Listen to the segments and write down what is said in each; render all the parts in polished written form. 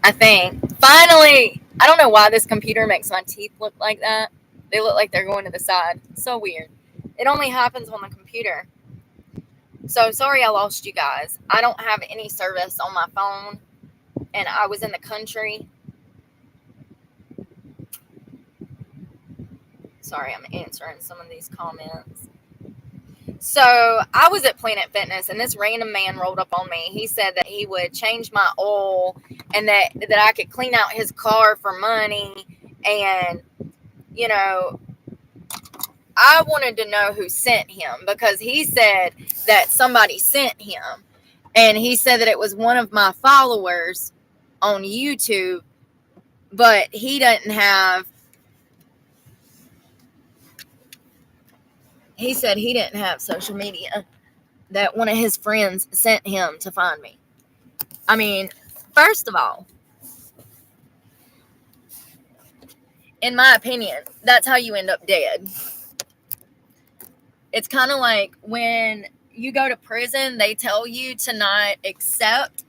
I think. Finally, I don't know why this computer makes my teeth look like that. They look like they're going to the side. So weird. It only happens on the computer. So sorry I lost you guys. I don't have any service on my phone, and I was in the country. Sorry, I'm answering some of these comments. So I was at Planet Fitness, and this random man rolled up on me. He said that he would change my oil, and that I could clean out his car for money. And you know, I wanted to know who sent him, because he said that somebody sent him, and he said that it was one of my followers on YouTube, but he doesn't have. He said he didn't have social media. That one of his friends sent him to find me. I mean, first of all, in my opinion, that's how you end up dead. It's kind of like when you go to prison, they tell you to not accept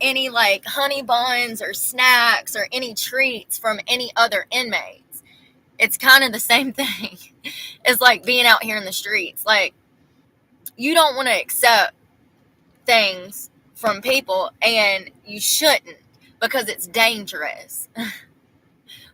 any like honey buns or snacks or any treats from any other inmates. It's kind of the same thing. It's like being out here in the streets. Like, you don't want to accept things from people, and you shouldn't, because it's dangerous.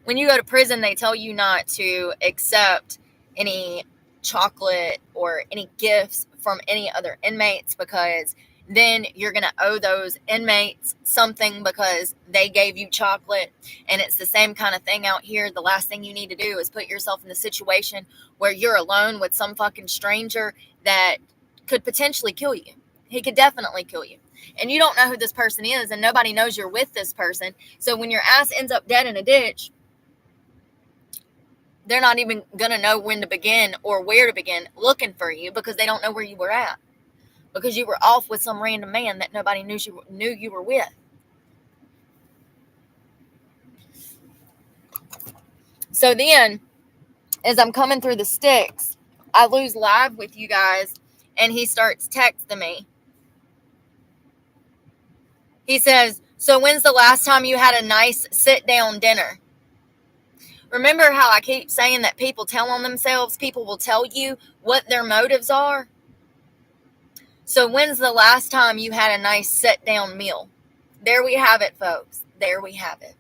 When you go to prison, they tell you not to accept any chocolate or any gifts from any other inmates, because then you're going to owe those inmates something because they gave you chocolate. And it's the same kind of thing out here. The last thing you need to do is put yourself in the situation where you're alone with some fucking stranger that could potentially kill you. He could definitely kill you. And you don't know who this person is, and nobody knows you're with this person. So when your ass ends up dead in a ditch, they're not even going to know when to begin or where to begin looking for you, because they don't know where you were at, because you were off with some random man that nobody knew you were with. So then, as I'm coming through the sticks, I lose live with you guys, and he starts texting me. He says, "So when's the last time you had a nice sit-down dinner?" Remember how I keep saying that people tell on themselves? People will tell you what their motives are. So when's the last time you had a nice sit-down meal? There we have it, folks. There we have it.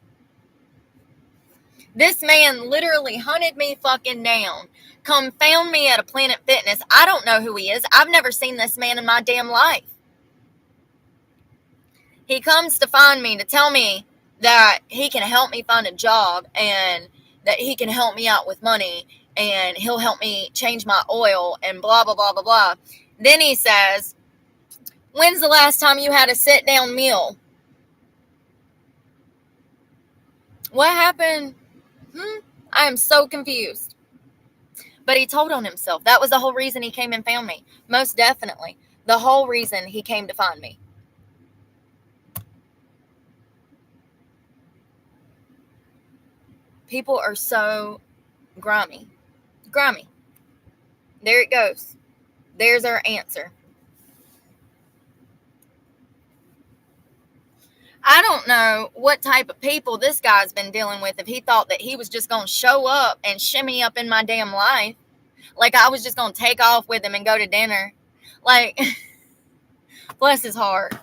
This man literally hunted me fucking down. Come found me at a Planet Fitness. I don't know who he is. I've never seen this man in my damn life. He comes to find me to tell me that he can help me find a job, and that he can help me out with money, and he'll help me change my oil, and blah, blah, blah, blah, blah. Then he says, "When's the last time you had a sit-down meal?" What happened? I am so confused. But he told on himself. That was the whole reason he came and found me. Most definitely. The whole reason he came to find me. People are so grimy. Grimy. There it goes. There's our answer. I don't know what type of people this guy's been dealing with, if he thought that he was just going to show up and shimmy up in my damn life. Like I was just going to take off with him and go to dinner. Like, bless his heart.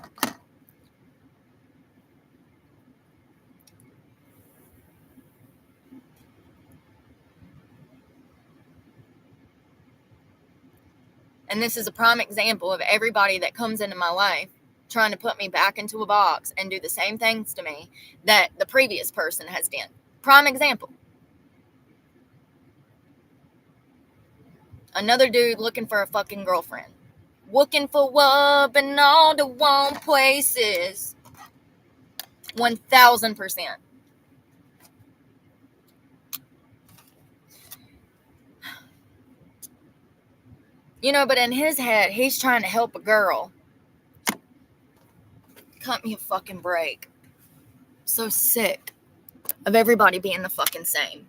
And this is a prime example of everybody that comes into my life trying to put me back into a box and do the same things to me that the previous person has done. Prime example. Another dude looking for a fucking girlfriend. Looking for love in all the wrong places. 1000%. But in his head, he's trying to help a girl. Cut me a fucking break. So sick of everybody being the fucking same.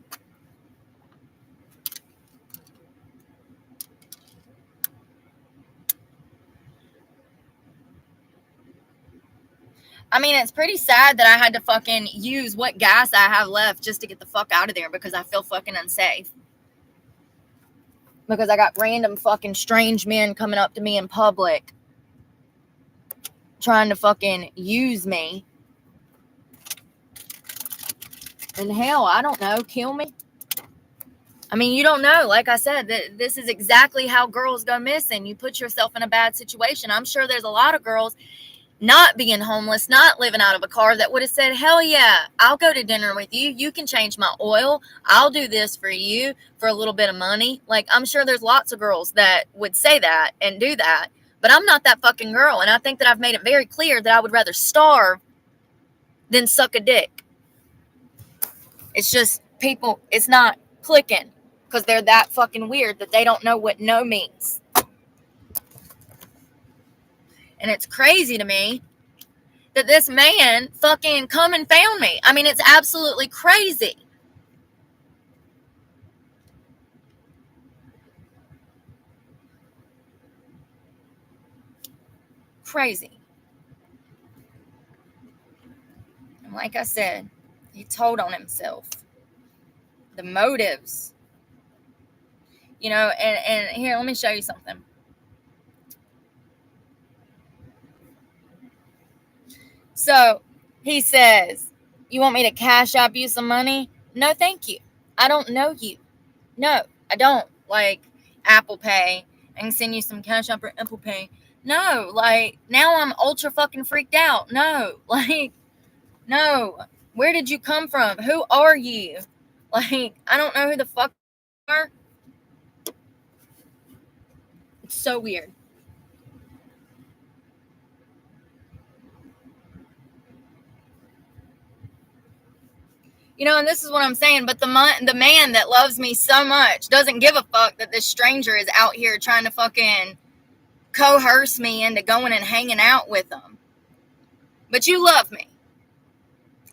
I mean, it's pretty sad that I had to fucking use what gas I have left just to get the fuck out of there because I feel fucking unsafe. Because I got random fucking strange men coming up to me in public trying to fucking use me. And hell, I don't know, kill me. I mean, you don't know. Like I said, this is exactly how girls go missing. You put yourself in a bad situation. I'm sure there's a lot of girls not being homeless, not living out of a car that would have said, hell yeah, I'll go to dinner with you. You can change my oil. I'll do this for you for a little bit of money. Like, I'm sure there's lots of girls that would say that and do that. But I'm not that fucking girl. And I think that I've made it very clear that I would rather starve than suck a dick. It's just people, it's not clicking because they're that fucking weird that they don't know what no means. And it's crazy to me that this man fucking come and found me. I mean, it's absolutely crazy. Crazy. And like I said, he told on himself. The motives. You know, and here, let me show you something. So he says, you want me to cash app you some money? No, thank you. I don't know you. No, I don't. Like Apple Pay. I can send you some cash app or Apple Pay. No, like now I'm ultra fucking freaked out. No, like, no. Where did you come from? Who are you? Like, I don't know who the fuck you are. It's so weird. You know, and this is what I'm saying, but the man that loves me so much doesn't give a fuck that this stranger is out here trying to fucking coerce me into going and hanging out with them. But you love me.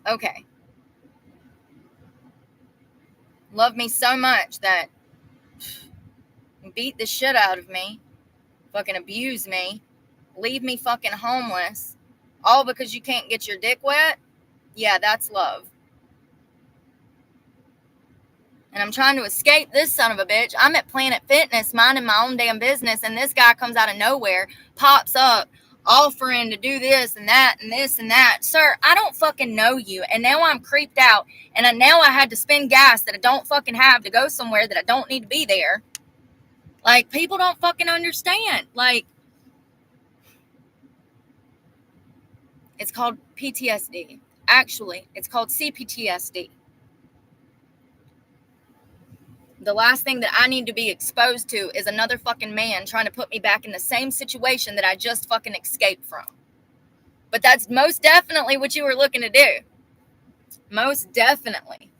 Okay. Love me so much that you beat the shit out of me, fucking abuse me, leave me fucking homeless, all because you can't get your dick wet? Yeah, that's love. And I'm trying to escape this son of a bitch. I'm at Planet Fitness minding my own damn business, and this guy comes out of nowhere, pops up, offering to do this and that and this and that. Sir, I don't fucking know you, and now I'm creeped out, and now I had to spend gas that I don't fucking have to go somewhere that I don't need to be there. Like, people don't fucking understand. Like, it's called PTSD. Actually, it's called CPTSD. The last thing that I need to be exposed to is another fucking man trying to put me back in the same situation that I just fucking escaped from. But that's most definitely what you were looking to do. Most definitely.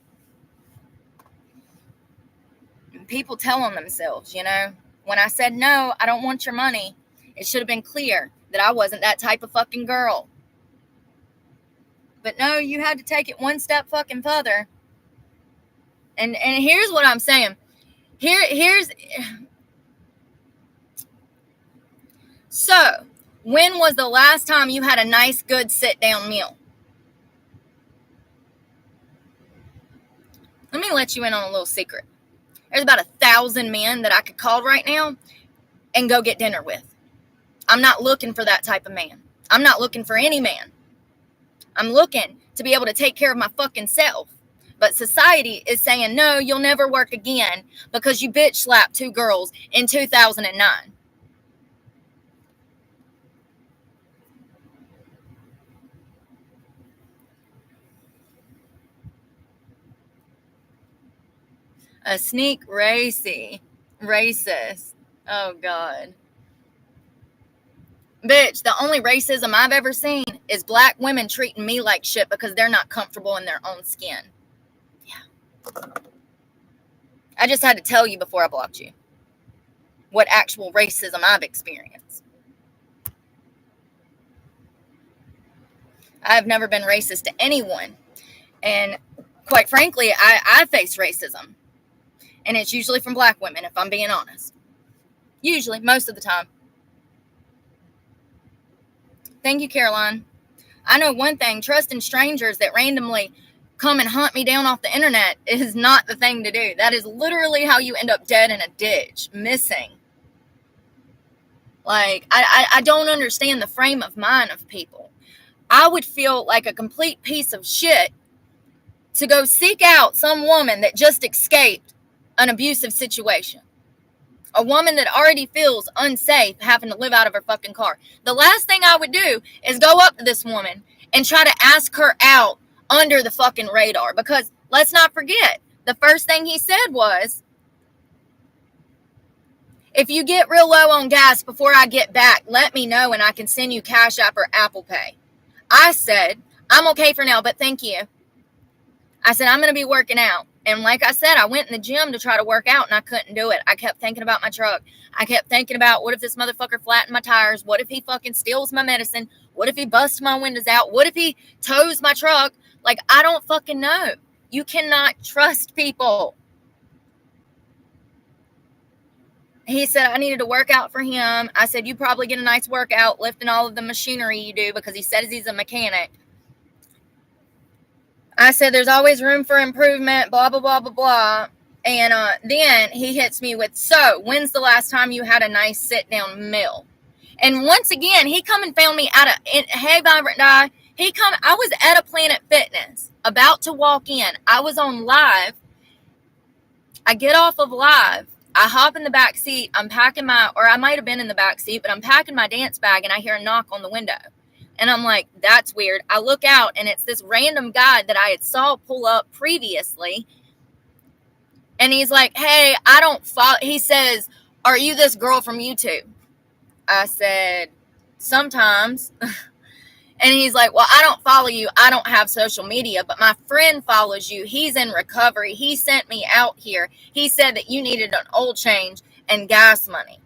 People tell on themselves, you know. When I said, no, I don't want your money, it should have been clear that I wasn't that type of fucking girl. But no, you had to take it one step fucking further. And here's what I'm saying. Here's so when was the last time you had a nice, good sit-down meal? Let me let you in on a little secret. There's about 1,000 men that I could call right now and go get dinner with. I'm not looking for that type of man. I'm not looking for any man. I'm looking to be able to take care of my fucking self. But society is saying, no, you'll never work again because you bitch slapped 2 girls in 2009. A sneak racist. Oh, God. Bitch, the only racism I've ever seen is black women treating me like shit because they're not comfortable in their own skin. Yeah. I just had to tell you before I blocked you what actual racism I've experienced. I've never been racist to anyone. And quite frankly, I face racism. And it's usually from black women, if I'm being honest. Usually, most of the time. Thank you, Caroline. I know one thing, trusting strangers that randomly come and hunt me down off the internet is not the thing to do. That is literally how you end up dead in a ditch, missing. Like, I don't understand the frame of mind of people. I would feel like a complete piece of shit to go seek out some woman that just escaped an abusive situation. A woman that already feels unsafe having to live out of her fucking car. The last thing I would do is go up to this woman and try to ask her out under the fucking radar. Because let's not forget, the first thing he said was, if you get real low on gas before I get back, let me know and I can send you Cash App or Apple Pay. I said, I'm okay for now, but thank you. I said, I'm going to be working out. And like I said, I went in the gym to try to work out and I couldn't do it. I kept thinking about my truck. I kept thinking about, what if this motherfucker flattened my tires? What if he fucking steals my medicine? What if he busts my windows out? What if he tows my truck? Like, I don't fucking know. You cannot trust people. He said I needed to work out for him. I said, you probably get a nice workout lifting all of the machinery you do, because he says he's a mechanic. I said, there's always room for improvement, blah, blah, blah, blah, blah. And then he hits me with, so when's the last time you had a nice sit-down meal? And once again, he come and found me at hey, Vibrant Die. I was at a Planet Fitness, about to walk in. I was on live. I get off of live. I hop in the back seat. I'm packing I might have been in the back seat, but I'm packing my dance bag and I hear a knock on the window. And I'm like, that's weird. I look out and it's this random guy that I had saw pull up previously. And he's like, hey, I don't follow. He says, are you this girl from YouTube? I said, sometimes. And he's like, well, I don't follow you. I don't have social media, but my friend follows you. He's in recovery. He sent me out here. He said that you needed an oil change and gas money.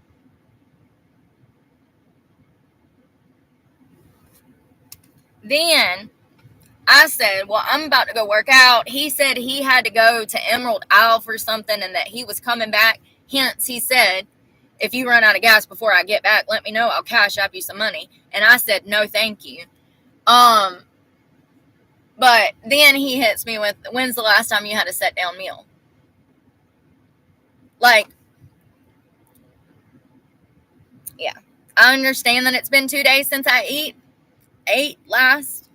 Then I said, well, I'm about to go work out. He said he had to go to Emerald Isle for something and that he was coming back. Hence, he said, if you run out of gas before I get back, let me know. I'll cash up you some money. And I said, no, thank you. But then he hits me with, when's the last time you had a sit down meal? Like, yeah, I understand that it's been 2 days since I ate last,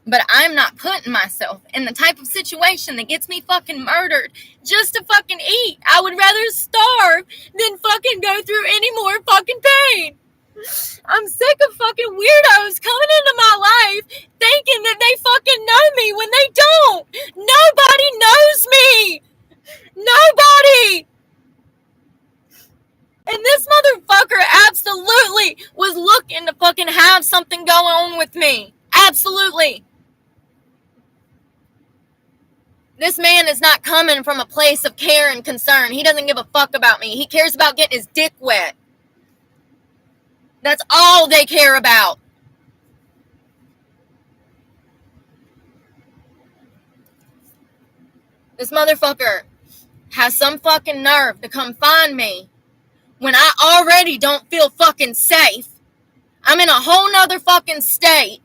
but I'm not putting myself in the type of situation that gets me fucking murdered just to fucking eat. I would rather starve than fucking go through any more fucking pain. I'm sick of fucking weirdos coming into my life thinking that they fucking know me when they don't. Nobody knows me. Nobody. And this motherfucker absolutely was looking to fucking have something going on with me. Absolutely. This man is not coming from a place of care and concern. He doesn't give a fuck about me. He cares about getting his dick wet. That's all they care about. This motherfucker has some fucking nerve to come find me when I already don't feel fucking safe. I'm in a whole nother fucking state.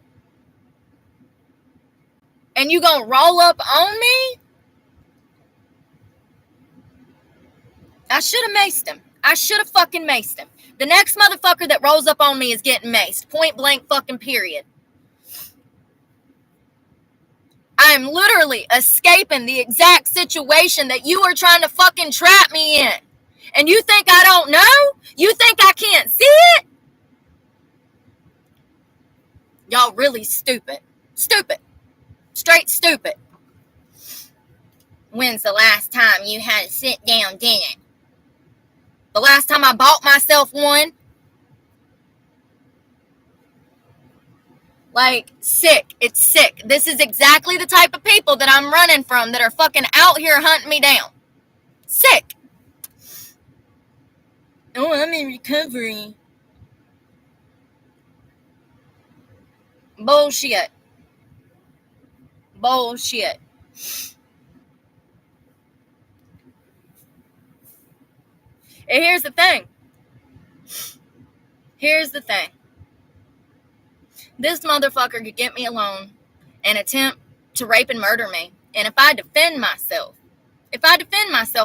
And you gonna roll up on me? I should have maced him. I should have fucking maced him. The next motherfucker that rolls up on me is getting maced. Point blank fucking period. I'm literally escaping the exact situation that you are trying to fucking trap me in. And you think I don't know? You think I can't see it? Y'all really stupid. Stupid. Straight stupid. When's the last time you had a sit-down dinner? The last time I bought myself one? Like, sick. It's sick. This is exactly the type of people that I'm running from that are fucking out here hunting me down. Sick. Oh, I'm in recovery. Bullshit. Bullshit. And here's the thing. This motherfucker could get me alone and attempt to rape and murder me. And if I defend myself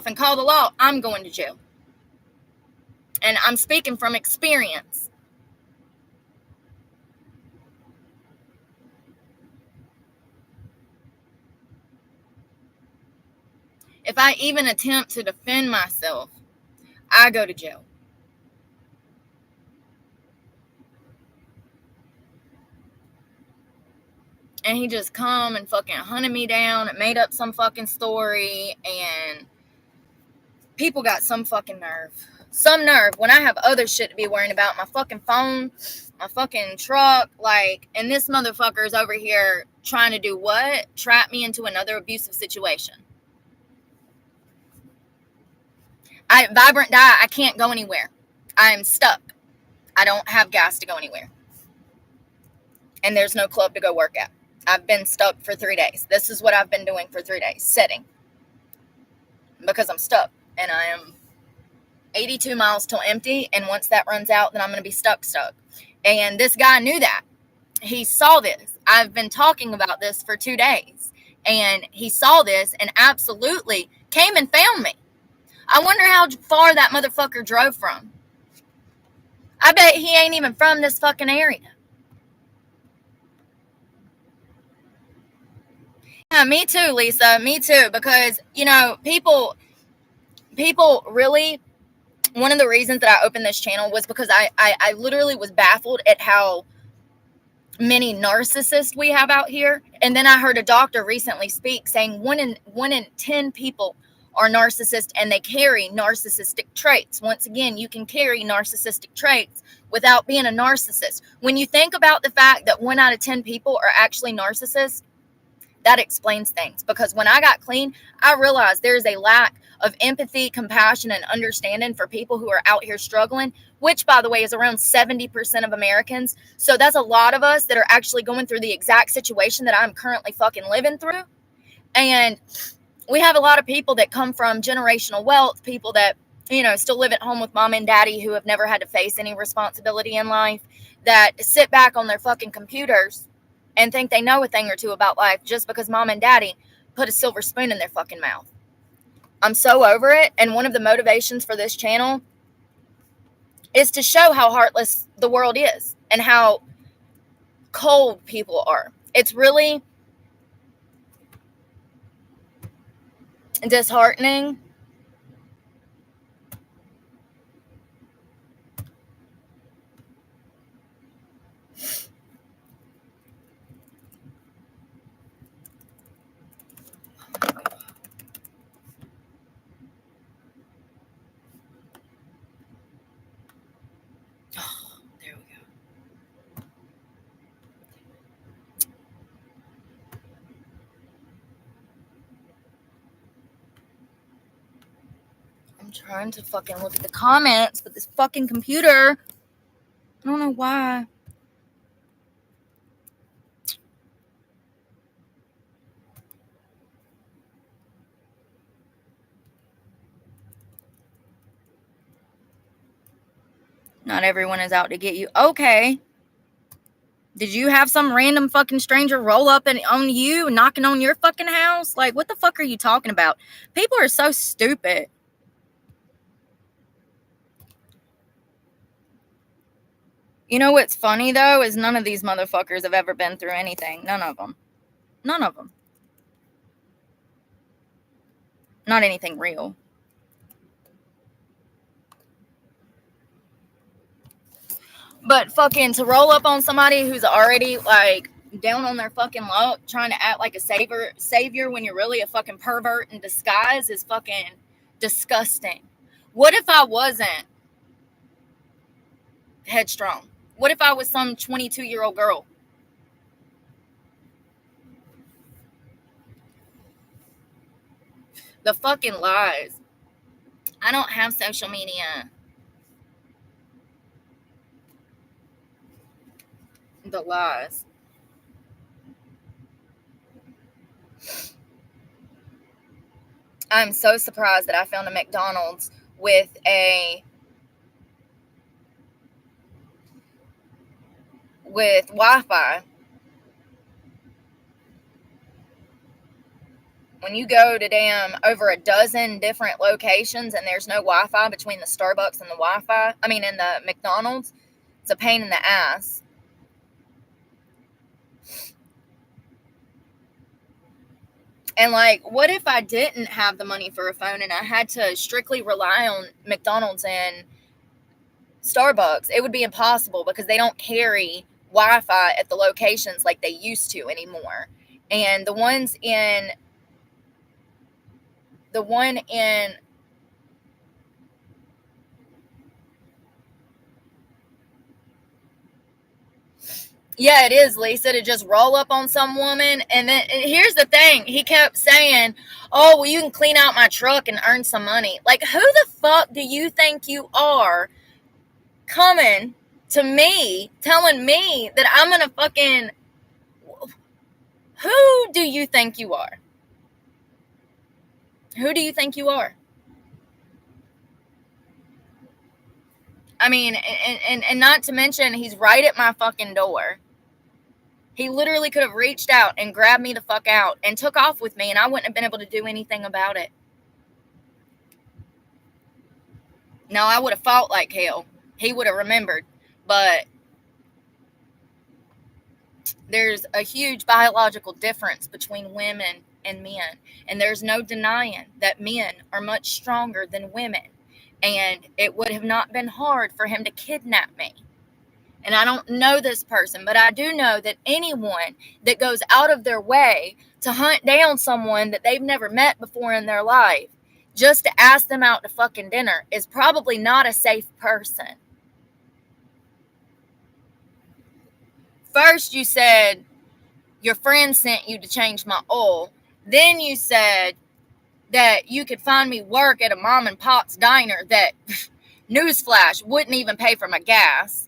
and call the law, I'm going to jail. And I'm speaking from experience. If I even attempt to defend myself, I go to jail. And he just come and fucking hunted me down and made up some fucking story, and people got some fucking nerve. Some nerve when I have other shit to be worrying about. My fucking phone, my fucking truck, like, and this motherfucker is over here trying to do what? Trap me into another abusive situation. Vibrant die, I can't go anywhere. I am stuck. I don't have gas to go anywhere. And there's no club to go work at. I've been stuck for 3 days. This is what I've been doing for 3 days, sitting. Because I'm stuck. And I am 82 miles till empty. And once that runs out, then I'm going to be stuck. And this guy knew that. He saw this. I've been talking about this for 2 days. And he saw this and absolutely came and found me. I wonder how far that motherfucker drove from. I bet he ain't even from this fucking area. Yeah, me too, Lisa. Me too. Because, you know, people really, one of the reasons that I opened this channel was because I literally was baffled at how many narcissists we have out here. And then I heard a doctor recently speak saying one in 10 people are narcissists, and they carry narcissistic traits. Once again, you can carry narcissistic traits without being a narcissist. When you think about the fact that 1 out of 10 people are actually narcissists, that explains things. Because when I got clean, I realized there's a lack of empathy, compassion, and understanding for people who are out here struggling, which, by the way, is around 70% of Americans. So that's a lot of us that are actually going through the exact situation that I'm currently fucking living through. And we have a lot of people that come from generational wealth, people that, you know, still live at home with mom and daddy who have never had to face any responsibility in life, that sit back on their fucking computers and think they know a thing or two about life just because mom and daddy put a silver spoon in their fucking mouth. I'm so over it. And one of the motivations for this channel is to show how heartless the world is and how cold people are. It's really disheartening. Oh, there we go. I'm trying to fucking look at the comments, but this fucking computer, I don't know why. Not everyone is out to get you. Okay. Did you have some random fucking stranger roll up and on you, knocking on your fucking house? Like, what the fuck are you talking about? People are so stupid. You know what's funny, though, is none of these motherfuckers have ever been through anything. None of them. None of them. Not anything real. But fucking to roll up on somebody who's already, like, down on their fucking luck, trying to act like a savior when you're really a fucking pervert in disguise is fucking disgusting. What if I wasn't headstrong? What if I was some 22-year-old girl? The fucking lies. I don't have social media. The lies. I'm so surprised that I found a McDonald's with with Wi-Fi. When you go to damn over a dozen different locations and there's no Wi-Fi between the Starbucks and the Wi-Fi, I mean, in the McDonald's, it's a pain in the ass. And like, what if I didn't have the money for a phone and I had to strictly rely on McDonald's and Starbucks? It would be impossible because they don't carry Wi-Fi at the locations like they used to anymore. And the one in yeah, it is, Lisa, to just roll up on some woman. And then and here's the thing. He kept saying, oh, well, you can clean out my truck and earn some money. Like, who the fuck do you think you are coming to me, telling me that I'm going to fucking... Who do you think you are? Who do you think you are? I mean, and not to mention, he's right at my fucking door. He literally could have reached out and grabbed me the fuck out and took off with me, and I wouldn't have been able to do anything about it. No, I would have fought like hell. He would have remembered. But there's a huge biological difference between women and men. And there's no denying that men are much stronger than women. And it would have not been hard for him to kidnap me. And I don't know this person, but I do know that anyone that goes out of their way to hunt down someone that they've never met before in their life just to ask them out to fucking dinner is probably not a safe person. First, you said your friend sent you to change my oil. Then you said that you could find me work at a mom and pop's diner that, newsflash, wouldn't even pay for my gas.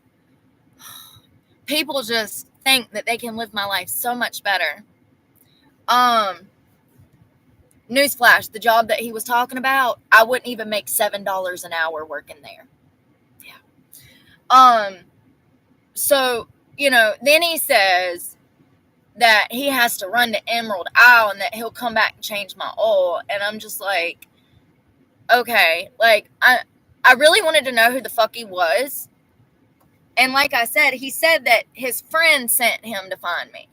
People just think that they can live my life so much better. Newsflash, the job that he was talking about, I wouldn't even make $7 an hour working there. Yeah. So, then he says that he has to run to Emerald Isle and that he'll come back and change my oil. And I'm just like, okay, like, I really wanted to know who the fuck he was. And like I said, he said that his friend sent him to find me.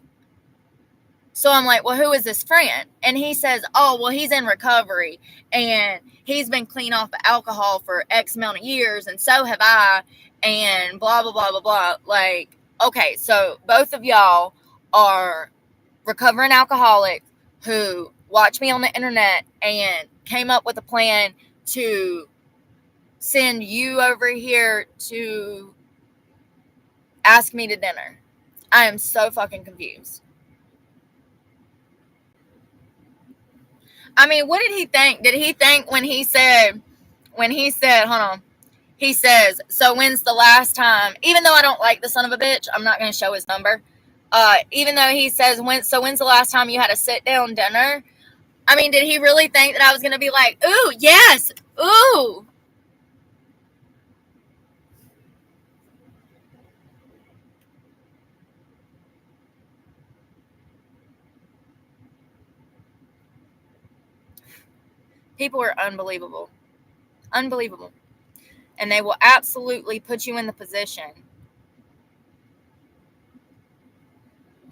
So I'm like, well, who is this friend? And he says, oh, well, he's in recovery and he's been clean off of alcohol for X amount of years. And so have I, and blah, blah, blah, blah, blah. Like, okay, so both of y'all are recovering alcoholics who watch me on the internet and came up with a plan to send you over here to ask me to dinner. I am so fucking confused. I mean, what did he think? Did he think when he said, hold on, he says, so when's the last time, even though I don't like the son of a bitch, I'm not going to show his number. Even though he says, when's the last time you had a sit down dinner? I mean, did he really think that I was going to be like, ooh, yes, ooh? People are unbelievable. Unbelievable. And they will absolutely put you in the position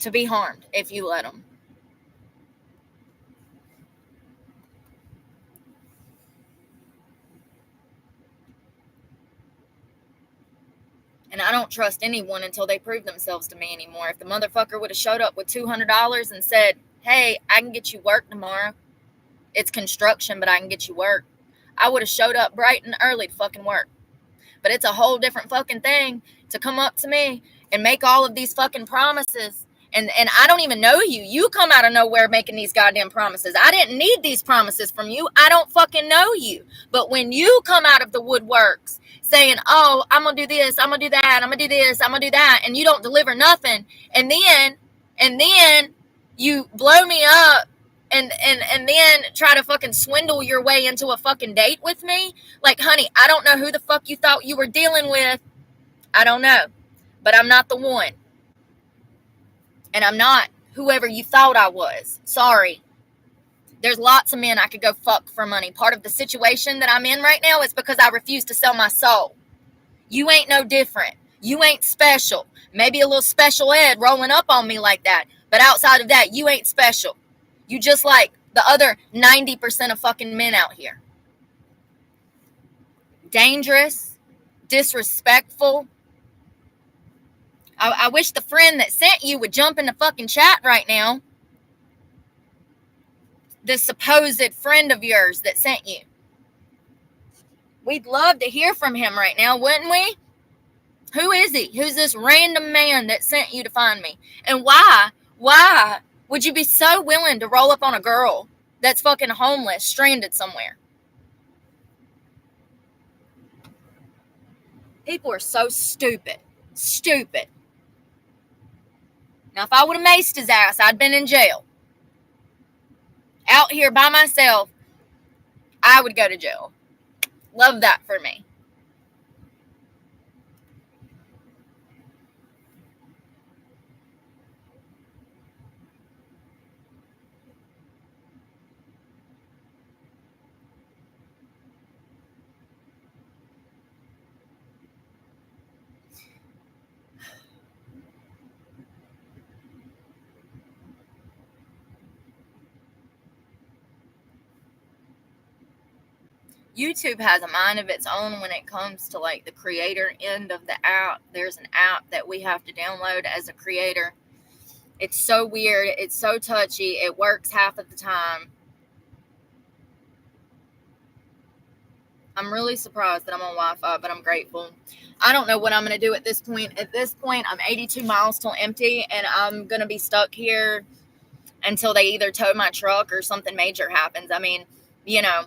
to be harmed if you let them. And I don't trust anyone until they prove themselves to me anymore. If the motherfucker would have showed up with $200 and said, hey, I can get you work tomorrow. It's construction, but I can get you work. I would have showed up bright and early to fucking work. But it's a whole different fucking thing to come up to me and make all of these fucking promises. And I don't even know you. You come out of nowhere making these goddamn promises. I didn't need these promises from you. I don't fucking know you. But when you come out of the woodworks saying, oh, I'm going to do this, I'm going to do that, I'm going to do this, I'm going to do that, and you don't deliver nothing, and then you blow me up and then try to fucking swindle your way into a fucking date with me. Like, honey, I don't know who the fuck you thought you were dealing with. I don't know. But I'm not the one. And I'm not whoever you thought I was. Sorry. There's lots of men I could go fuck for money. Part of the situation that I'm in right now is because I refuse to sell my soul. You ain't no different. You ain't special. Maybe a little special ed rolling up on me like that. But outside of that, you ain't special. You just like the other 90% of fucking men out here. Dangerous, disrespectful. I wish the friend that sent you would jump in the fucking chat right now. The supposed friend of yours that sent you. We'd love to hear from him right now, wouldn't we? Who is he? Who's this random man that sent you to find me? And why would you be so willing to roll up on a girl that's fucking homeless, stranded somewhere? People are so stupid. Stupid. Now, if I would have maced his ass, I'd been in jail. Out here by myself, I would go to jail. Love that for me. YouTube has a mind of its own when it comes to like the creator end of the app. There's an app that we have to download as a creator. It's so weird. It's so touchy. It works half of the time. I'm really surprised that I'm on Wi-Fi, but I'm grateful. I don't know what I'm going to do at this point. At this point, I'm 82 miles till empty, and I'm going to be stuck here until they either tow my truck or something major happens. I mean, you know,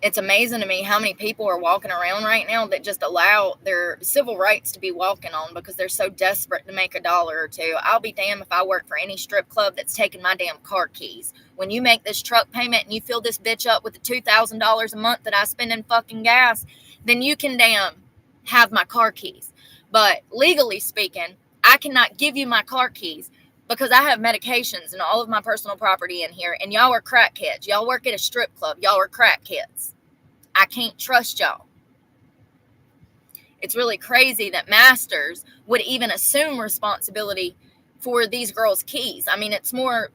it's amazing to me how many people are walking around right now that just allow their civil rights to be walking on because they're so desperate to make a dollar or two. I'll be damned if I work for any strip club that's taking my damn car keys. When you make this truck payment and you fill this bitch up with the $2,000 a month that I spend in fucking gas, then you can damn have my car keys. But legally speaking, I cannot give you my car keys because I have medications and all of my personal property in here, and y'all are crackheads. Y'all work at a strip club. Y'all are crackheads. I can't trust y'all. It's really crazy that masters would even assume responsibility for these girls' keys. I mean, it's more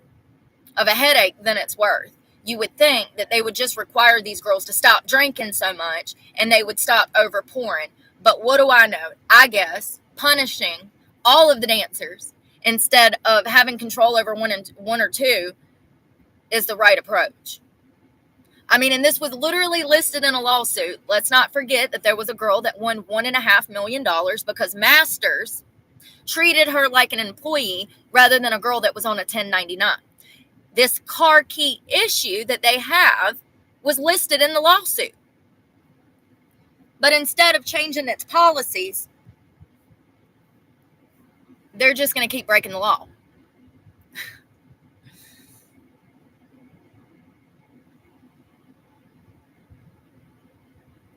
of a headache than it's worth. You would think that they would just require these girls to stop drinking so much and they would stop over pouring. But what do I know? I guess punishing all of the dancers instead of having control over one or two is the right approach. I mean, and this was literally listed in a lawsuit. Let's not forget that there was a girl that won $1.5 million because Masters treated her like an employee rather than a girl that was on a 1099. This car key issue that they have was listed in the lawsuit. But instead of changing its policies, they're just going to keep breaking the law.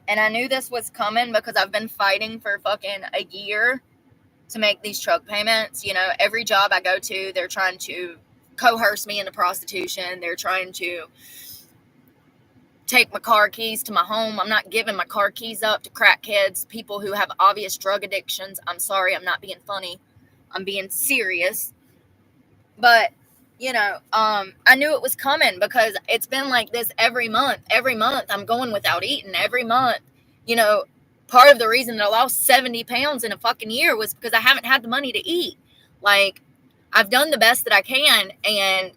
And I knew this was coming because I've been fighting for fucking a year to make these truck payments. You know, every job I go to, they're trying to coerce me into prostitution. They're trying to take my car keys to my home. I'm not giving my car keys up to crackheads, people who have obvious drug addictions. I'm sorry, I'm not being funny. I'm being serious. But, you know, I knew it was coming because it's been like this every month. Every month I'm going without eating. Every month, you know, part of the reason that I lost 70 pounds in a fucking year was because I haven't had the money to eat. Like, I've done the best that I can, and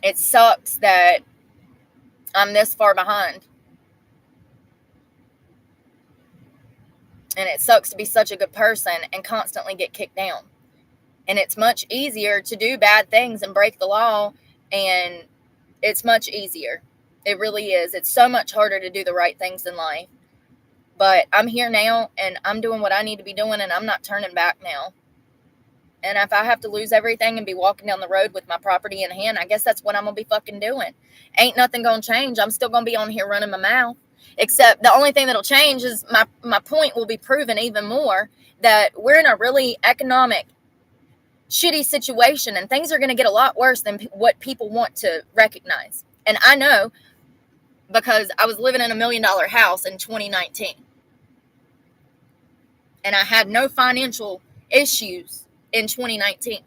it sucks that I'm this far behind. And it sucks to be such a good person and constantly get kicked down. And it's much easier to do bad things and break the law, and it's much easier. It really is. It's so much harder to do the right things in life. But I'm here now, and I'm doing what I need to be doing, and I'm not turning back now. And if I have to lose everything and be walking down the road with my property in hand, I guess that's what I'm going to be fucking doing. Ain't nothing going to change. I'm still going to be on here running my mouth. Except the only thing that'll change is my point will be proven even more, that we're in a really economic shitty situation, and things are going to get a lot worse than what people want to recognize. And I know, because I was living in $1 million house in 2019, and I had no financial issues in 2019.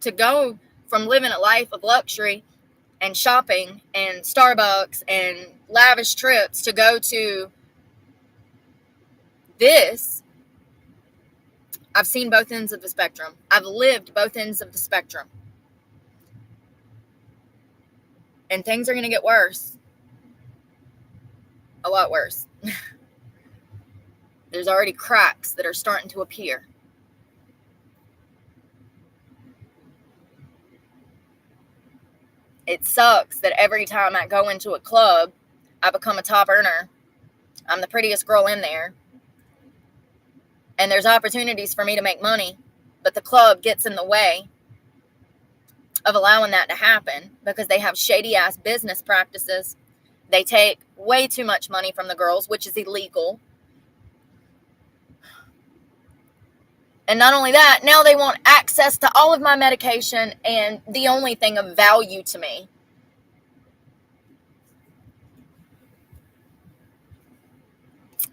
To go from living a life of luxury and shopping and Starbucks and lavish trips to go to this, I've seen both ends of the spectrum. I've lived both ends of the spectrum. And things are going to get worse. A lot worse. There's already cracks that are starting to appear. It sucks that every time I go into a club, I become a top earner. I'm the prettiest girl in there. And there's opportunities for me to make money, but the club gets in the way of allowing that to happen because they have shady ass business practices. They take way too much money from the girls, which is illegal. And not only that, now they want access to all of my medication and the only thing of value to me.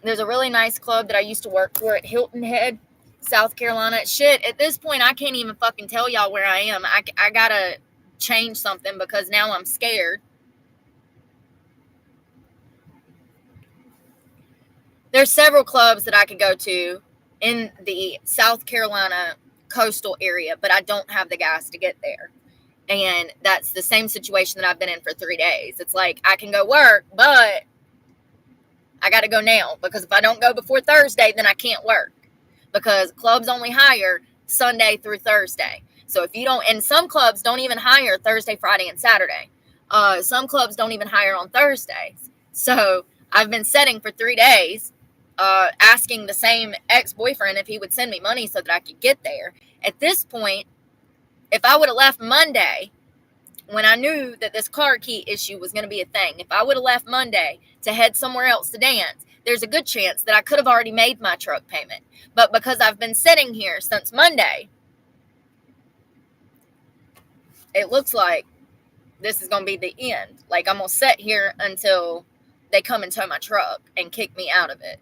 There's a really nice club that I used to work for at Hilton Head, South Carolina. Shit, at this point, I can't even fucking tell y'all where I am. I gotta change something because now I'm scared. There's several clubs that I could go to in the South Carolina coastal area, but I don't have the gas to get there. And that's the same situation that I've been in for 3 days. It's like, I can go work, but I got to go now, because if I don't go before Thursday, then I can't work, because clubs only hire Sunday through Thursday. So if you don't, and some clubs don't even hire Thursday, Friday, and Saturday. Some clubs don't even hire on Thursdays. So I've been setting for 3 days, asking the same ex-boyfriend if he would send me money so that I could get there. At this point, if I would have left Monday, when I knew that this car key issue was going to be a thing, if I would have left Monday to head somewhere else to dance, there's a good chance that I could have already made my truck payment. But because I've been sitting here since Monday, it looks like this is going to be the end. Like, I'm going to sit here until they come and tow my truck and kick me out of it.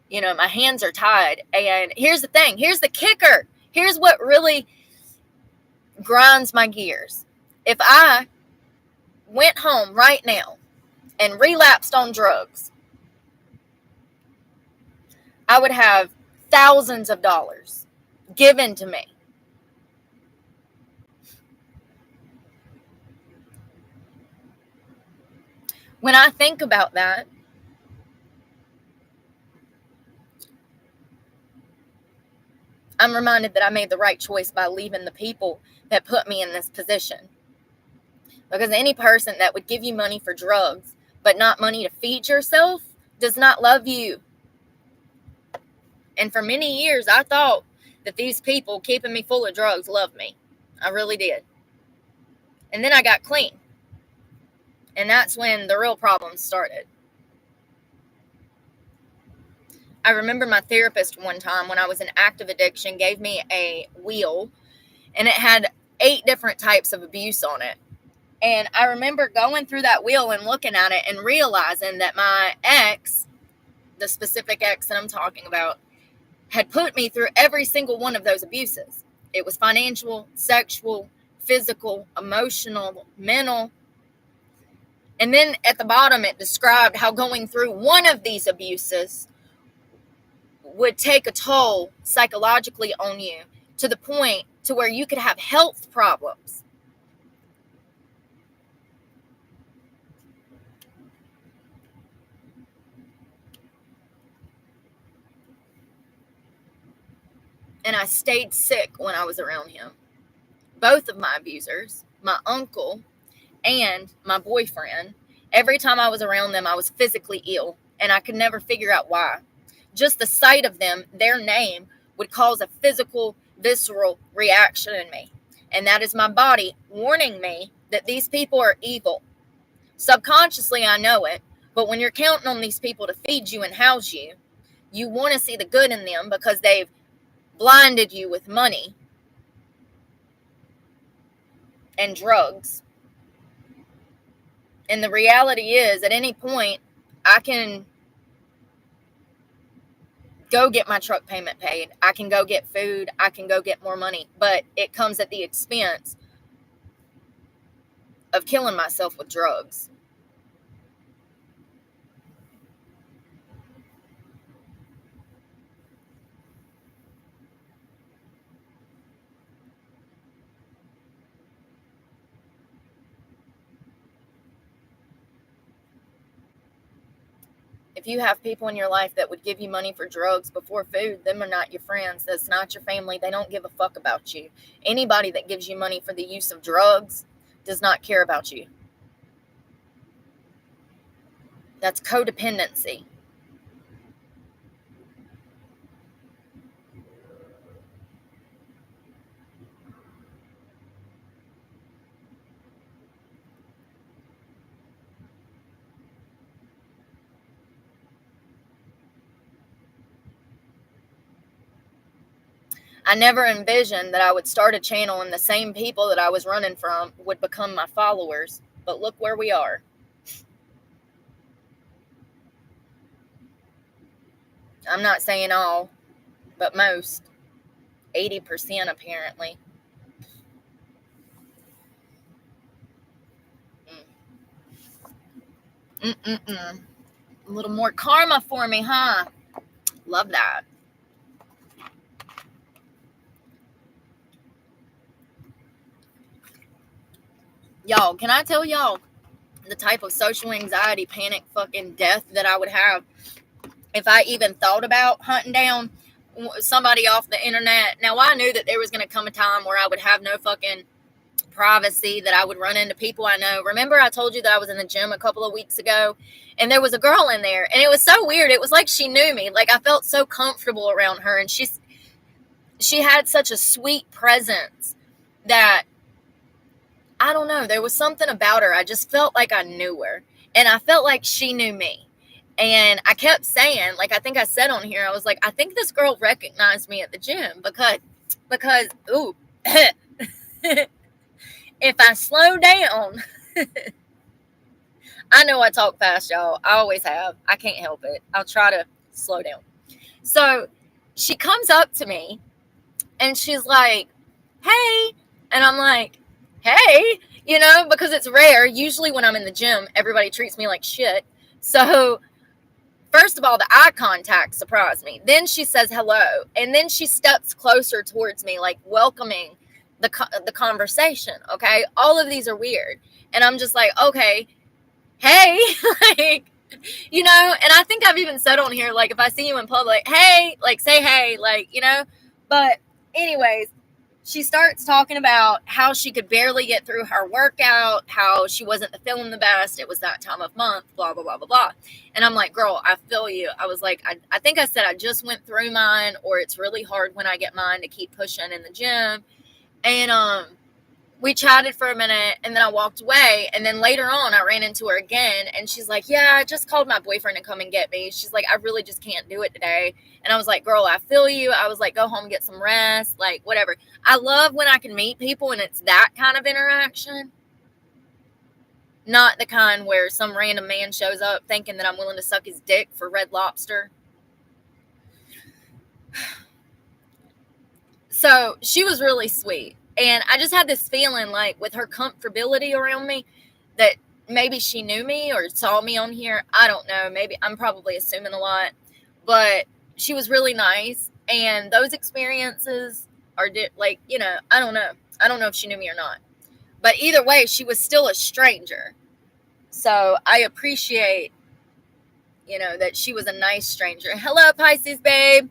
You know, my hands are tied. And here's the thing. Here's the kicker. Here's what really grinds my gears. If I went home right now and relapsed on drugs, I would have thousands of dollars given to me. When I think about that, I'm reminded that I made the right choice by leaving the people that put me in this position. Because any person that would give you money for drugs, but not money to feed yourself, does not love you. And for many years, I thought that these people keeping me full of drugs loved me. I really did. And then I got clean. And that's when the real problems started. I remember my therapist one time, when I was in active addiction, gave me a wheel, and it had 8 different types of abuse on it. And I remember going through that wheel and looking at it and realizing that my ex, the specific ex that I'm talking about, had put me through every single one of those abuses. It was financial, sexual, physical, emotional, mental. And then at the bottom, it described how going through one of these abuses would take a toll psychologically on you, to the point to where you could have health problems. And I stayed sick when I was around him. Both of my abusers, my uncle and my boyfriend, every time I was around them, I was physically ill, and I could never figure out why. Just the sight of them, their name, would cause a physical visceral reaction in me. And that is my body warning me that these people are evil. Subconsciously, I know it. But when you're counting on these people to feed you and house you, you want to see the good in them because they've blinded you with money and drugs. And the reality is, at any point, I can go get my truck payment paid. I can go get food. I can go get more money. But it comes at the expense of killing myself with drugs. If you have people in your life that would give you money for drugs before food, them are not your friends. That's not your family. They don't give a fuck about you. Anybody that gives you money for the use of drugs does not care about you. That's codependency. I never envisioned that I would start a channel and the same people that I was running from would become my followers. But look where we are. I'm not saying all, but most. 80% apparently. A little more karma for me, huh? Love that. Y'all, can I tell y'all the type of social anxiety, panic, fucking death that I would have if I even thought about hunting down somebody off the internet? Now, I knew that there was going to come a time where I would have no fucking privacy, that I would run into people I know. Remember I told you that I was in the gym a couple of weeks ago and there was a girl in there and it was so weird. It was like she knew me. Like I felt so comfortable around her, and she had such a sweet presence that I don't know, there was something about her. I just felt like I knew her and I felt like she knew me. And I kept saying, like I think I said on here, I was like, I think this girl recognized me at the gym because ooh if I slow down, I know I talk fast, y'all. I always have. I can't help it. I'll try to slow down. So she comes up to me and she's like, hey. And I'm like, hey, because it's rare. Usually when I'm in the gym, everybody treats me like shit. So first of all, the eye contact surprised me. Then she says hello. And then she steps closer towards me, like welcoming the conversation. Okay. All of these are weird. And I'm just like, okay, hey, like, and I think I've even said on here, like, if I see you in public, hey, like, say hey, like, but anyways, she starts talking about how she could barely get through her workout, how she wasn't feeling the best. It was that time of month, blah, blah, blah, blah, blah. And I'm like, girl, I feel you. I was like, I think I said I just went through mine, or it's really hard when I get mine to keep pushing in the gym. And, we chatted for a minute and then I walked away. And then later on, I ran into her again and she's like, yeah, I just called my boyfriend to come and get me. She's like, I really just can't do it today. And I was like, girl, I feel you. I was like, go home, get some rest, like whatever. I love when I can meet people and it's that kind of interaction. Not the kind where some random man shows up thinking that I'm willing to suck his dick for Red Lobster. So she was really sweet. And I just had this feeling like with her comfortability around me that maybe she knew me or saw me on here. I don't know. Maybe I'm probably assuming a lot. But she was really nice. And those experiences are like, I don't know. I don't know if she knew me or not. But either way, she was still a stranger. So I appreciate, that she was a nice stranger. Hello, Pisces, babe.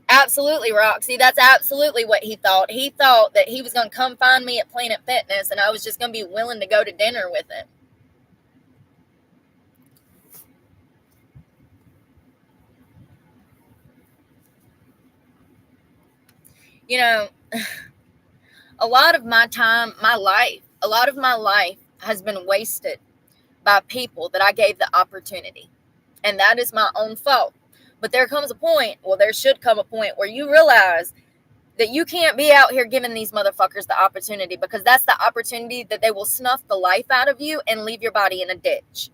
Absolutely, Roxy. That's absolutely what he thought. He thought that he was going to come find me at Planet Fitness and I was just going to be willing to go to dinner with him. You know, a lot of my time, a lot of my life has been wasted by people that I gave the opportunity. And that is my own fault. But there comes a point, well, there should come a point where you realize that you can't be out here giving these motherfuckers the opportunity, because that's the opportunity that they will snuff the life out of you and leave your body in a ditch.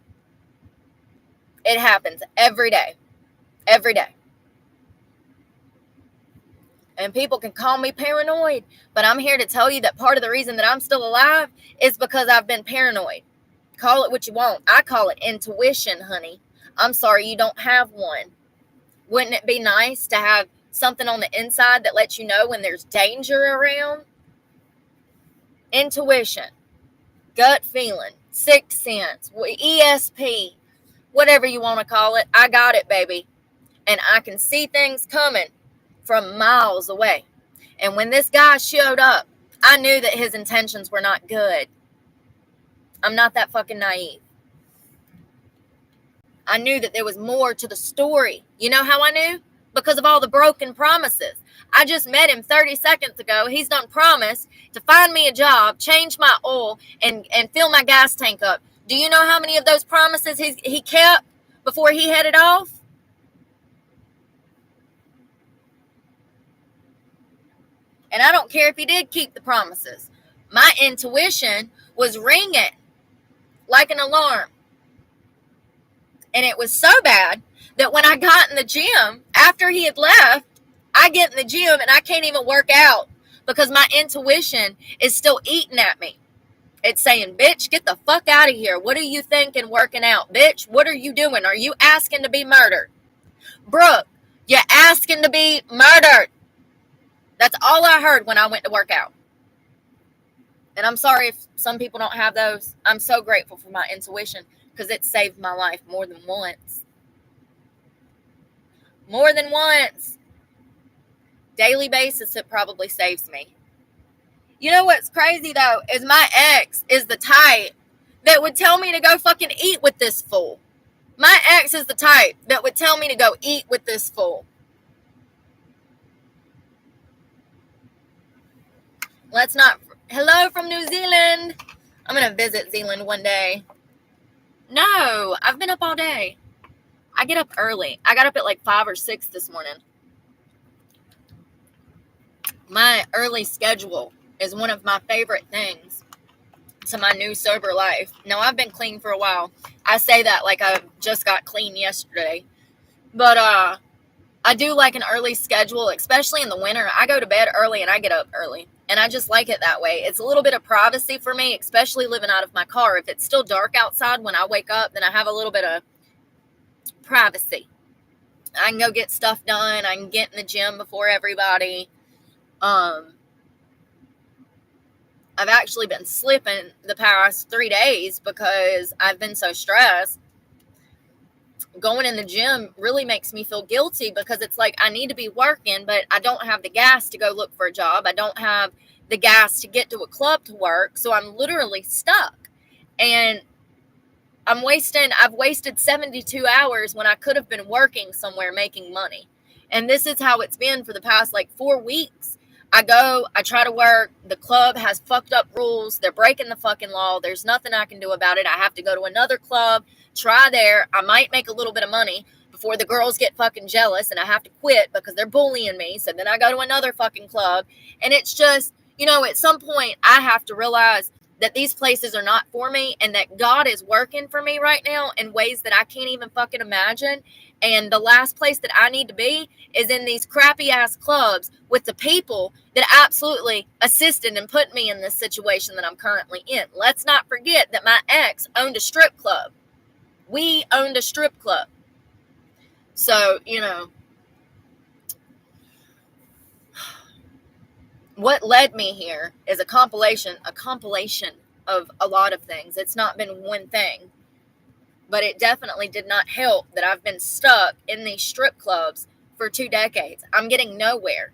It happens every day. Every day. And people can call me paranoid, but I'm here to tell you that part of the reason that I'm still alive is because I've been paranoid. Call it what you want. I call it intuition, honey. I'm sorry you don't have one. Wouldn't it be nice to have something on the inside that lets you know when there's danger around? Intuition, gut feeling, sixth sense, ESP, whatever you want to call it. I got it, baby. And I can see things coming from miles away. And when this guy showed up, I knew that his intentions were not good. I'm not that fucking naive. I knew that there was more to the story. You know how I knew? Because of all the broken promises. I just met him 30 seconds ago. He's done promised to find me a job, change my oil, and fill my gas tank up. Do you know how many of those promises he kept before he headed off? And I don't care if he did keep the promises. My intuition was ringing like an alarm. And it was so bad that when I got in the gym, after he had left, I get in the gym and I can't even work out because my intuition is still eating at me. It's saying, bitch, get the fuck out of here. What are you thinking working out? Bitch, what are you doing? Are you asking to be murdered? Brooke, you're asking to be murdered. That's all I heard when I went to work out. And I'm sorry if some people don't have those. I'm so grateful for my intuition because it saved my life more than once. More than once. Daily basis, it probably saves me. You know what's crazy though, is my ex is the type that would tell me to go fucking eat with this fool. My ex is the type that would tell me to go eat with this fool. Let's not. Hello from New Zealand. I'm going to visit Zealand one day. No, I've been up all day. I get up early. I got up at like 5 or 6 this morning. My early schedule is one of my favorite things to my new sober life. Now, I've been clean for a while. I say that like I just got clean yesterday. But I do like an early schedule, especially in the winter. I go to bed early and I get up early. And I just like it that way. It's a little bit of privacy for me, especially living out of my car. If it's still dark outside when I wake up, then I have a little bit of privacy. I can go get stuff done. I can get in the gym before everybody. I've actually been slipping the past 3 days because I've been so stressed. Going in the gym really makes me feel guilty because it's like I need to be working, but I don't have the gas to go look for a job. I don't have the gas to get to a club to work. So I'm literally stuck. And I've wasted 72 hours when I could have been working somewhere making money. And this is how it's been for the past like 4 weeks. I try to work. The club has fucked up rules. They're breaking the fucking law. There's nothing I can do about it. I have to go to another club, try there. I might make a little bit of money before the girls get fucking jealous and I have to quit because they're bullying me. So then I go to another fucking club. And it's just, at some point I have to realize that these places are not for me and that God is working for me right now in ways that I can't even fucking imagine. And the last place that I need to be is in these crappy ass clubs with the people that absolutely assisted and put me in this situation that I'm currently in. Let's not forget that my ex owned a strip club. We owned a strip club. So, what led me here is a compilation of a lot of things. It's not been one thing. But it definitely did not help that I've been stuck in these strip clubs for 2 decades. I'm getting nowhere.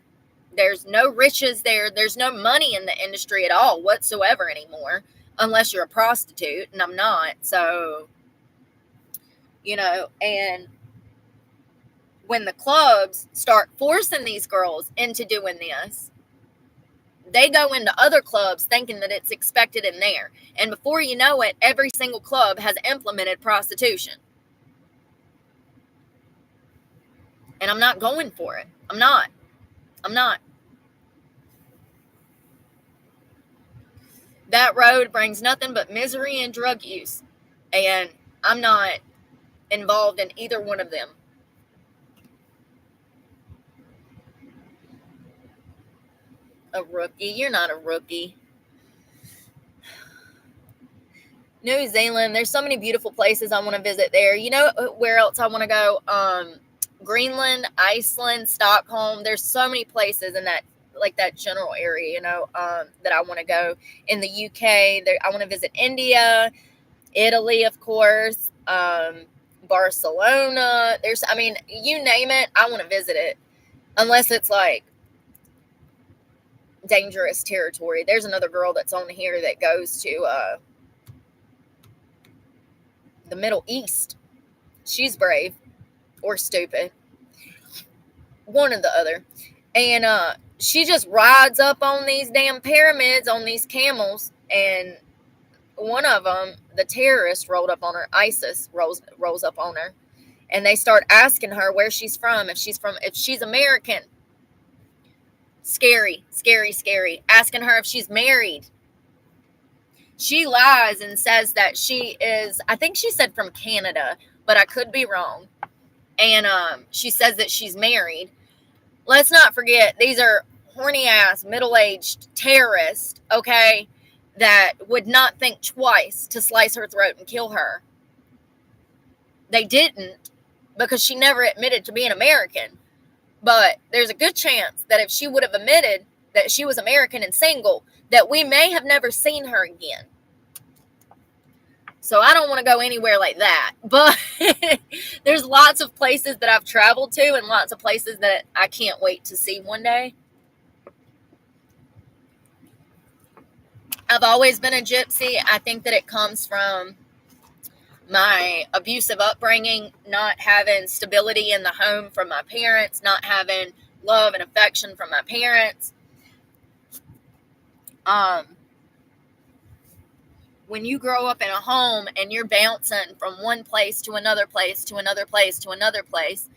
There's no riches there. There's no money in the industry at all whatsoever anymore, unless you're a prostitute, and I'm not. So, and when the clubs start forcing these girls into doing this, They go into other clubs thinking that it's expected in there. And before you know it, every single club has implemented prostitution. And I'm not going for it. I'm not. That road brings nothing but misery and drug use. And I'm not involved in either one of them. A rookie? You're not a rookie. New Zealand, there's so many beautiful places I want to visit there. You know where else I want to go? Greenland, Iceland, Stockholm. There's so many places in that, like that general area, you know, that I want to go. In the UK, there, I want to visit India, Italy, of course, Barcelona. I mean, you name it, I want to visit it. Unless it's like dangerous territory. There's another girl that's on here that goes to the Middle East. She's brave or stupid, one or the other. And she just rides up on these damn pyramids on these camels. And one of them, the terrorist rolled up on her. ISIS rolls up on her, and they start asking her where she's from. If she's American. Scary. Asking her if she's married. She lies and says that she is, I think she said from Canada, but I could be wrong. And she says that she's married. Let's not forget, these are horny ass, middle-aged terrorists, okay, that would not think twice to slice her throat and kill her. They didn't, because she never admitted to being American. But there's a good chance that if she would have admitted that she was American and single, that we may have never seen her again. So I don't want to go anywhere like that. But there's lots of places that I've traveled to and lots of places that I can't wait to see one day. I've always been a gypsy. I think that it comes from my abusive upbringing, not having stability in the home from my parents, not having love and affection from my parents. When you grow up in a home and you're bouncing from one place to another place to another place to another place,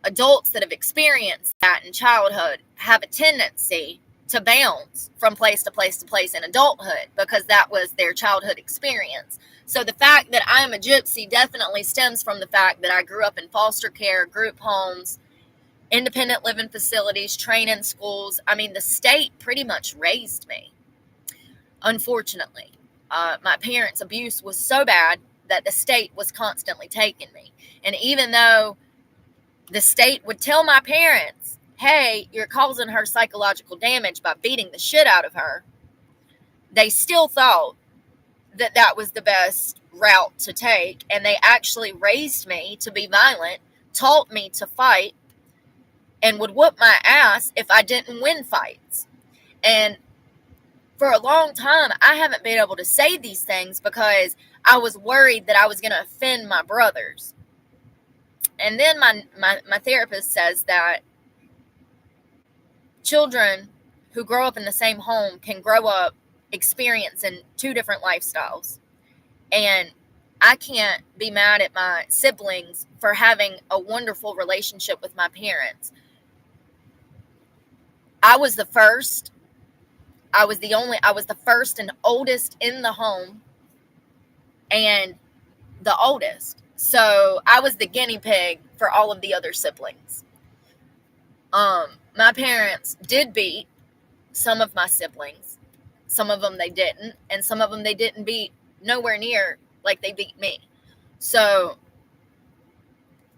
adults that have experienced that in childhood have a tendency to bounce from place to place to place in adulthood because that was their childhood experience. So the fact that I'm a gypsy definitely stems from the fact that I grew up in foster care, group homes, independent living facilities, training schools. I mean, the state pretty much raised me. Unfortunately, my parents' abuse was so bad that the state was constantly taking me. And even though the state would tell my parents, hey, you're causing her psychological damage by beating the shit out of her, they still thought that that was the best route to take. And they actually raised me to be violent, taught me to fight, and would whoop my ass if I didn't win fights. And for a long time, I haven't been able to say these things because I was worried that I was going to offend my brothers. And then my therapist says that children who grow up in the same home can grow up experiencing two different lifestyles. And I can't be mad at my siblings for having a wonderful relationship with my parents. I was the first. I was the first and oldest in the home and the oldest. So I was the guinea pig for all of the other siblings. My parents did beat some of my siblings. Some of them they didn't. And some of them they didn't beat nowhere near like they beat me. So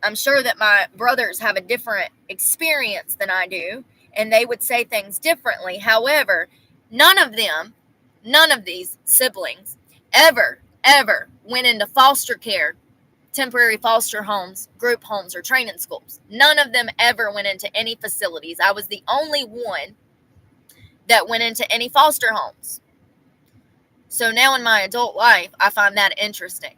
I'm sure that my brothers have a different experience than I do. And they would say things differently. However, none of these siblings ever went into foster care, temporary foster homes, group homes, or training schools. None of them ever went into any facilities. I was the only one that went into any foster homes. So now in my adult life, I find that interesting.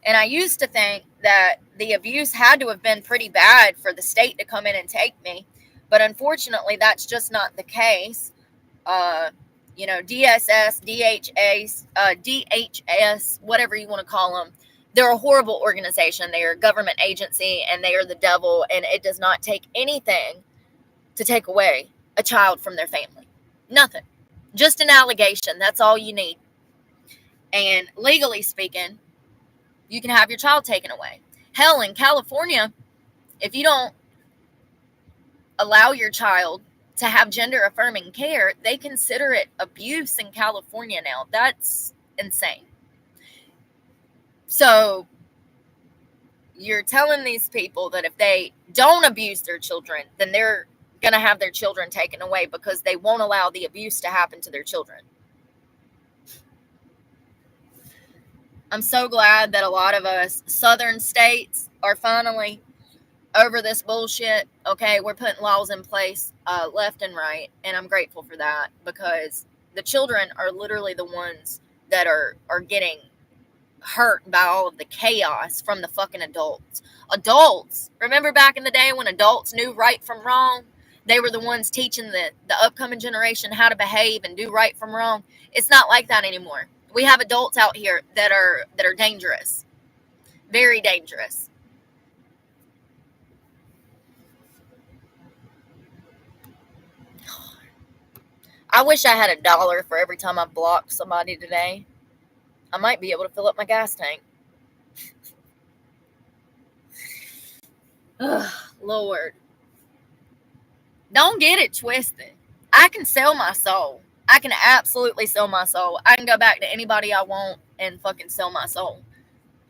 And I used to think that the abuse had to have been pretty bad for the state to come in and take me. But unfortunately, that's just not the case. DSS, DHS, whatever you want to call them, they're a horrible organization. They are a government agency, and they are the devil, and it does not take anything to take away a child from their family. Nothing. Just an allegation. That's all you need. And legally speaking, you can have your child taken away. Hell, in California, if you don't allow your child to have gender affirming care, they consider it abuse in California now. That's insane. So you're telling these people that if they don't abuse their children, then they're going to have their children taken away because they won't allow the abuse to happen to their children. I'm so glad that a lot of us southern states are finally over this bullshit. Okay, we're putting laws in place left and right, and I'm grateful for that, because the children are literally the ones that are getting hurt by all of the chaos from the fucking adults. Adults, remember back in the day when adults knew right from wrong? They were the ones teaching the upcoming generation how to behave and do right from wrong. It's not like that anymore. We have adults out here that are dangerous, very dangerous. I wish I had $1 for every time I blocked somebody today. I might be able to fill up my gas tank. Ugh, Lord. Don't get it twisted. I can sell my soul. I can absolutely sell my soul. I can go back to anybody I want and fucking sell my soul.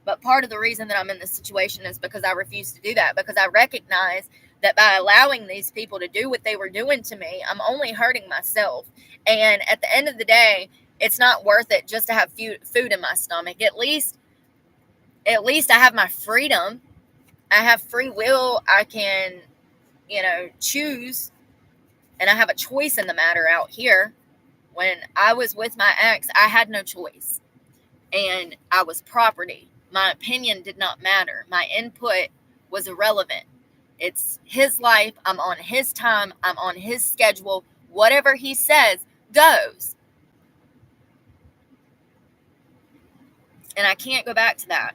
But part of the reason that I'm in this situation is because I refuse to do that, because I recognize that by allowing these people to do what they were doing to me, I'm only hurting myself. And at the end of the day, it's not worth it just to have food in my stomach. At least I have my freedom. I have free will. I can, choose. And I have a choice in the matter out here. When I was with my ex, I had no choice. And I was property. My opinion did not matter. My input was irrelevant. It's his life. I'm on his time. I'm on his schedule. Whatever he says goes. And I can't go back to that.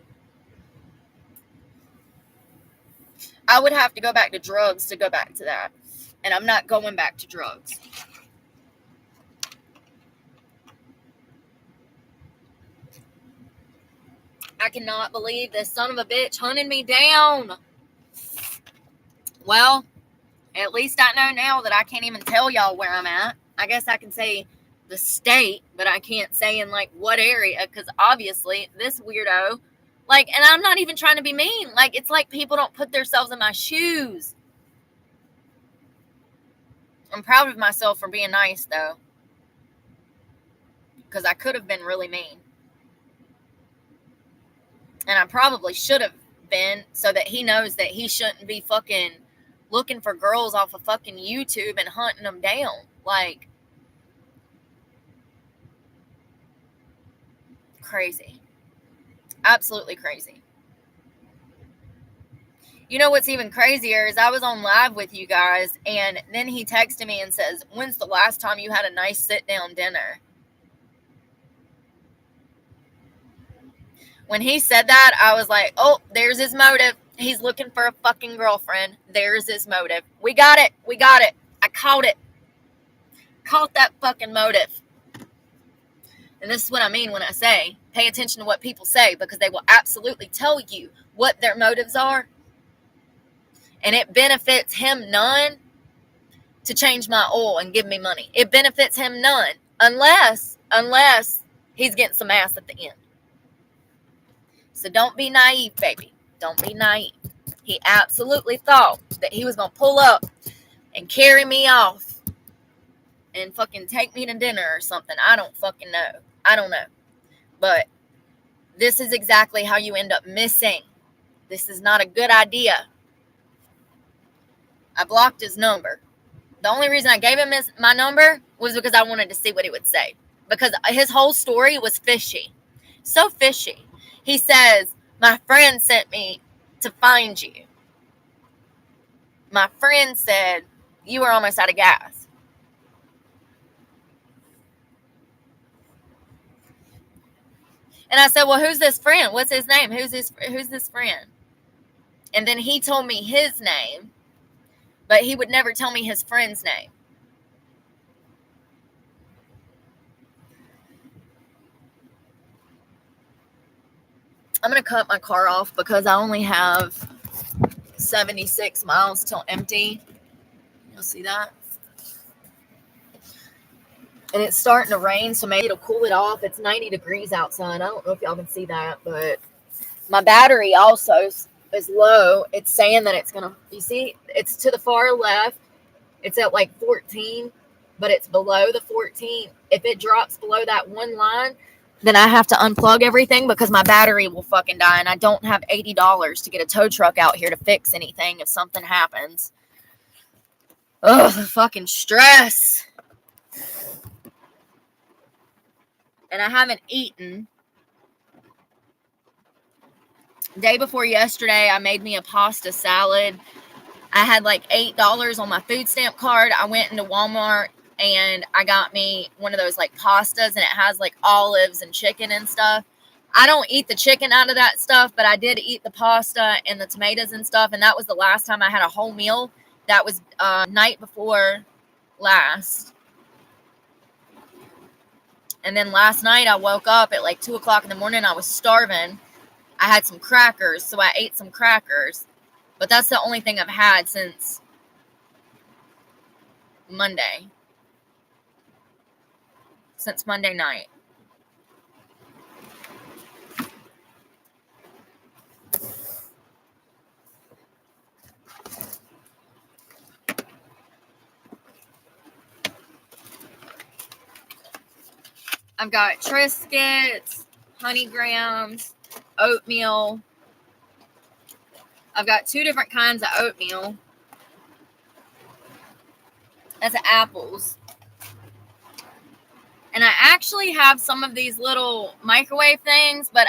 I would have to go back to drugs to go back to that. And I'm not going back to drugs. I cannot believe this son of a bitch hunted me down. Well, at least I know now that I can't even tell y'all where I'm at. I guess I can say the state, but I can't say in what area, because obviously this weirdo, and I'm not even trying to be mean. It's like people don't put themselves in my shoes. I'm proud of myself for being nice, though, because I could have been really mean. And I probably should have been, so that he knows that he shouldn't be fucking looking for girls off of fucking YouTube and hunting them down. Crazy. Absolutely crazy. You know what's even crazier is I was on live with you guys, and then he texted me and says, "When's the last time you had a nice sit-down dinner?" When he said that, I was like, oh, there's his motive. He's looking for a fucking girlfriend. There's his motive. We got it. I caught it. Caught that fucking motive. And this is what I mean when I say, pay attention to what people say, because they will absolutely tell you what their motives are. And it benefits him none to change my oil and give me money. It benefits him none. Unless he's getting some ass at the end. So don't be naive, baby. Don't be naive. He absolutely thought that he was going to pull up and carry me off and fucking take me to dinner or something. I don't fucking know. I don't know. But this is exactly how you end up missing. This is not a good idea. I blocked his number. The only reason I gave him my number was because I wanted to see what he would say. Because his whole story was fishy. So fishy. He says, My friend sent me to find you. My friend said, you were almost out of gas. And I said, well, who's this friend? What's his name? Who's this friend? And then he told me his name, but he would never tell me his friend's name. I'm going to cut my car off because I only have 76 miles till empty. You'll see that? And it's starting to rain, so maybe it'll cool it off. It's 90 degrees outside. I don't know if y'all can see that, but my battery also is low. It's saying that it's going to, you see, it's to the far left. It's at like 14, but it's below the 14. If it drops below that one line, then I have to unplug everything because my battery will fucking die. And I don't have $80 to get a tow truck out here to fix anything if something happens. Ugh, fucking stress. And I haven't eaten. Day before yesterday, I made me a pasta salad. I had like $8 on my food stamp card. I went into Walmart and I got me one of those like pastas, and it has like olives and chicken and stuff. I don't eat the chicken out of that stuff, but I did eat the pasta and the tomatoes and stuff. And that was the last time I had a whole meal. That was night before last. And then last night I woke up at like 2 o'clock in the morning. I was starving. I had some crackers, so I ate some crackers. But that's the only thing I've had since Monday. Since Monday night. I've got Triscuits, honey grams, oatmeal. I've got 2 different kinds of oatmeal. That's apples. And I actually have some of these little microwave things, but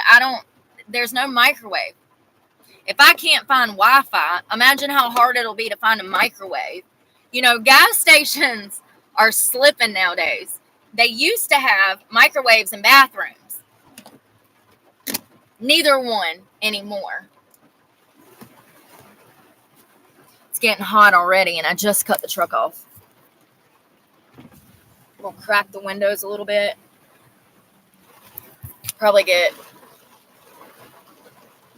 there's no microwave. If I can't find Wi-Fi, imagine how hard it'll be to find a microwave. You know, gas stations are slipping nowadays. They used to have microwaves in bathrooms. Neither one anymore. It's getting hot already, and I just cut the truck off. We'll crack the windows a little bit. Probably get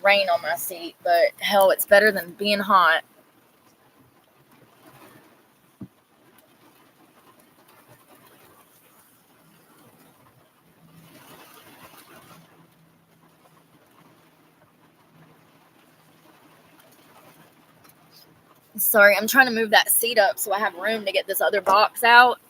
rain on my seat, but hell, it's better than being hot. Sorry, I'm trying to move that seat up so I have room to get this other box out.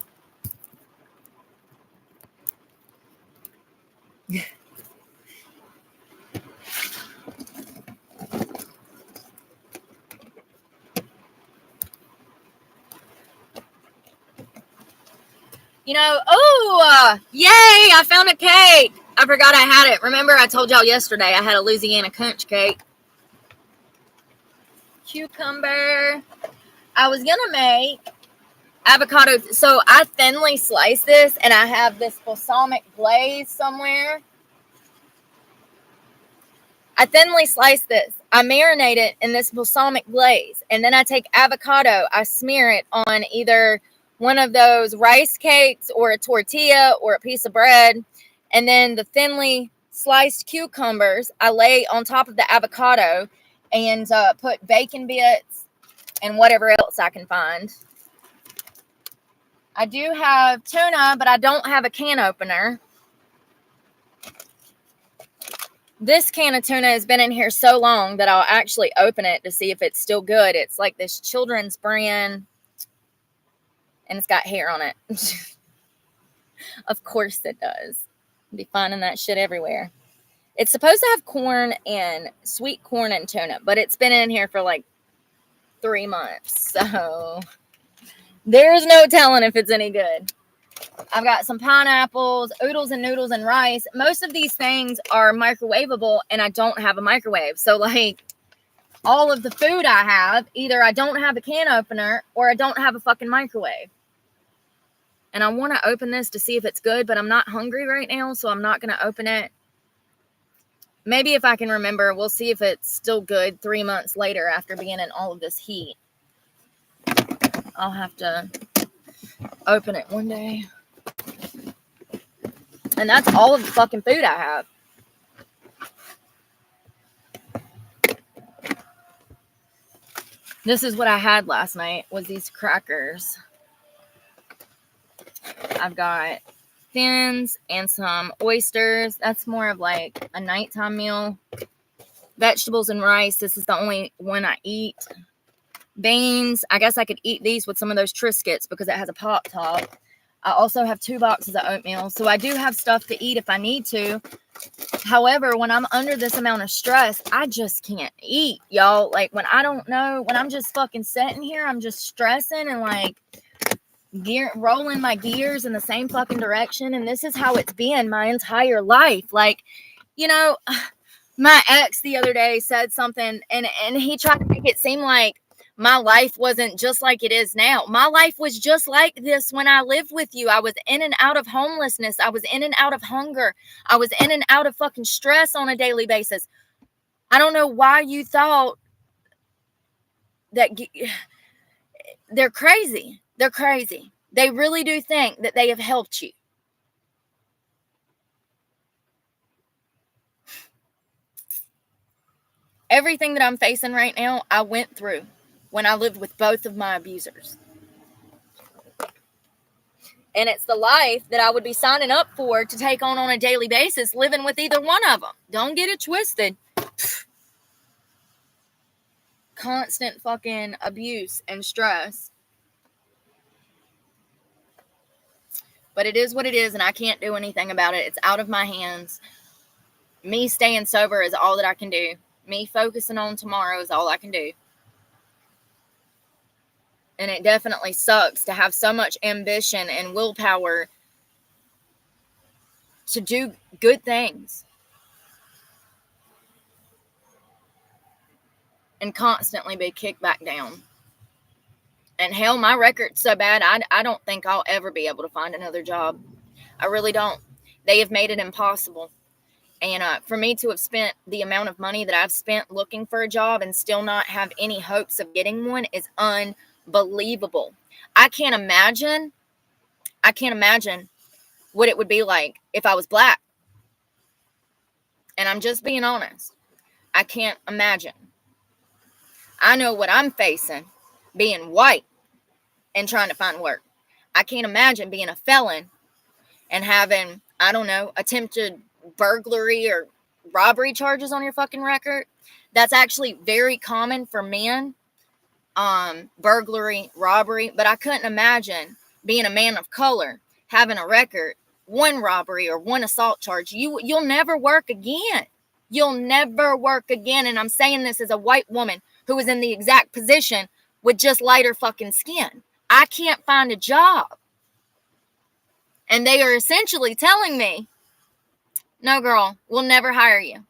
You know, yay, I found a cake. I forgot I had it. Remember I told y'all yesterday I had a Louisiana conch cake. Cucumber. I was going to make avocado. So I thinly slice this, and I have this balsamic glaze somewhere. I thinly slice this. I marinate it in this balsamic glaze, and then I take avocado. I smear it on either one of those rice cakes or a tortilla or a piece of bread. And then the thinly sliced cucumbers, I lay on top of the avocado and put bacon bits and whatever else I can find. I do have tuna, but I don't have a can opener. This can of tuna has been in here so long that I'll actually open it to see if it's still good. It's like this children's brand, and it's got hair on it. Of course it does. You'll be finding that shit everywhere. It's supposed to have corn and sweet corn and tuna, but it's been in here for like 3 months. So there's no telling if it's any good. I've got some pineapples, oodles and noodles, and rice. Most of these things are microwavable, and I don't have a microwave. So, like, all of the food I have, either I don't have a can opener or I don't have a fucking microwave. And I want to open this to see if it's good, but I'm not hungry right now, so I'm not going to open it. Maybe if I can remember, we'll see if it's still good 3 months later after being in all of this heat. I'll have to open it one day. And that's all of the fucking food I have. This is what I had last night, was these crackers. I've got thins and some oysters. That's more of like a nighttime meal. Vegetables and rice. This is the only one I eat. Beans. I guess I could eat these with some of those Triscuits because it has a pop top. I also have 2 boxes of oatmeal. So I do have stuff to eat if I need to. However, when I'm under this amount of stress, I just can't eat, y'all. Like, when I don't know, when I'm just fucking sitting here, I'm just stressing and like rolling my gears in the same fucking direction. And this is how it's been my entire life. Like, you know, my ex the other day said something and he tried to make it seem like my life wasn't just like it is now. My life was just like this when I lived with you. I was in and out of homelessness. I was in and out of hunger. I was in and out of fucking stress on a daily basis. I don't know why you thought that they're crazy. They're crazy. They really do think that they have helped you. Everything that I'm facing right now, I went through when I lived with both of my abusers. And it's the life that I would be signing up for to take on a daily basis, living with either one of them. Don't get it twisted. Constant fucking abuse and stress. But it is what it is, and I can't do anything about it. It's out of my hands. Me staying sober is all that I can do. Me focusing on tomorrow is all I can do. And it definitely sucks to have so much ambition and willpower to do good things and constantly be kicked back down. And hell, my record's so bad, I don't think I'll ever be able to find another job. I really don't. They have made it impossible. And for me to have spent the amount of money that I've spent looking for a job and still not have any hopes of getting one is unbelievable. I can't imagine what it would be like if I was black. And I'm just being honest. I can't imagine. I know what I'm facing being white and trying to find work. I can't imagine being a felon and having, I don't know, attempted burglary or robbery charges on your fucking record. That's actually very common for men. Burglary, robbery. But I couldn't imagine being a man of color, having a record, 1 robbery or 1 assault charge. You'll never work again. You'll never work again. And I'm saying this as a white woman who was in the exact position with just lighter fucking skin. I can't find a job. And they are essentially telling me, no, girl, we'll never hire you.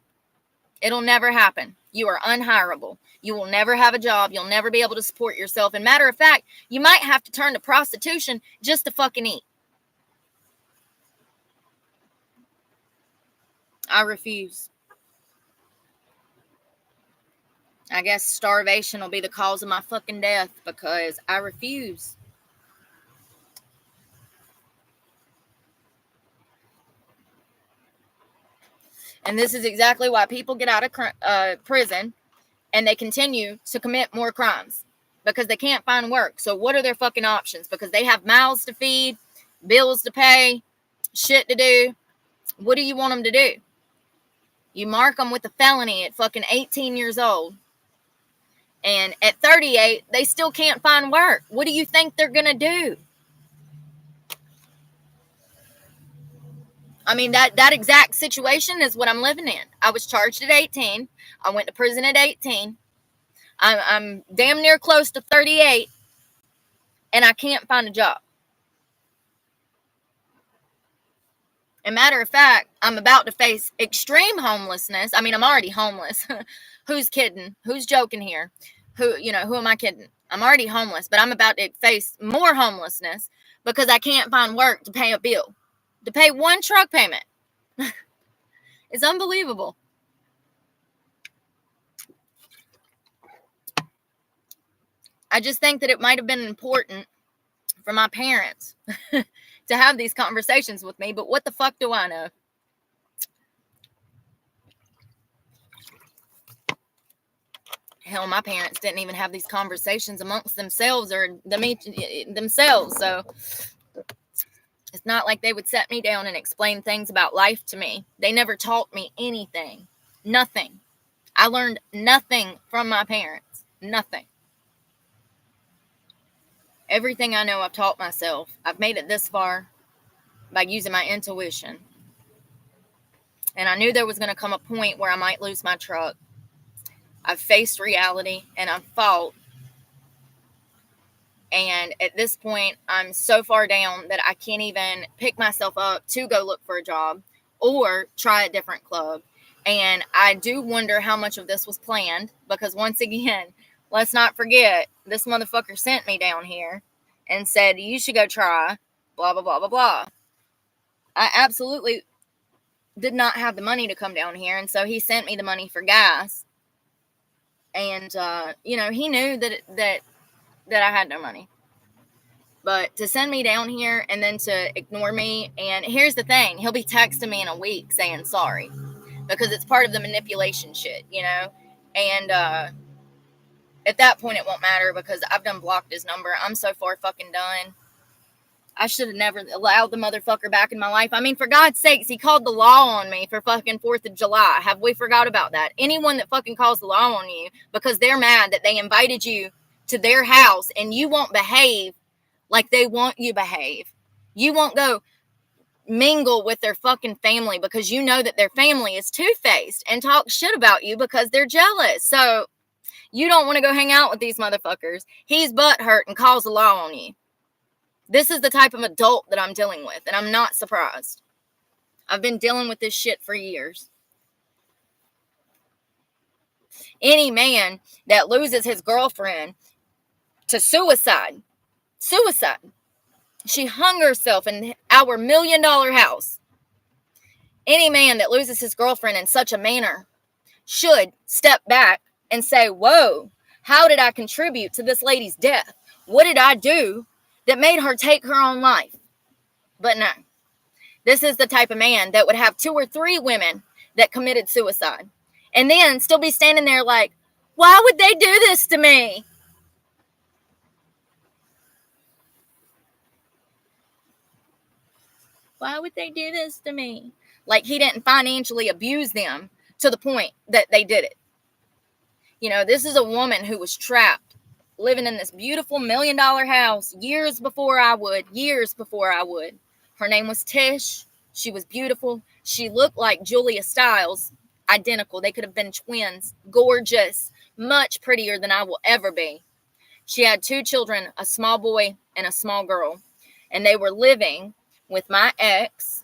It'll never happen. You are unhireable. You will never have a job. You'll never be able to support yourself. And matter of fact, you might have to turn to prostitution just to fucking eat. I refuse. I guess starvation will be the cause of my fucking death because I refuse. And this is exactly why people get out of prison and they continue to commit more crimes because they can't find work. So what are their fucking options? Because they have mouths to feed, bills to pay, shit to do. What do you want them to do? You mark them with a felony at fucking 18 years old. And at 38, they still can't find work. What do you think they're going to do? I mean, that exact situation is what I'm living in. I was charged at 18. I went to prison at 18. I'm damn near close to 38. And I can't find a job. And matter of fact, I'm about to face extreme homelessness. I mean, I'm already homeless. Who's kidding? Who's joking here? Who am I kidding? I'm already homeless, but I'm about to face more homelessness because I can't find work to pay a bill, to pay one truck payment. It's unbelievable. I just think that it might have been important for my parents to have these conversations with me, but what the fuck do I know? Hell, my parents didn't even have these conversations amongst themselves or themselves, so it's not like they would set me down and explain things about life to me. They never taught me anything. Nothing. I learned nothing from my parents. Nothing. Everything I know I've taught myself. I've made it this far by using my intuition. And I knew there was going to come a point where I might lose my truck. I've faced reality and I've fought. And at this point, I'm so far down that I can't even pick myself up to go look for a job or try a different club. And I do wonder how much of this was planned, because once again, let's not forget, this motherfucker sent me down here and said, you should go try blah, blah, blah, blah, blah. I absolutely did not have the money to come down here. And so he sent me the money for gas. And, he knew that I had no money. But to send me down here and then to ignore me, and here's the thing, he'll be texting me in a week saying sorry, because it's part of the manipulation shit, and at that point it won't matter because I've done blocked his number. I'm so far fucking done. I should have never allowed the motherfucker back in my life. I mean, for God's sakes, he called the law on me for fucking 4th of July. Have we forgot about that? Anyone that fucking calls the law on you because they're mad that they invited you to their house and you won't behave like they want you behave. You won't go mingle with their fucking family because you know that their family is two-faced and talk shit about you because they're jealous. So you don't want to go hang out with these motherfuckers. He's butthurt and calls the law on you. This is the type of adult that I'm dealing with, and I'm not surprised. I've been dealing with this shit for years. Any man that loses his girlfriend to suicide, she hung herself in our $1 million house. Any man that loses his girlfriend in such a manner should step back and say, whoa, how did I contribute to this lady's death? What did I do that made her take her own life? But no, this is the type of man that would have 2 or 3 women that committed suicide and then still be standing there like, why would they do this to me? Why would they do this to me? Like he didn't financially abuse them to the point that they did it. This is a woman who was trapped, living in this beautiful $1 million house years before I would. Her name was Tish. She was beautiful. She looked like Julia Stiles, identical. They could have been twins. Gorgeous, much prettier than I will ever be. She had 2 children, a small boy and a small girl. And they were living with my ex.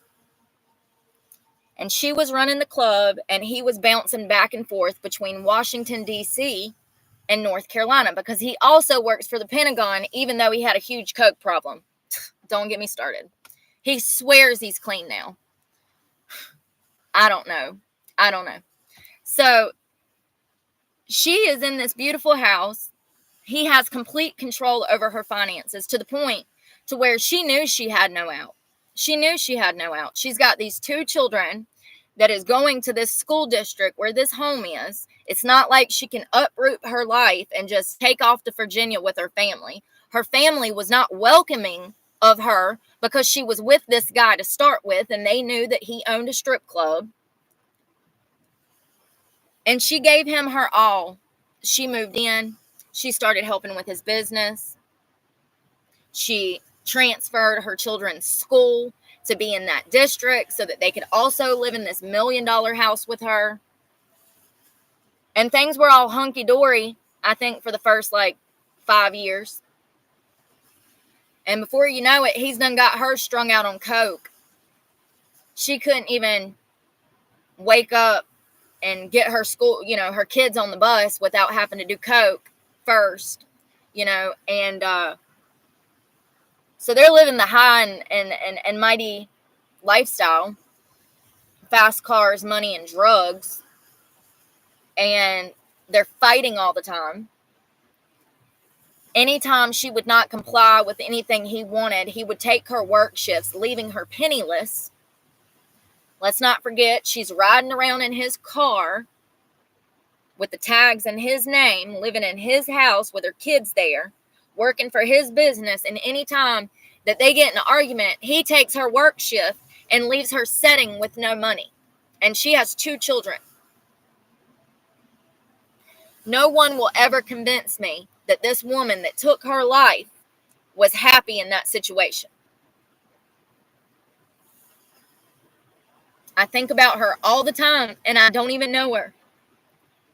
And she was running the club, and he was bouncing back and forth between Washington, D.C. and North Carolina because he also works for the Pentagon, even though he had a huge coke problem. Don't get me started. He swears he's clean now. I don't know. So she is in this beautiful house. He has complete control over her finances to the point to where she knew she had no out. She's got these 2 children that is going to this school district where this home is. It's not like she can uproot her life and just take off to Virginia with her family. Her family was not welcoming of her because she was with this guy to start with, and they knew that he owned a strip club. And she gave him her all. She moved in. She started helping with his business. She transferred her children's school to be in that district so that they could also live in this $1 million house with her. And things were all hunky-dory, I think, for the first 5 years. And before you know it, he's done got her strung out on coke. She couldn't even wake up and get her school, her kids on the bus without having to do coke first, and so they're living the high and mighty lifestyle, fast cars, money, and drugs, and they're fighting all the time. Anytime she would not comply with anything he wanted, he would take her work shifts, leaving her penniless. Let's not forget, she's riding around in his car with the tags in his name, living in his house with her kids there, working for his business. And anytime that they get in an argument, he takes her work shift and leaves her setting with no money. And she has 2 children. No one will ever convince me that this woman that took her life was happy in that situation. I think about her all the time, and I don't even know her.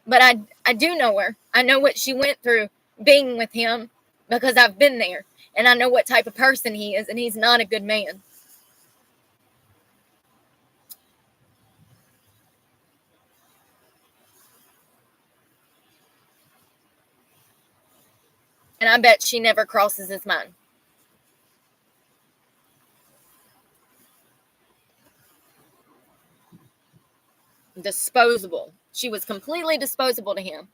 But I do know her. I know what she went through being with him because I've been there. And I know what type of person he is, and he's not a good man. And I bet she never crosses his mind. Disposable. She was completely disposable to him.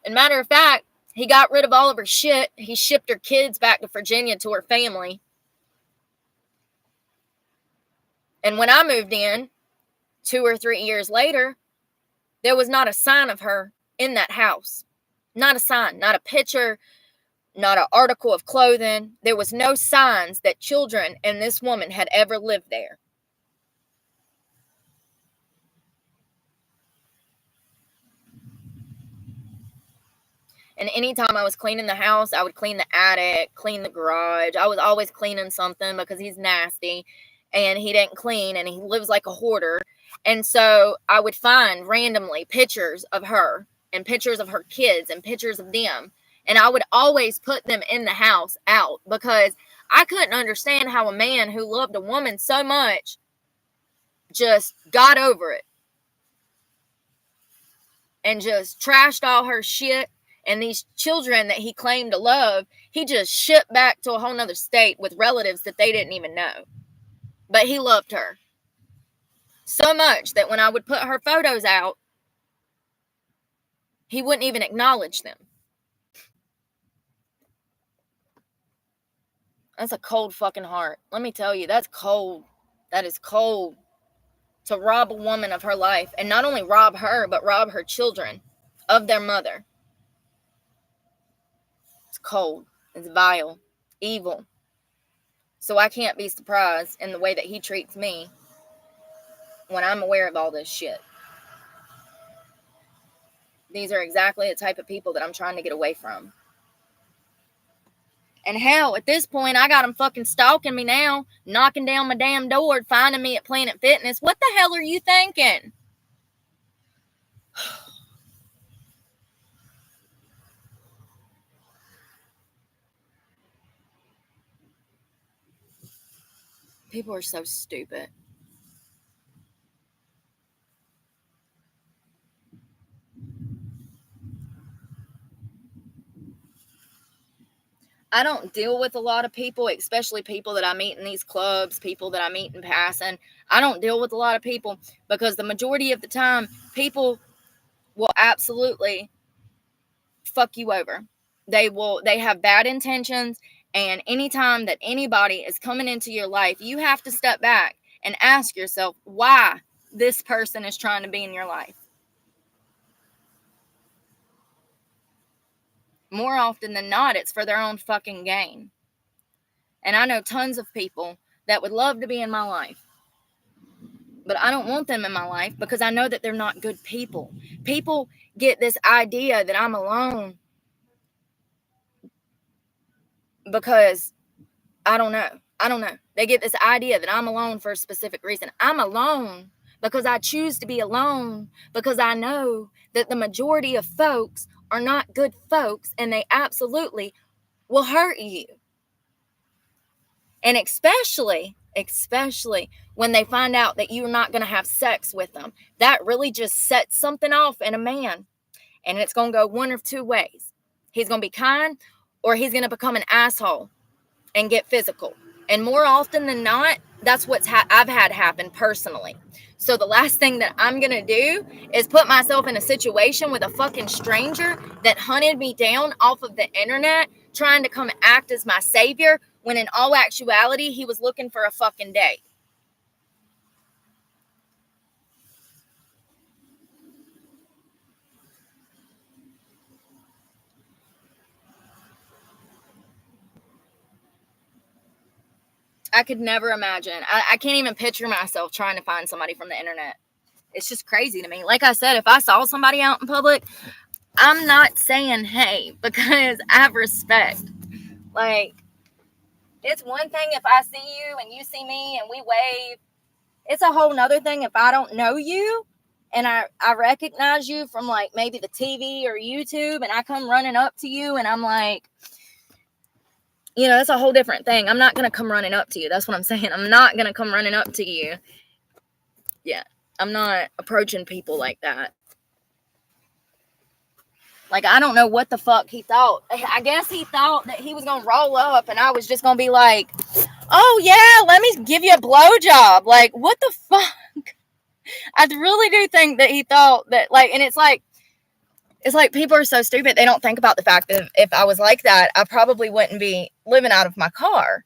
And matter of fact, he got rid of all of her shit. He shipped her kids back to Virginia to her family. And when I moved in 2 or 3 years later, there was not a sign of her in that house. Not a sign, not a picture, not an article of clothing. There was no signs that children and this woman had ever lived there. And anytime I was cleaning the house, I would clean the attic, clean the garage. I was always cleaning something because he's nasty and he didn't clean and he lives like a hoarder. And so I would find randomly pictures of her and pictures of her kids and pictures of them. And I would always put them in the house out because I couldn't understand how a man who loved a woman so much just got over it and just trashed all her shit. And these children that he claimed to love, he just shipped back to a whole nother state with relatives that they didn't even know. But he loved her so much that when I would put her photos out, he wouldn't even acknowledge them. That's a cold fucking heart. Let me tell you, that's cold. That is cold. To rob a woman of her life. And not only rob her, but rob her children of their mother. It's cold. It's vile. Evil. So I can't be surprised in the way that he treats me when I'm aware of all this shit. These are exactly the type of people that I'm trying to get away from. And hell, at this point, I got them fucking stalking me now, knocking down my damn door, finding me at Planet Fitness. What the hell are you thinking? People are so stupid. I don't deal with a lot of people, especially people that I meet in these clubs, people that I meet in passing. I don't deal with a lot of people because the majority of the time, people will absolutely fuck you over. They have bad intentions, and anytime that anybody is coming into your life, you have to step back and ask yourself why this person is trying to be in your life. More often than not, it's for their own fucking gain. And I know tons of people that would love to be in my life, but I don't want them in my life because I know that they're not good people. People get this idea that I'm alone because I don't know. They get this idea that I'm alone for a specific reason. I'm alone because I choose to be alone because I know that the majority of folks are not good folks and they absolutely will hurt you. And especially especially when they find out that you're not going to have sex with them. That really just sets something off in a man. And it's going to go one of two ways. He's going to be kind, or he's going to become an asshole and get physical. And more often than not, that's what's I've had happen personally. So the last thing that I'm going to do is put myself in a situation with a fucking stranger that hunted me down off of the internet, trying to come act as my savior, when in all actuality, he was looking for a fucking date. I could never imagine. I can't even picture myself trying to find somebody from the internet. It's just crazy to me. Like I said, if I saw somebody out in public, I'm not saying hey, because I have respect. Like, it's one thing if I see you and you see me and we wave. It's a whole nother thing if I don't know you and I recognize you from like maybe the TV or YouTube, and I come running up to you and I'm like, you know, that's a whole different thing. I'm not going to come running up to you. That's what I'm saying. I'm not going to come running up to you. Yeah. I'm not approaching people like that. Like, I don't know what the fuck he thought. I guess he thought that he was going to roll up and I was just going to be like, oh yeah, let me give you a blowjob. Like, what the fuck? I really do think that he thought that, like, and it's like people are so stupid. They don't think about the fact that if I was like that, I probably wouldn't be living out of my car.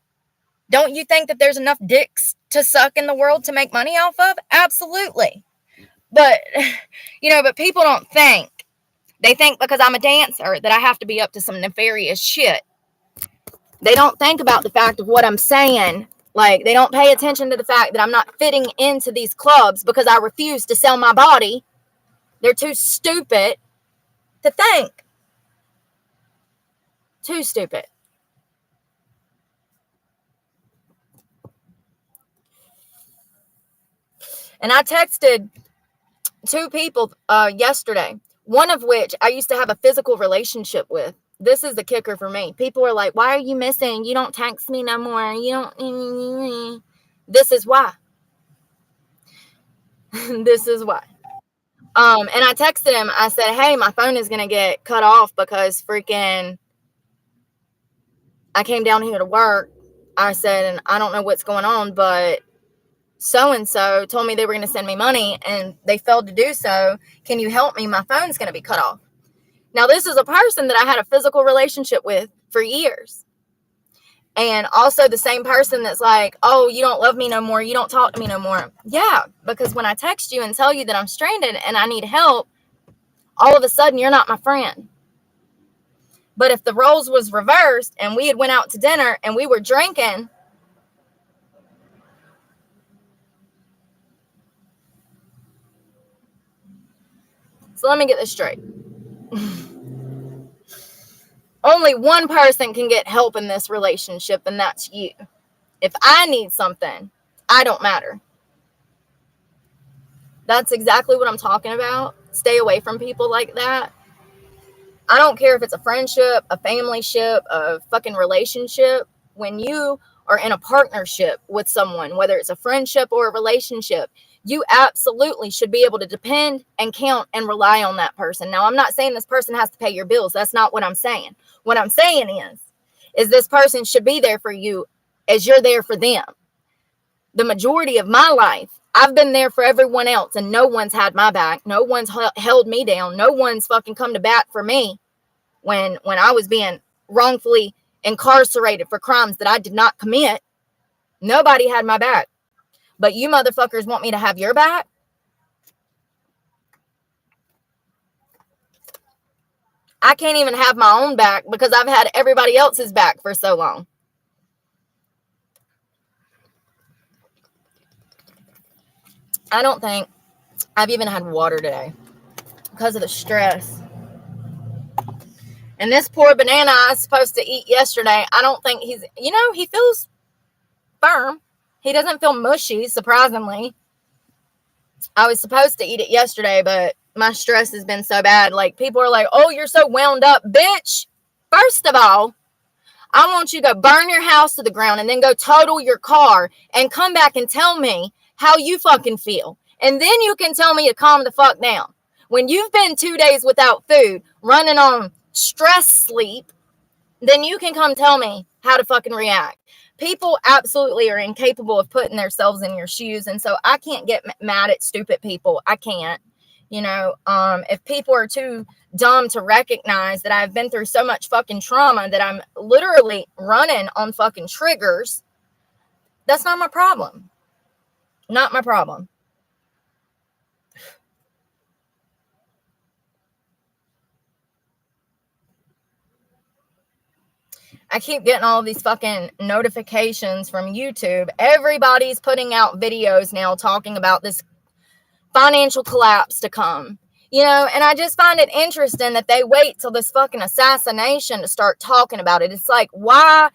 Don't you think that there's enough dicks to suck in the world to make money off of? Absolutely. But, you know, but people don't think. They think because I'm a dancer that I have to be up to some nefarious shit. They don't think about the fact of what I'm saying. Like, they don't pay attention to the fact that I'm not fitting into these clubs because I refuse to sell my body. They're too stupid to think. Too stupid. And I texted 2 people yesterday, one of which I used to have a physical relationship with. This is the kicker for me. People are like, why are you missing? You don't text me no more. You don't. This is why. This is why. And I texted him. I said, hey, my phone is going to get cut off because freaking I came down here to work. I said, and I don't know what's going on, but so-and-so told me they were going to send me money and they failed to do so. Can you help me? My phone's going to be cut off. Now, this is a person that I had a physical relationship with for years. And also the same person that's like, oh, you don't love me no more. You don't talk to me no more. Yeah, because when I text you and tell you that I'm stranded and I need help, all of a sudden you're not my friend. But if the roles was reversed and we had went out to dinner and we were drinking, so let me get this straight. Only one person can get help in this relationship, and that's you. If I need something, I don't matter. That's exactly what I'm talking about. Stay away from people like that. I don't care if it's a friendship, a family ship, a fucking relationship. When you are in a partnership with someone, whether it's a friendship or a relationship, you absolutely should be able to depend and count and rely on that person. Now, I'm not saying this person has to pay your bills. That's not what I'm saying. What I'm saying is this person should be there for you as you're there for them. The majority of my life, I've been there for everyone else and no one's had my back. No one's held me down. No one's fucking come to bat for me when I was being wrongfully incarcerated for crimes that I did not commit. Nobody had my back. But you motherfuckers want me to have your back? I can't even have my own back because I've had everybody else's back for so long. I don't think I've even had water today because of the stress. And this poor banana I was supposed to eat yesterday, I don't think he's, he feels firm. He doesn't feel mushy, surprisingly. I was supposed to eat it yesterday, but my stress has been so bad. Like, people are like, oh, you're so wound up. Bitch, first of all, I want you to go burn your house to the ground and then go total your car and come back and tell me how you fucking feel. And then you can tell me to calm the fuck down. When you've been 2 days without food, running on stress sleep, then you can come tell me how to fucking react. People absolutely are incapable of putting themselves in your shoes. And so I can't get mad at stupid people. I can't. If people are too dumb to recognize that I've been through so much fucking trauma that I'm literally running on fucking triggers, that's not my problem. Not my problem. I keep getting all these fucking notifications from YouTube. Everybody's putting out videos now talking about this financial collapse to come. And I just find it interesting that they wait till this fucking assassination to start talking about it. It's like, why?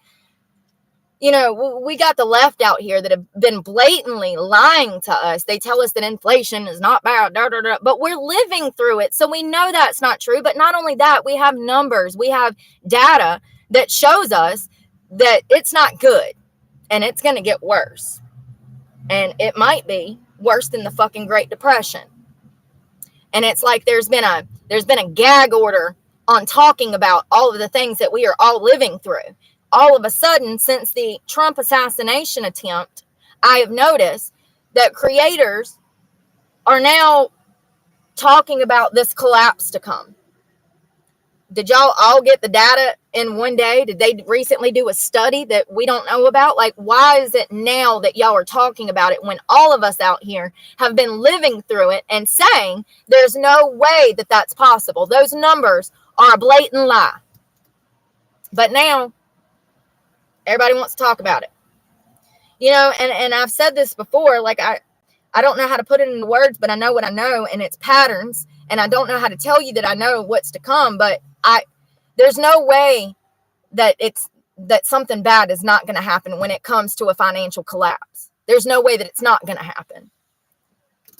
We got the left out here that have been blatantly lying to us. They tell us that inflation is not bad, but we're living through it. So we know that's not true. But not only that, we have numbers, we have data that shows us that it's not good and it's going to get worse. And it might be worse than the fucking Great Depression. And it's like there's been a gag order on talking about all of the things that we are all living through. All of a sudden, since the Trump assassination attempt, I have noticed that creators are now talking about this collapse to come. Did y'all all get the data in one day? Did they recently do a study that we don't know about? Like, why is it now that y'all are talking about it when all of us out here have been living through it and saying there's no way that that's possible? Those numbers are a blatant lie. But now, everybody wants to talk about it. And I've said this before, like I don't know how to put it into words, but I know what I know, and it's patterns. And I don't know how to tell you that I know what's to come, but there's no way that something bad is not going to happen when it comes to a financial collapse. There's no way that it's not going to happen.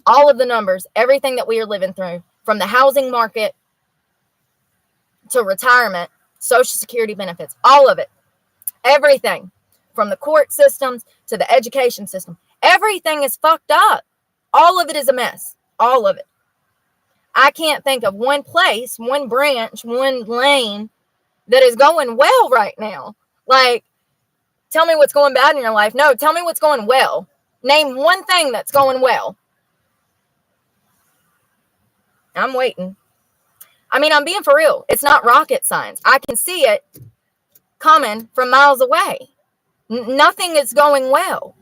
All of the numbers, everything that we are living through, from the housing market to retirement, Social Security benefits, all of it, everything, from the court systems to the education system, everything is fucked up. All of it is a mess. All of it. I can't think of one place, one branch, one lane that is going well right now. Like, tell me what's going bad in your life. No, tell me what's going well. Name one thing that's going well. I'm waiting. I mean, I'm being for real. It's not rocket science. I can see it coming from miles away. Nothing is going well.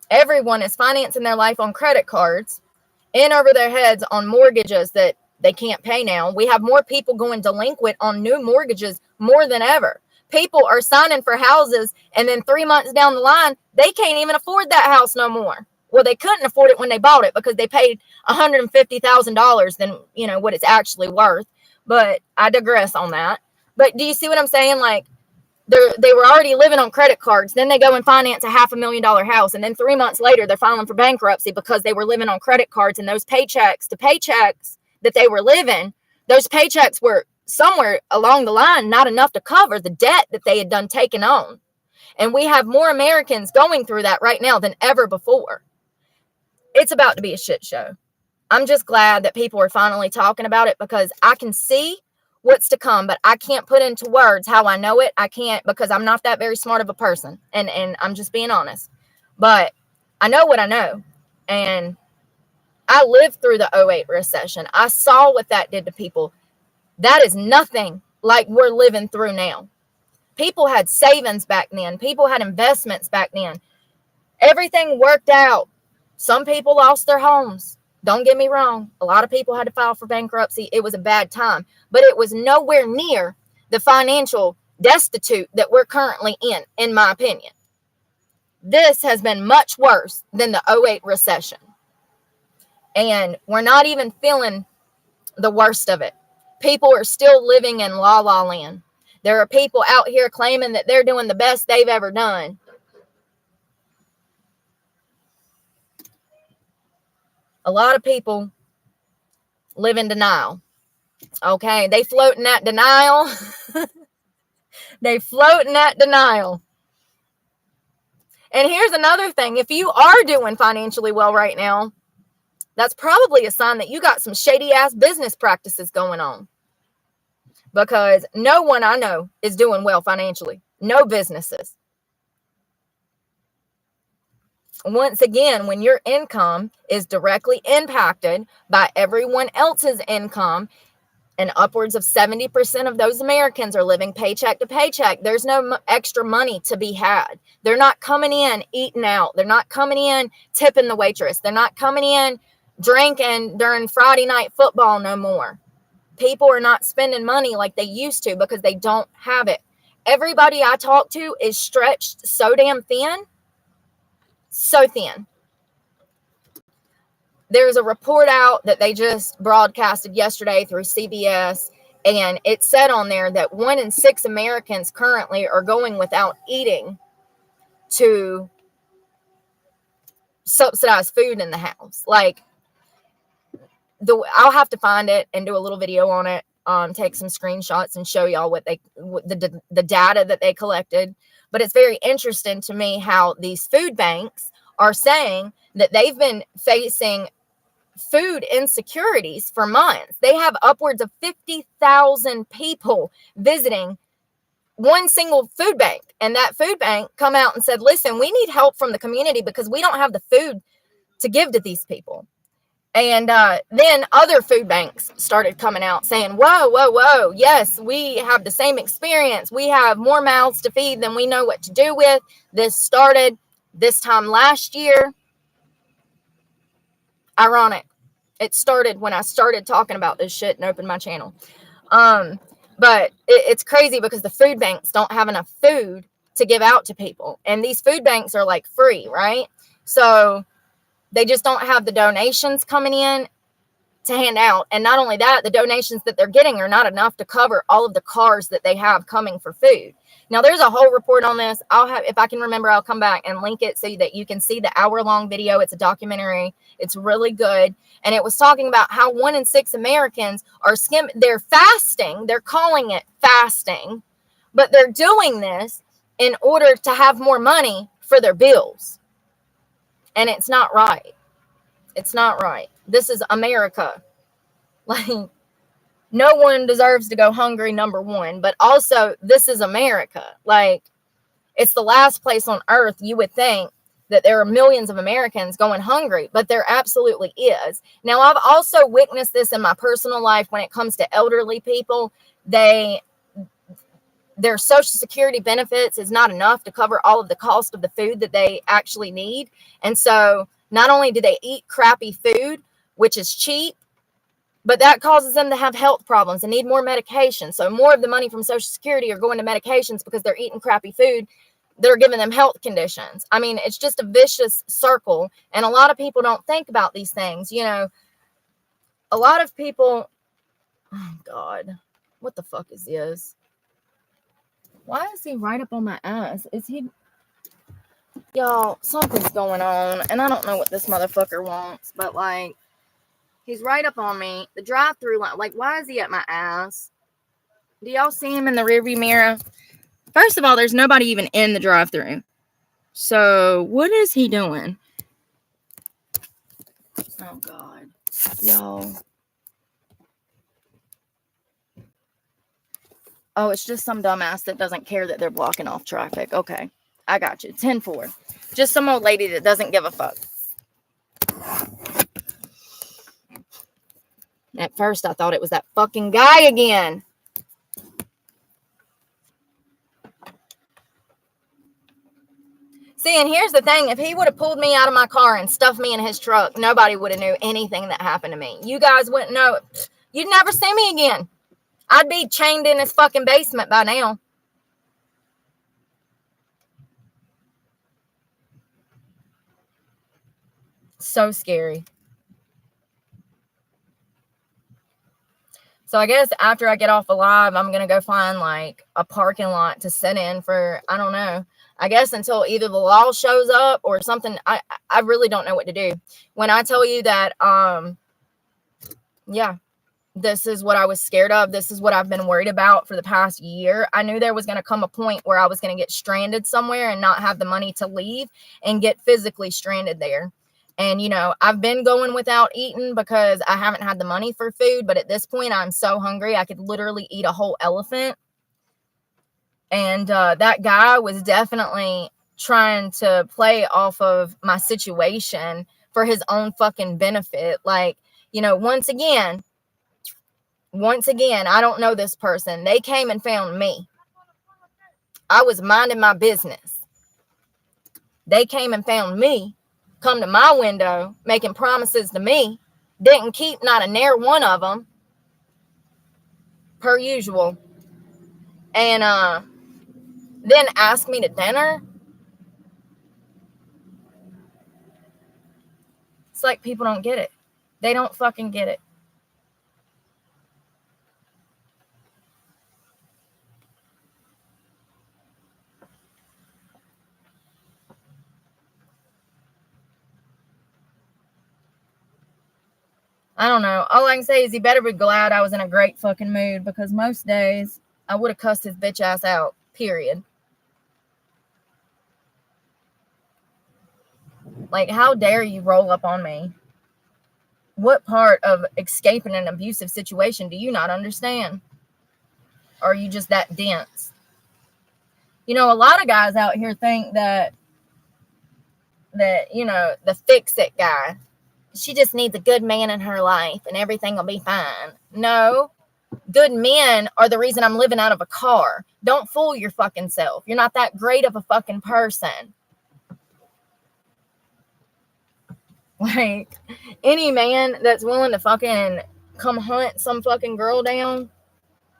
Everyone is financing their life on credit cards, in over their heads on mortgages that they can't pay now. We have more people going delinquent on new mortgages more than ever. People are signing for houses, and then 3 months down the line, they can't even afford that house no more. Well, they couldn't afford it when they bought it because they paid $150,000 than, what it's actually worth. But I digress on that. But do you see what I'm saying? Like, they were already living on credit cards. Then they go and finance a $500,000 house. And then 3 months later, they're filing for bankruptcy because they were living on credit cards. And those paychecks that they were living, those paychecks were somewhere along the line not enough to cover the debt that they had done taken on. And we have more Americans going through that right now than ever before. It's about to be a shit show. I'm just glad that people are finally talking about it because I can see what's to come, but I can't put into words how I know it. I can't, because I'm not that very smart of a person, and I'm just being honest. But I know what I know, and I lived through the 2008 recession. I saw what that did to people. That is nothing like we're living through now. People had savings back then. People had investments back then. Everything worked out. Some people lost their homes. Don't get me wrong. A lot of people had to file for bankruptcy. It was a bad time, but it was nowhere near the financial destitute that we're currently in my opinion. This has been much worse than the 2008 recession. And we're not even feeling the worst of it. People are still living in la la land. There are people out here claiming that they're doing the best they've ever done. A lot of people live in denial. Okay, they float in that denial. They float in that denial. And here's another thing. If you are doing financially well right now, that's probably a sign that you got some shady ass business practices going on. Because no one I know is doing well financially. No businesses. Once again, when your income is directly impacted by everyone else's income, and upwards of 70% of those Americans are living paycheck to paycheck, there's no extra money to be had. They're not coming in eating out. They're not coming in tipping the waitress. They're not coming in drinking during Friday night football no more. People are not spending money like they used to because they don't have it. Everybody I talk to is stretched so damn thin. So thin. There's a report out that they just broadcasted yesterday through CBS, and it said on there that 1 in 6 Americans currently are going without eating to subsidize food in the house. Like, I'll have to find it and do a little video on it, take some screenshots and show y'all the data that they collected. But it's very interesting to me how these food banks are saying that they've been facing food insecurities for months. They have upwards of 50,000 people visiting one single food bank, and that food bank come out and said, listen, we need help from the community because we don't have the food to give to these people. And then other food banks started coming out saying, whoa, yes, we have the same experience. We have more mouths to feed than we know what to do with. This started this time last year. Ironic. It started when I started talking about this shit and opened my channel. But it's crazy because the food banks don't have enough food to give out to people. And these food banks are like free, right? So they just don't have the donations coming in to hand out. And not only that, the donations that they're getting are not enough to cover all of the cars that they have coming for food. Now, there's a whole report on this. I'll have, if I can remember, I'll come back and link it so that you can see the hour-long video. It's a documentary. It's really good. And it was talking about how 1 in 6 Americans are they're fasting. They're calling it fasting, but they're doing this in order to have more money for their bills. And it's not right. It's not right. This is America. Like, no one deserves to go hungry, number one. But also, this is America. Like, it's the last place on earth you would think that there are millions of Americans going hungry. But there absolutely is. Now, I've also witnessed this in my personal life when it comes to elderly people. Their Social Security benefits is not enough to cover all of the cost of the food that they actually need. And so not only do they eat crappy food, which is cheap, but that causes them to have health problems and need more medication. So more of the money from Social Security are going to medications because they're eating crappy food. They're giving them health conditions. I mean, it's just a vicious circle. And a lot of people don't think about these things. You know, a lot of people, oh God, what the fuck is this? Why is he right up on my ass? Is he... Y'all, something's going on, and I don't know what this motherfucker wants, but, like, he's right up on me. The drive-through line, like, why is he at my ass? Do y'all see him in the rearview mirror? First of all, there's nobody even in the drive-through. So, what is he doing? Oh, God. Y'all. Oh, it's just some dumbass that doesn't care that they're blocking off traffic. Okay, I got you. 10-4. Just some old lady that doesn't give a fuck. At first, I thought it was that fucking guy again. See, and here's the thing. If he would have pulled me out of my car and stuffed me in his truck, nobody would have knew anything that happened to me. You guys wouldn't know. You'd never see me again. I'd be chained in his fucking basement by now. So scary. So I guess after I get off of live, I'm going to go find like a parking lot to sit in for, I don't know, I guess until either the law shows up or something. I really don't know what to do. When I tell you that, yeah, This is what I was scared of. This is what I've been worried about for the past year. I knew there was going to come a point where I was going to get stranded somewhere and not have the money to leave and get physically stranded there. And, you know, I've been going without eating because I haven't had the money for food. But at this point, I'm so hungry, I could literally eat a whole elephant. And that guy was definitely trying to play off of my situation for his own fucking benefit. Like, you know, once again, I don't know this person. They came and found me. I was minding my business. They came and found me, come to my window, making promises to me. Didn't keep not a near one of them, per usual. And then asked me to dinner. It's like people don't get it. They don't fucking get it. I don't know. All I can say is he better be glad I was in a great fucking mood, because most days I would have cussed his bitch ass out, period. Like, how dare you roll up on me? What part of escaping an abusive situation do you not understand? Or are you just that dense? You know, a lot of guys out here think that, you know, the fix-it guy, she just needs a good man in her life and everything will be fine. No, good men are the reason I'm living out of a car. Don't fool your fucking self. You're not that great of a fucking person. Like, any man that's willing to fucking come hunt some fucking girl down,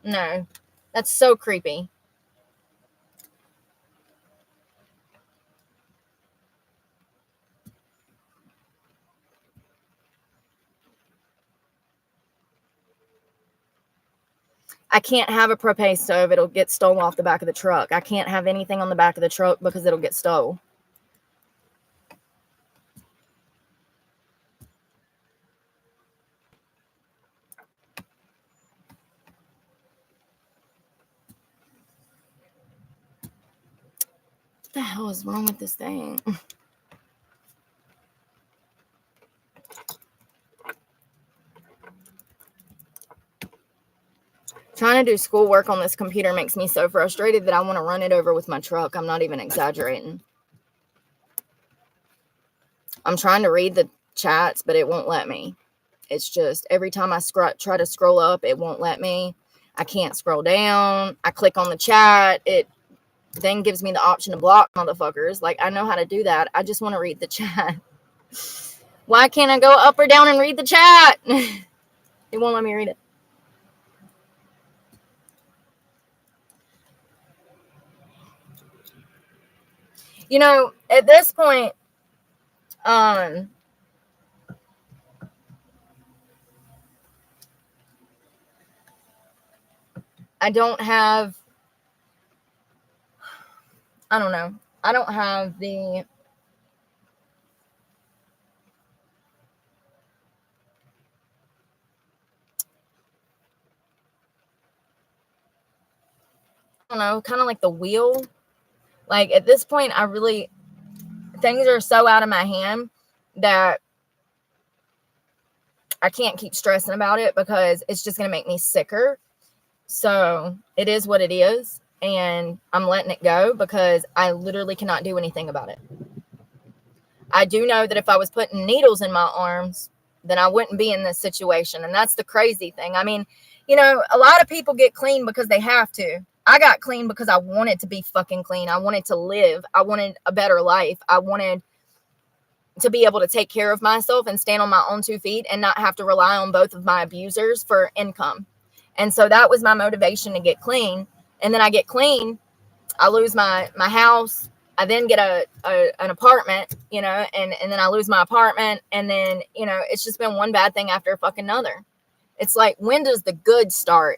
no, that's so creepy. I can't have a propane stove. It'll get stolen off the back of the truck. I can't have anything on the back of the truck because it'll get stolen. What the hell is wrong with this thing? Trying to do schoolwork on this computer makes me so frustrated that I want to run it over with my truck. I'm not even exaggerating. I'm trying to read the chats, but it won't let me. It's just every time I try to scroll up, it won't let me. I can't scroll down. I click on the chat. It then gives me the option to block motherfuckers. Like, I know how to do that. I just want to read the chat. Why can't I go up or down and read the chat? It won't let me read it. You know, at this point, I don't have, I don't know. I don't have the, I don't know, kind of like the wheel. Like, at this point, things are so out of my hand that I can't keep stressing about it because it's just going to make me sicker. So it is what it is. And I'm letting it go because I literally cannot do anything about it. I do know that if I was putting needles in my arms, then I wouldn't be in this situation. And that's the crazy thing. I mean, you know, a lot of people get clean because they have to. I got clean because I wanted to be fucking clean. I wanted to live. I wanted a better life. I wanted to be able to take care of myself and stand on my own 2 feet and not have to rely on both of my abusers for income. And so that was my motivation to get clean. And then I get clean. I lose my house. I then get an apartment, you know, and then I lose my apartment. And then, you know, it's just been one bad thing after fucking another. It's like, when does the good start?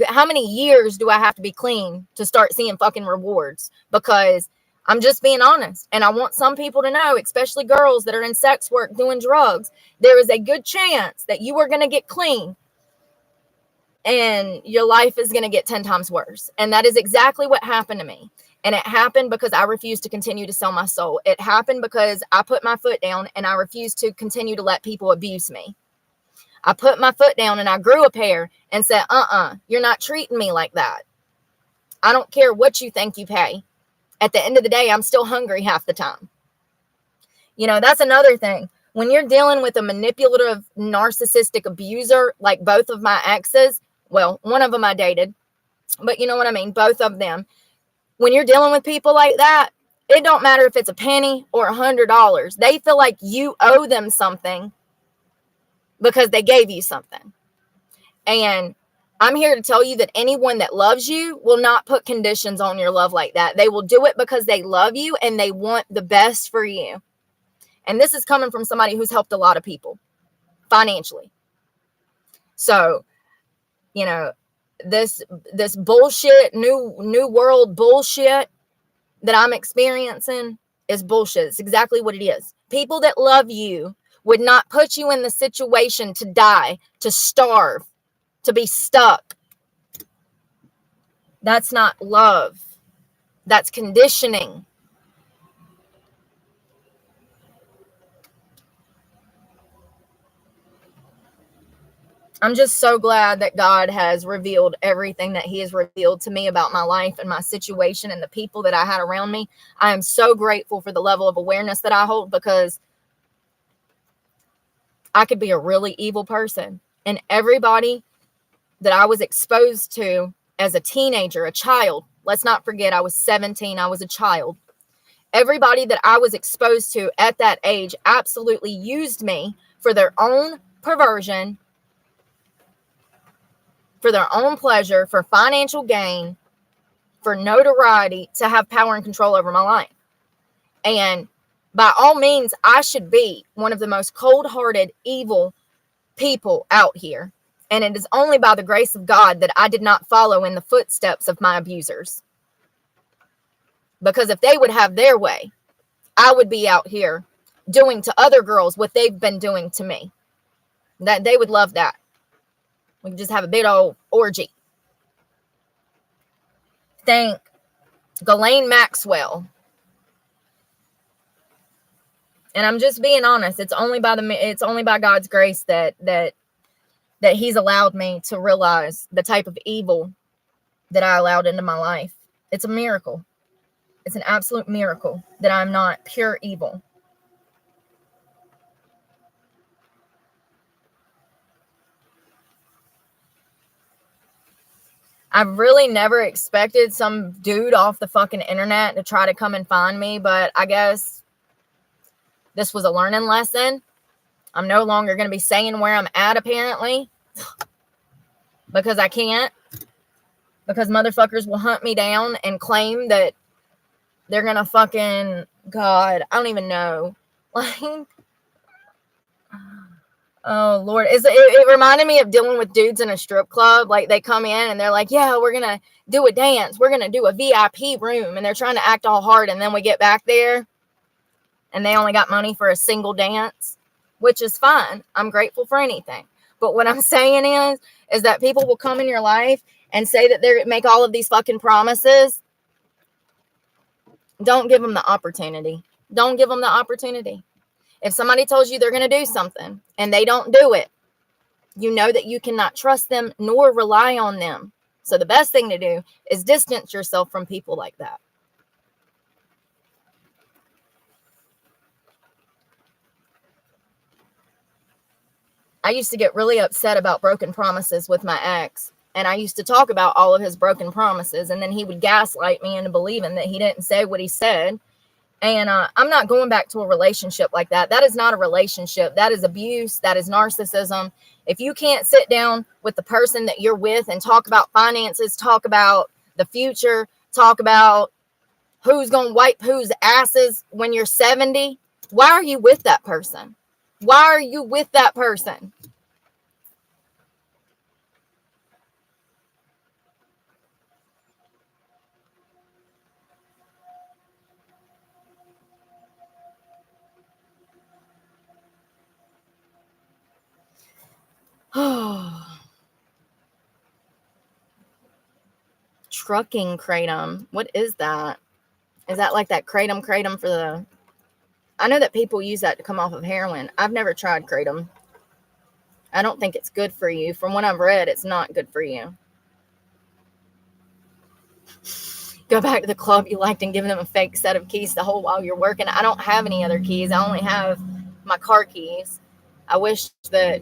How many years do I have to be clean to start seeing fucking rewards? Because I'm just being honest. And I want some people to know, especially girls that are in sex work doing drugs, there is a good chance that you are going to get clean and your life is going to get 10 times worse. And that is exactly what happened to me. And it happened because I refused to continue to sell my soul. It happened because I put my foot down and I refused to continue to let people abuse me. I put my foot down and I grew a pair and said, you're not treating me like that. I don't care what you think you pay. At the end of the day, I'm still hungry half the time. You know, that's another thing. When you're dealing with a manipulative, narcissistic abuser, like both of my exes, well, one of them I dated, but you know what I mean? Both of them. When you're dealing with people like that, it don't matter if it's a penny or $100. They feel like you owe them something because they gave you something. And I'm here to tell you that anyone that loves you will not put conditions on your love like that. They will do it because they love you and they want the best for you. And this is coming from somebody who's helped a lot of people financially. So, you know, this bullshit, new world bullshit that I'm experiencing is bullshit. It's exactly what it is. People that love you would not put you in the situation to die, to starve, to be stuck. That's not love. That's conditioning. I'm just so glad that God has revealed everything that he has revealed to me about my life and my situation and the people that I had around me. I am so grateful for the level of awareness that I hold, because I could be a really evil person. And everybody that I was exposed to as a teenager, a child, let's not forget I was 17, I was a child. Everybody that I was exposed to at that age absolutely used me for their own perversion, for their own pleasure, for financial gain, for notoriety, to have power and control over my life. And by all means, I should be one of the most cold-hearted, evil people out here. And it is only by the grace of God that I did not follow in the footsteps of my abusers. Because if they would have their way, I would be out here doing to other girls what they've been doing to me. That they would love that. We can just have a big old orgy. Thank Ghislaine Maxwell. And I'm just being honest. It's only by God's grace that he's allowed me to realize the type of evil that I allowed into my life. It's a miracle. It's an absolute miracle that I'm not pure evil. I've really never expected some dude off the fucking internet to try to come and find me, but I guess this was a learning lesson. I'm no longer going to be saying where I'm at, apparently, because I can't. Because motherfuckers will hunt me down and claim that they're going to fucking, God, I don't even know. Like, oh, Lord. It reminded me of dealing with dudes in a strip club. Like, they come in and they're like, yeah, we're going to do a dance. We're going to do a VIP room. And they're trying to act all hard. And then we get back there and they only got money for a single dance, which is fine. I'm grateful for anything. But what I'm saying is that people will come in your life and say that they make all of these fucking promises. Don't give them the opportunity. Don't give them the opportunity. If somebody tells you they're going to do something and they don't do it, you know that you cannot trust them nor rely on them. So the best thing to do is distance yourself from people like that. I used to get really upset about broken promises with my ex. And I used to talk about all of his broken promises. And then he would gaslight me into believing that he didn't say what he said. And I'm not going back to a relationship like that. That is not a relationship. That is abuse. That is narcissism. If you can't sit down with the person that you're with and talk about finances, talk about the future, talk about who's going to wipe whose asses when you're 70, why are you with that person? Why are you with that person? trucking kratom. What is that? Is that like that kratom for the... I know that people use that to come off of heroin. I've never tried kratom. I don't think it's good for you. From what I've read, it's not good for you. Go back to the club you liked and give them a fake set of keys the whole while you're working. I don't have any other keys. I only have my car keys. I wish that...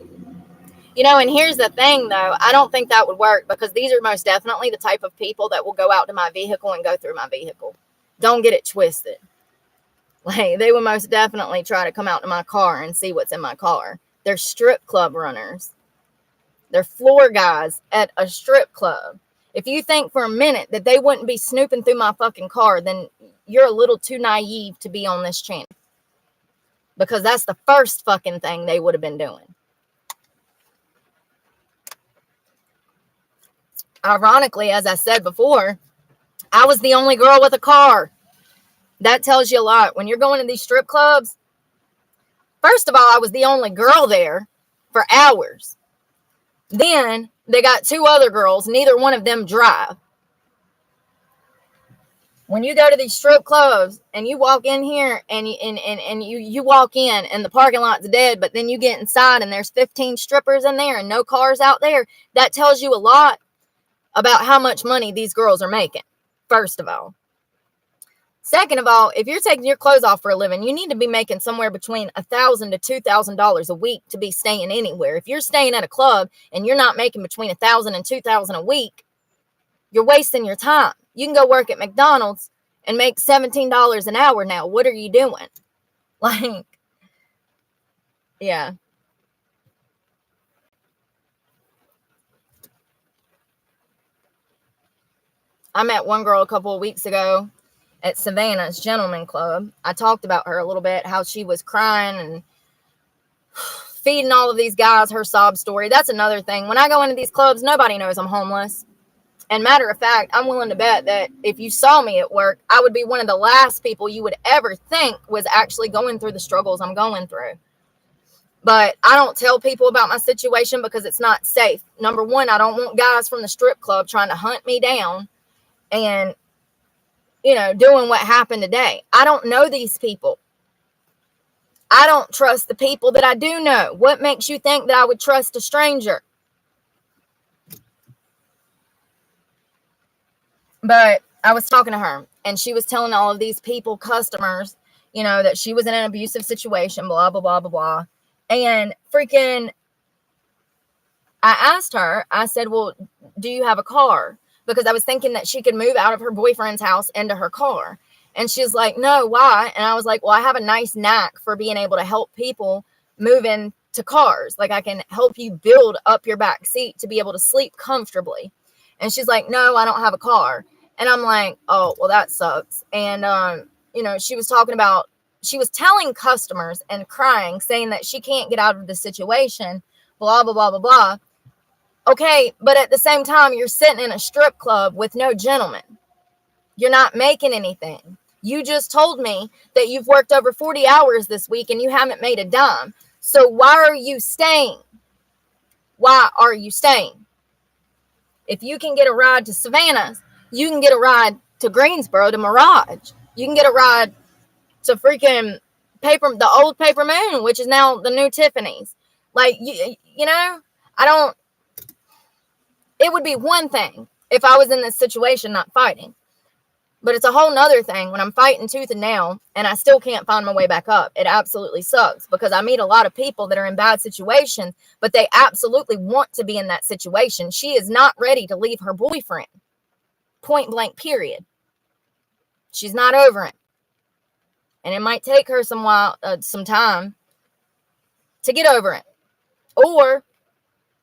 and here's the thing, though. I don't think that would work because these are most definitely the type of people that will go out to my vehicle and go through my vehicle. Don't get it twisted. Like, they would most definitely try to come out to my car and see what's in my car. They're strip club runners. They're floor guys at a strip club. If you think for a minute that they wouldn't be snooping through my fucking car, then you're a little too naive to be on this channel. Because that's the first fucking thing they would have been doing. Ironically, as I said before, I was the only girl with a car. That tells you a lot. When you're going to these strip clubs, first of all, I was the only girl there for hours. Then they got two other girls. Neither one of them drive. When you go to these strip clubs and you walk in here and you walk in and the parking lot's dead, but then you get inside and there's 15 strippers in there and no cars out there, that tells you a lot about how much money these girls are making, first of all. Second of all, if you're taking your clothes off for a living, you need to be making somewhere between $1,000 to $2,000 a week to be staying anywhere. If you're staying at a club and you're not making between $1,000 and $2,000 a week, you're wasting your time. You can go work at McDonald's and make $17 an hour now. What are you doing? Like, yeah. I met one girl a couple of weeks ago at Savannah's Gentleman Club. I talked about her a little bit, how she was crying and feeding all of these guys her sob story. That's another thing. When I go into these clubs, nobody knows I'm homeless. And matter of fact, I'm willing to bet that if you saw me at work, I would be one of the last people you would ever think was actually going through the struggles I'm going through. But I don't tell people about my situation because it's not safe. Number one, I don't want guys from the strip club trying to hunt me down and doing what happened today. I don't know these people. I don't trust the people that I do know. What makes you think that I would trust a stranger? But I was talking to her and she was telling all of these people, customers, that she was in an abusive situation, blah, blah, blah, blah, blah. And freaking, I asked her, I said, well, do you have a car? Because I was thinking that she could move out of her boyfriend's house into her car. And she's like, no, why? And I was like, well, I have a nice knack for being able to help people move into cars. Like, I can help you build up your back seat to be able to sleep comfortably. And she's like, no, I don't have a car. And I'm like, oh, well, that sucks. And, she was telling customers and crying, saying that she can't get out of the situation, blah, blah, blah, blah, blah. Okay, but at the same time, you're sitting in a strip club with no gentleman. You're not making anything. You just told me that you've worked over 40 hours this week and you haven't made a dime. So why are you staying? Why are you staying? If you can get a ride to Savannah's, you can get a ride to Greensboro, to Mirage. You can get a ride to freaking the old Paper Moon, which is now the new Tiffany's. Like, it would be one thing if I was in this situation not fighting. But it's a whole nother thing when I'm fighting tooth and nail and I still can't find my way back up. It absolutely sucks because I meet a lot of people that are in bad situations, but they absolutely want to be in that situation. She is not ready to leave her boyfriend. Point blank, period. She's not over it. And it might take her some time to get over it. Or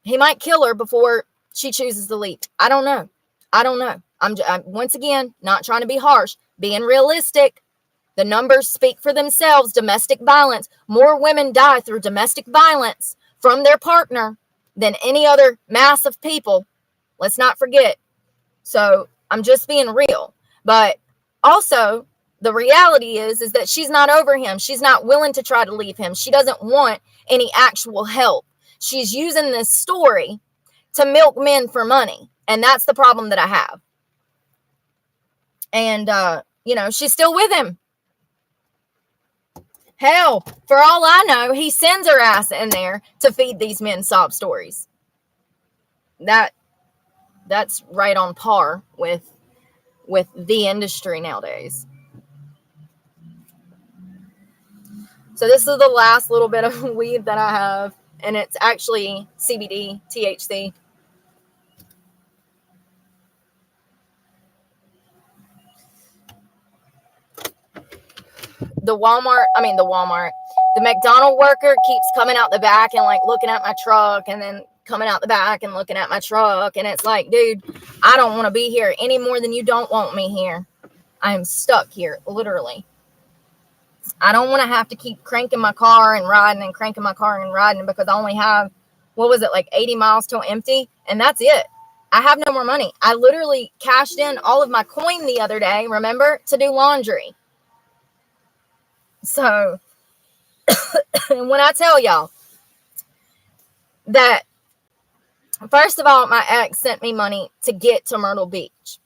he might kill her before she chooses to leave. I don't know. I'm once again not trying to be harsh, being realistic. The numbers speak for themselves. Domestic violence. More women die through domestic violence from their partner than any other mass of people. Let's not forget. So I'm just being real. But also, the reality is that she's not over him. She's not willing to try to leave him. She doesn't want any actual help. She's using this story to milk men for money. And that's the problem that I have. And, she's still with him. Hell, for all I know, he sends her ass in there to feed these men sob stories. That's right on par with the industry nowadays. So this is the last little bit of weed that I have, and it's actually CBD, THC. The McDonald's worker keeps coming out the back and like looking at my truck, and then coming out the back and looking at my truck. And it's like, dude, I don't want to be here any more than you don't want me here. I am stuck here, literally. I don't want to have to keep cranking my car and riding and cranking my car and riding, because I only have, like 80 miles till empty, and that's it. I have no more money. I literally cashed in all of my coin the other day, remember, to do laundry. So when I tell y'all that, first of all, my ex sent me money to get to Myrtle Beach.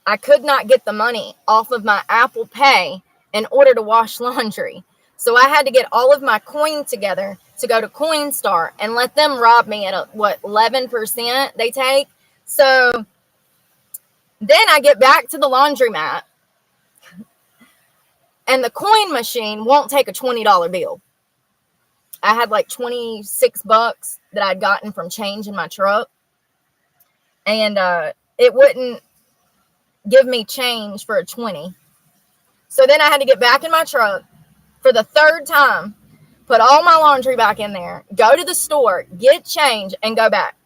I could not get the money off of my Apple Pay in order to wash laundry. So I had to get all of my coin together to go to Coinstar and let them rob me at 11% they take. So then I get back to the laundromat, and the coin machine won't take a $20 bill. I had like $26 that I'd gotten from change in my truck, and it wouldn't give me change for a 20. So then I had to get back in my truck for the third time, put all my laundry back in there, go to the store, get change, and go back.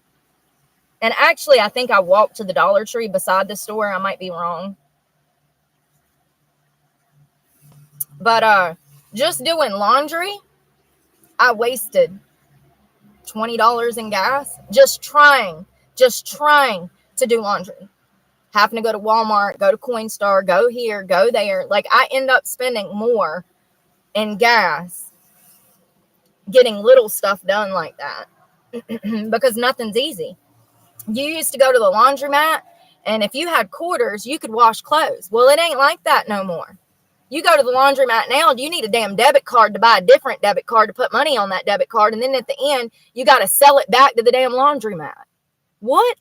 And actually, I think I walked to the Dollar Tree beside the store. I might be wrong. But just doing laundry, I wasted $20 in gas just trying to do laundry. Having to go to Walmart, go to Coinstar, go here, go there. Like, I end up spending more in gas getting little stuff done like that because nothing's easy. You used to go to the laundromat, and if you had quarters, you could wash clothes. Well, it ain't like that no more. You go to the laundromat now, you need a damn debit card to buy a different debit card to put money on that debit card, and then at the end, you got to sell it back to the damn laundromat. What?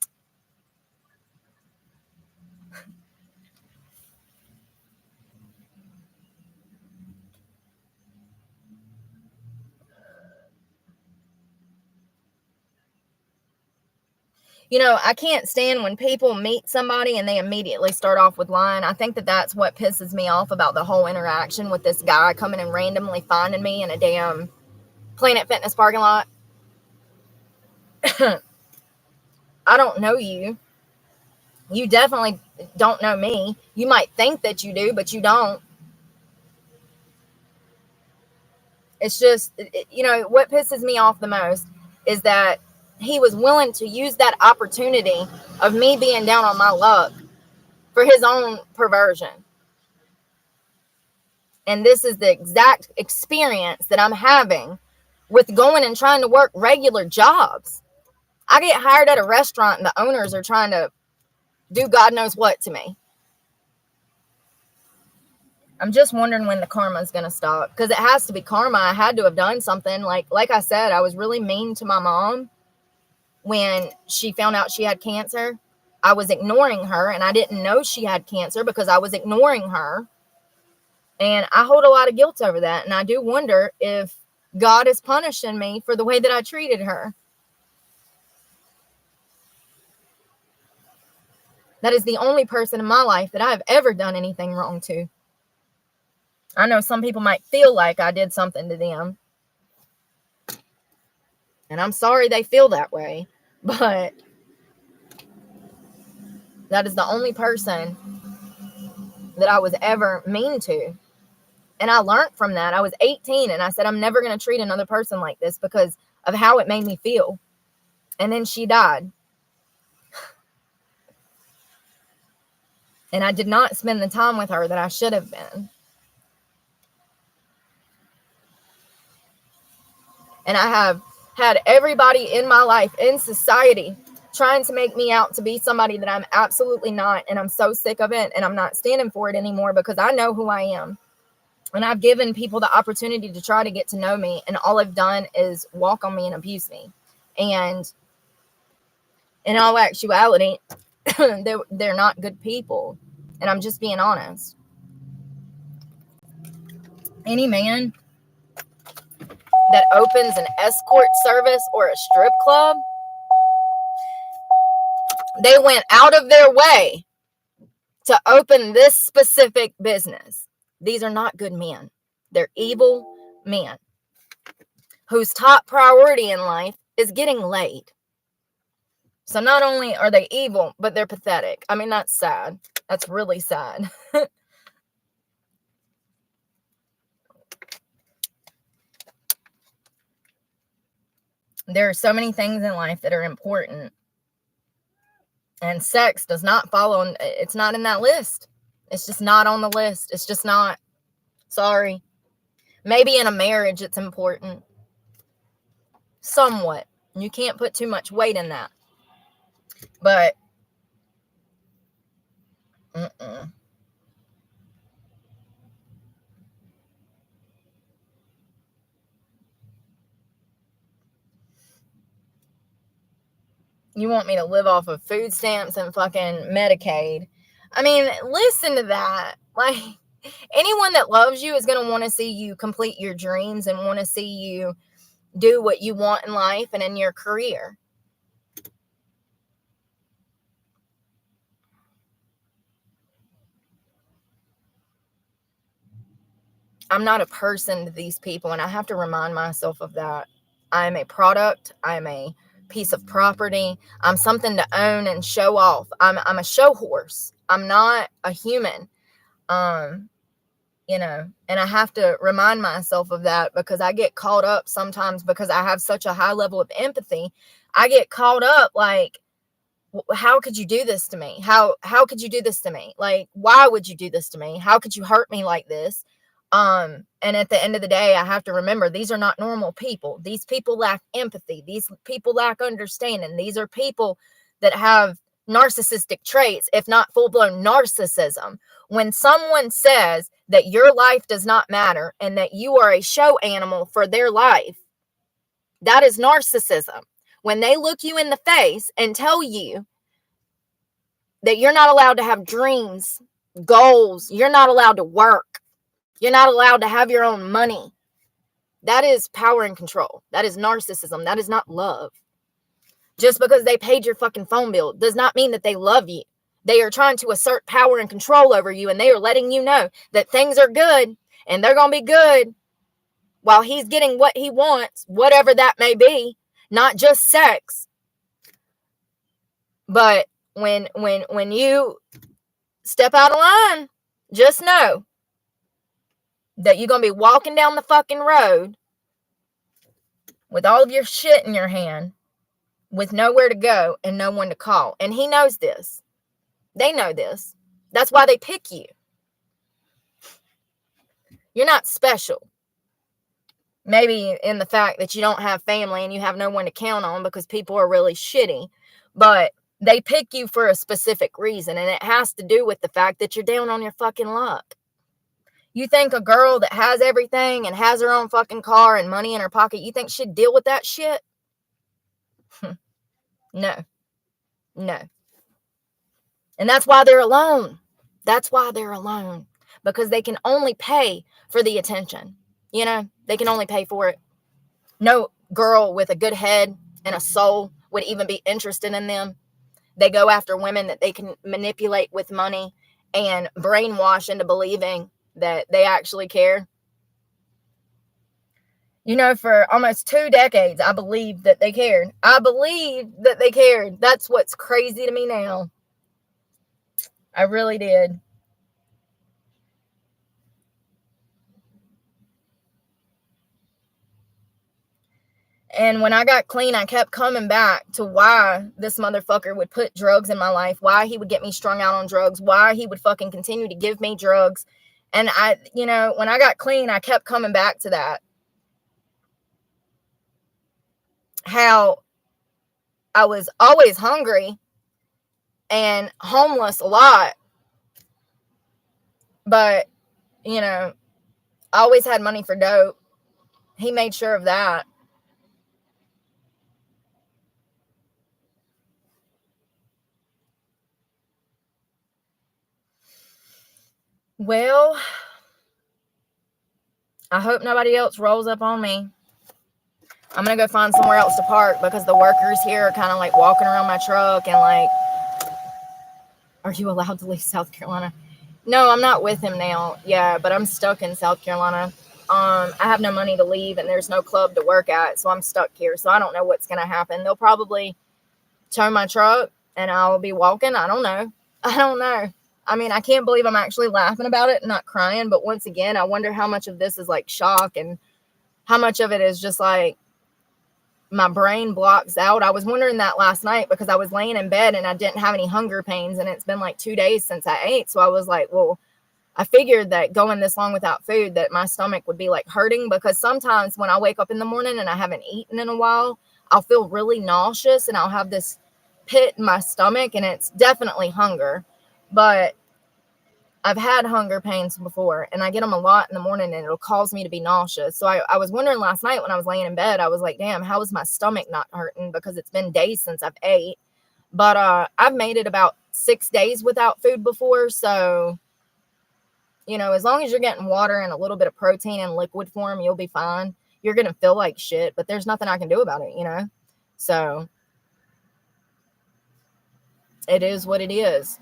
I can't stand when people meet somebody and they immediately start off with lying. I think that that's what pisses me off about the whole interaction with this guy coming and randomly finding me in a damn Planet Fitness parking lot. I don't know you. You definitely don't know me. You might think that you do, but you don't. It's just, what pisses me off the most is that he was willing to use that opportunity of me being down on my luck for his own perversion. And this is the exact experience that I'm having with going and trying to work regular jobs. I get hired at a restaurant and the owners are trying to do God knows what to me. I'm just wondering when the karma is going to stop, because it has to be karma. I had to have done something. Like I said, I was really mean to my mom when she found out she had cancer. I was ignoring her, and I didn't know she had cancer because I was ignoring her. And I hold a lot of guilt over that. And I do wonder if God is punishing me for the way that I treated her. That is the only person in my life that I've ever done anything wrong to. I know some people might feel like I did something to them, and I'm sorry they feel that way, but that is the only person that I was ever mean to. And I learned from that. I was 18, and I said, I'm never going to treat another person like this because of how it made me feel. And then she died. And I did not spend the time with her that I should have been. And I have had everybody in my life, in society, trying to make me out to be somebody that I'm absolutely not. And I'm so sick of it. And I'm not standing for it anymore because I know who I am. And I've given people the opportunity to try to get to know me. And all I've done is walk on me and abuse me. And in all actuality, they're not good people. And I'm just being honest. Any man that opens an escort service or a strip club, they went out of their way to open this specific business. These are not good men. They're evil men whose top priority in life is getting laid. So not only are they evil, but they're pathetic. I mean, that's sad. That's really sad. There are so many things in life that are important. And sex does not follow. It's not in that list. It's just not on the list. It's just not. Sorry. Maybe in a marriage it's important. Somewhat. You can't put too much weight in that. But you want me to live off of food stamps and fucking Medicaid. I mean, listen to that. Like, anyone that loves you is going to want to see you complete your dreams and want to see you do what you want in life and in your career. I'm not a person to these people, and I have to remind myself of that. I'm a product. I'm a piece of property. I'm something to own and show off. I'm a show horse. I'm not a human. You know, and I have to remind myself of that because I get caught up sometimes because I have such a high level of empathy. I get caught up like, how could you do this to me? How could you do this to me? Like, why would you do this to me? How could you hurt me like this? And at the end of the day, I have to remember these are not normal people. These people lack empathy. These people lack understanding. These are people that have narcissistic traits, if not full-blown narcissism. When someone says that your life does not matter and that you are a show animal for their life, that is narcissism. When they look you in the face and tell you that you're not allowed to have dreams, goals, you're not allowed to work, you're not allowed to have your own money, that is power and control. That is narcissism. That is not love. Just because they paid your fucking phone bill does not mean that they love you. They are trying to assert power and control over you, and they are letting you know that things are good and they're going to be good while he's getting what he wants, whatever that may be, not just sex. But when you step out of line, just know that you're going to be walking down the fucking road with all of your shit in your hand, with nowhere to go and no one to call. And he knows this. They know this. That's why they pick you. You're not special. Maybe in the fact that you don't have family and you have no one to count on because people are really shitty. But they pick you for a specific reason. And it has to do with the fact that you're down on your fucking luck. You think a girl that has everything and has her own fucking car and money in her pocket, you think she'd deal with that shit? No. And that's why they're alone. That's why they're alone. Because they can only pay for the attention. You know, they can only pay for it. No girl with a good head and a soul would even be interested in them. They go after women that they can manipulate with money and brainwash into believing that they actually care. You know, for almost 2 decades, I believed that they cared. I believed that they cared. That's what's crazy to me now. I really did. And when I got clean, I kept coming back to why this motherfucker would put drugs in my life, why he would get me strung out on drugs, why he would fucking continue to give me drugs. And I, you know, when I got clean, I kept coming back to that. How I was always hungry and homeless a lot, but, you know, I always had money for dope. He made sure of that. Well, I hope nobody else rolls up on me. I'm going to go find somewhere else to park because the workers here are kind of like walking around my truck and like, are you allowed to leave South Carolina? No, I'm not with him now. Yeah, but I'm stuck in South Carolina. I have no money to leave and there's no club to work at, so I'm stuck here. So I don't know what's going to happen. They'll probably tow my truck and I'll be walking. I don't know. I mean, I can't believe I'm actually laughing about it and not crying. But once again, I wonder how much of this is like shock and how much of it is just like my brain blocks out. I was wondering that last night because I was laying in bed and I didn't have any hunger pains. And it's been like 2 days since I ate. So I was like, well, I figured that going this long without food, that my stomach would be like hurting, because sometimes when I wake up in the morning and I haven't eaten in a while, I'll feel really nauseous and I'll have this pit in my stomach, and it's definitely hunger. But I've had hunger pains before and I get them a lot in the morning and it'll cause me to be nauseous. So I was wondering last night when I was laying in bed, I was like, damn, how is my stomach not hurting? Because it's been days since I've ate. But I've made it about 6 days without food before. So, you know, as long as you're getting water and a little bit of protein in liquid form, you'll be fine. You're going to feel like shit, but there's nothing I can do about it, you know? So it is what it is.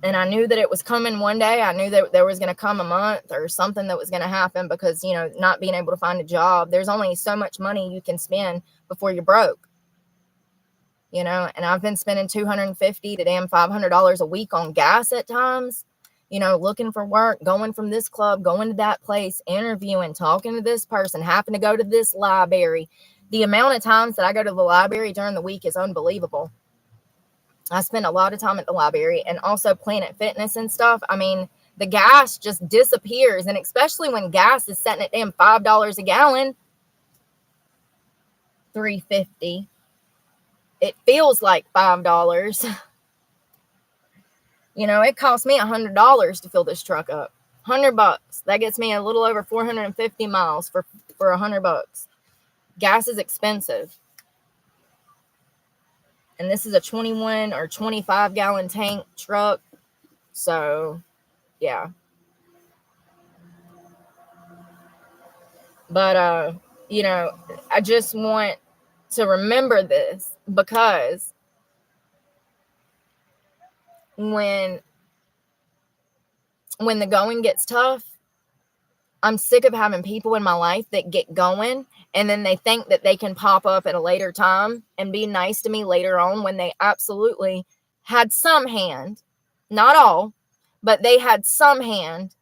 And I knew that it was coming one day. I knew that there was going to come a month or something that was going to happen because, you know, not being able to find a job, there's only so much money you can spend before you're broke, you know, and I've been spending $250 to damn $500 a week on gas at times, you know, looking for work, going from this club, going to that place, interviewing, talking to this person, happen to go to this library. The amount of times that I go to the library during the week is unbelievable. I spend a lot of time at the library and also Planet Fitness and stuff. I mean, the gas just disappears. And especially when gas is setting at damn $5 a gallon, $3.50. It feels like $5. You know, it cost me $100 to fill this truck up. $100. That gets me a little over 450 miles for $100. Gas is expensive. And this is a 21 or 25 gallon tank truck. So, yeah. But, you know, I just want to remember this because when the going gets tough, I'm sick of having people in my life that get going and then they think that they can pop up at a later time and be nice to me later on when they absolutely had some hand, not all, but they had some hand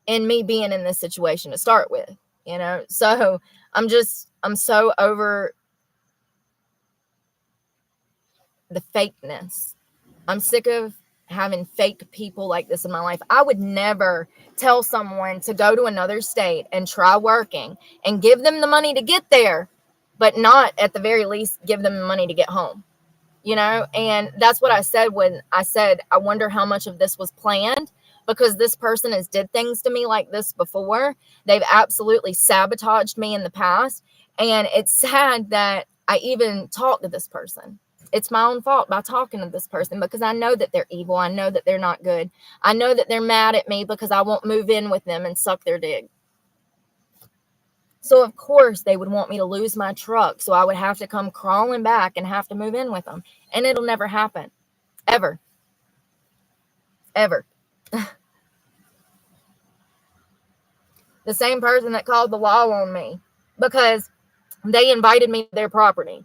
in me being in this situation to start with, you know? So I'm so over the fakeness. I'm sick of having fake people like this in my life. I would never tell someone to go to another state and try working and give them the money to get there, but not at the very least give them the money to get home, you know? And that's what I said when I said, I wonder how much of this was planned, because this person has did things to me like this before. They've absolutely sabotaged me in the past. And it's sad that I even talked to this person. It's my own fault by talking to this person because I know that they're evil. I know that they're not good. I know that they're mad at me because I won't move in with them and suck their dick. So of course they would want me to lose my truck. So I would have to come crawling back and have to move in with them. And it'll never happen. Ever. Ever. The same person that called the law on me because they invited me to their property.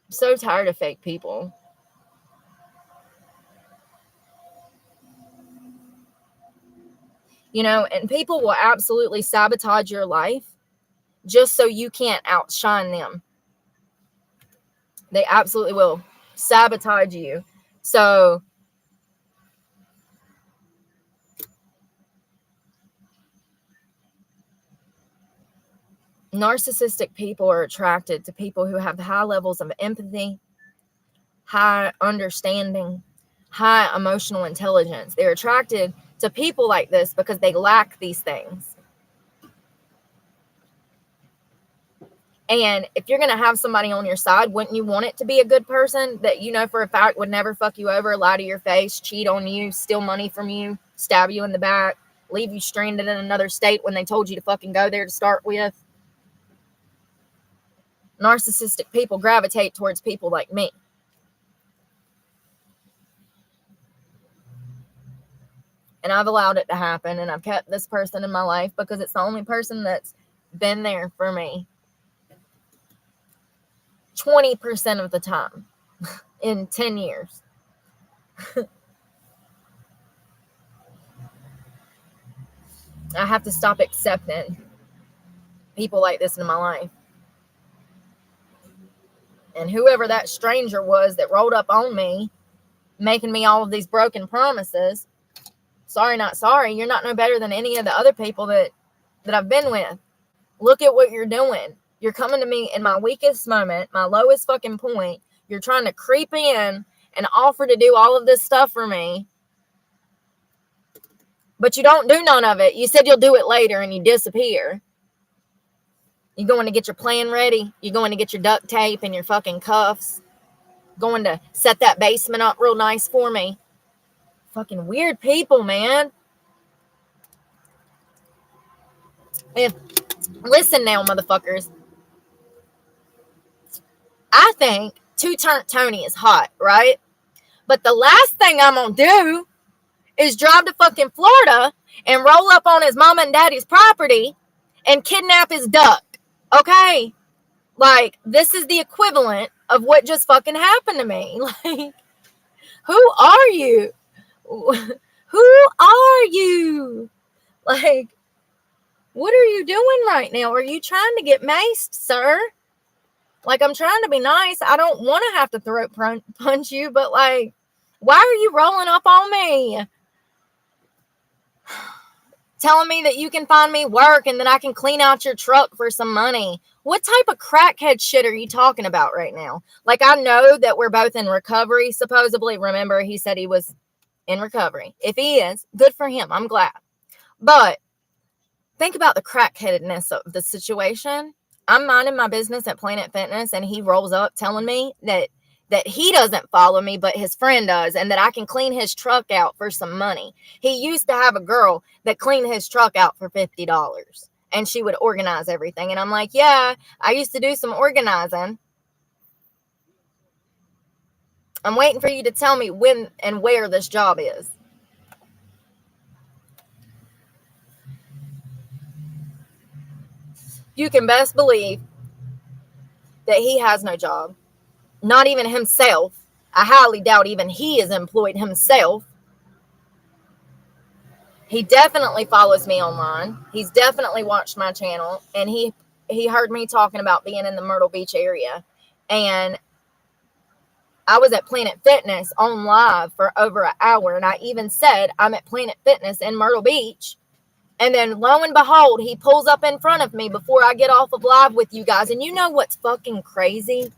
I'm so tired of fake people. You know, and people will absolutely sabotage your life just so you can't outshine them. They absolutely will sabotage you. So Narcissistic people are attracted to people who have high levels of empathy, high understanding, high emotional intelligence. They're attracted to people like this because they lack these things. And if you're going to have somebody on your side, wouldn't you want it to be a good person that you know for a fact would never fuck you over, lie to your face, cheat on you, steal money from you, stab you in the back, leave you stranded in another state when they told you to fucking go there to start with? Narcissistic people gravitate towards people like me. And I've allowed it to happen, and I've kept this person in my life because it's the only person that's been there for me 20% of the time in 10 years. I have to stop accepting people like this in my life. And whoever that stranger was that rolled up on me, making me all of these broken promises, sorry, not sorry. You're not no better than any of the other people that I've been with. Look at what you're doing. You're coming to me in my weakest moment, my lowest fucking point. You're trying to creep in and offer to do all of this stuff for me. But you don't do none of it. You said you'll do it later and you disappear. You're going to get your plan ready. You're going to get your duct tape and your fucking cuffs. Going to set that basement up real nice for me. Fucking weird people, man. And listen now, motherfuckers. I think two-turn Tony is hot, right? But the last thing I'm going to do is drive to fucking Florida and roll up on his mama and daddy's property and kidnap his duck. Okay? Like, this is the equivalent of what just fucking happened to me. Like, who are you? Who are you? Like, what are you doing right now? Are you trying to get maced, sir? Like, I'm trying to be nice. I don't want to have to throat punch you, but like, why are you rolling up on me? Telling me that you can find me work and that I can clean out your truck for some money. What type of crackhead shit are you talking about right now? Like, I know that we're both in recovery, supposedly. Remember, he said he was in recovery. If he is, good for him. I'm glad. But think about the crackheadedness of the situation. I'm minding my business at Planet Fitness, and he rolls up telling me that he doesn't follow me, but his friend does, and that I can clean his truck out for some money. He used to have a girl that cleaned his truck out for $50, and she would organize everything. And I'm like, yeah, I used to do some organizing. I'm waiting for you to tell me when and where this job is. You can best believe that he has no job. Not even himself. I highly doubt even he is employed himself. He definitely follows me online. He's definitely watched my channel. And he heard me talking about being in the Myrtle Beach area. And I was at Planet Fitness on live for over an hour. And I even said, I'm at Planet Fitness in Myrtle Beach. And then lo and behold, he pulls up in front of me before I get off of live with you guys. And you know what's fucking crazy?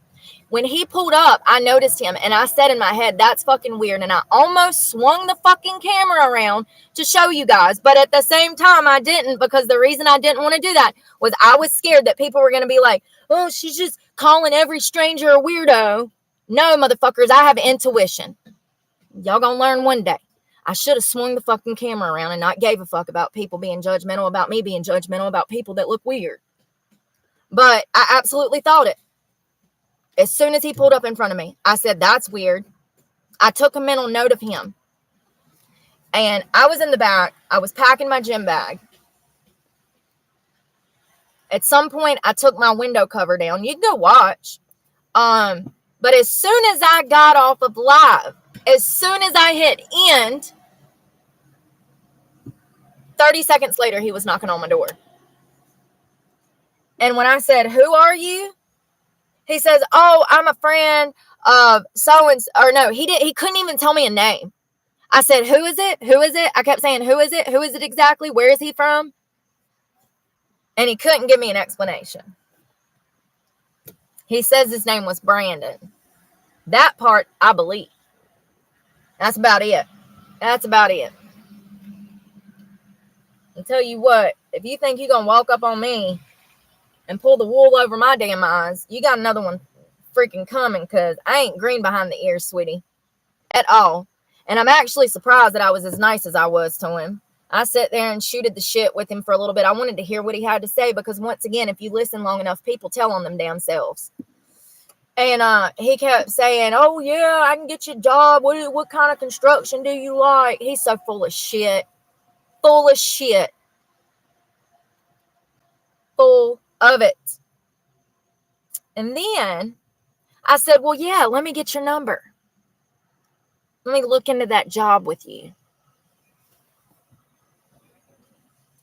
When he pulled up, I noticed him, and I said in my head, that's fucking weird. And I almost swung the fucking camera around to show you guys. But at the same time, I didn't, because the reason I didn't want to do that was I was scared that people were going to be like, oh, she's just calling every stranger a weirdo. No, motherfuckers, I have intuition. Y'all gonna learn one day. I should have swung the fucking camera around and not gave a fuck about people being judgmental about me being judgmental about people that look weird. But I absolutely thought it. As soon as he pulled up in front of me, I said, that's weird. I took a mental note of him. And I was in the back. I was packing my gym bag. At some point, I took my window cover down. You can go watch. But as soon as I got off of live, as soon as I hit end, 30 seconds later, he was knocking on my door. And when I said, who are you? He says, oh, I'm a friend of so-and-so. Or no, he couldn't even tell me a name. I said, who is it? Who is it? I kept saying, who is it? Who is it exactly? Where is he from? And he couldn't give me an explanation. He says his name was Brandon. That part I believe. That's about it. That's about it. I'll tell you what, if you think you're going to walk up on me and pull the wool over my damn eyes, you got another one freaking coming, because I ain't green behind the ears, sweetie. At all. And I'm actually surprised that I was as nice as I was to him. I sat there and shooted the shit with him for a little bit. I wanted to hear what he had to say, because once again, if you listen long enough, people tell on them damn selves. And he kept saying, oh yeah, I can get you a job. What kind of construction do you like? He's so full of shit. Full of shit. Full of it. And then I said, well, yeah, let me get your number. Let me look into that job with you.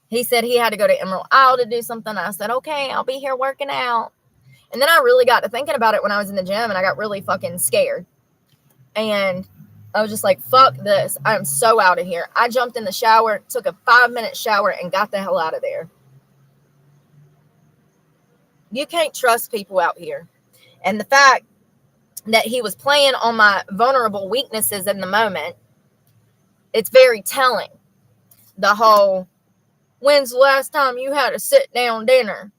He said he had to go to Emerald Isle to do something. I said, okay, I'll be here working out. And then I really got to thinking about it when I was in the gym, and I got really fucking scared. And I was just like, fuck this. I'm so out of here. I jumped in the shower, took a 5-minute shower, and got the hell out of there. You can't trust people out here. And the fact that he was playing on my vulnerable weaknesses in the moment, it's very telling. The whole, when's the last time you had a sit-down dinner?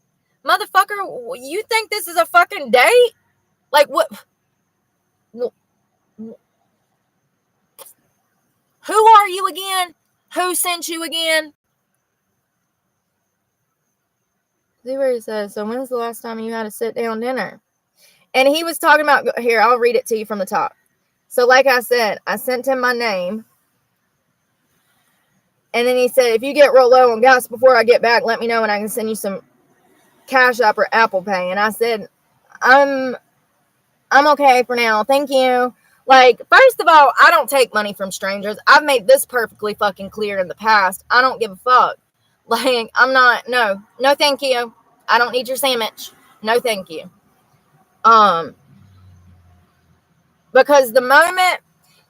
Motherfucker, you think this is a fucking date? Like, what? Who are you again? Who sent you again? See where he says, so when's the last time you had a sit-down dinner? And he was talking about, here, I'll read it to you from the top. So like I said, I sent him my name. And then he said, if you get real low on gas before I get back, let me know and I can send you some Cash App or Apple Pay. And I said, I'm okay for now. Thank you. Like, first of all, I don't take money from strangers. I've made this perfectly fucking clear in the past. I don't give a fuck. Like, I'm not, no, thank you. I don't need your sandwich. No, thank you. Because the moment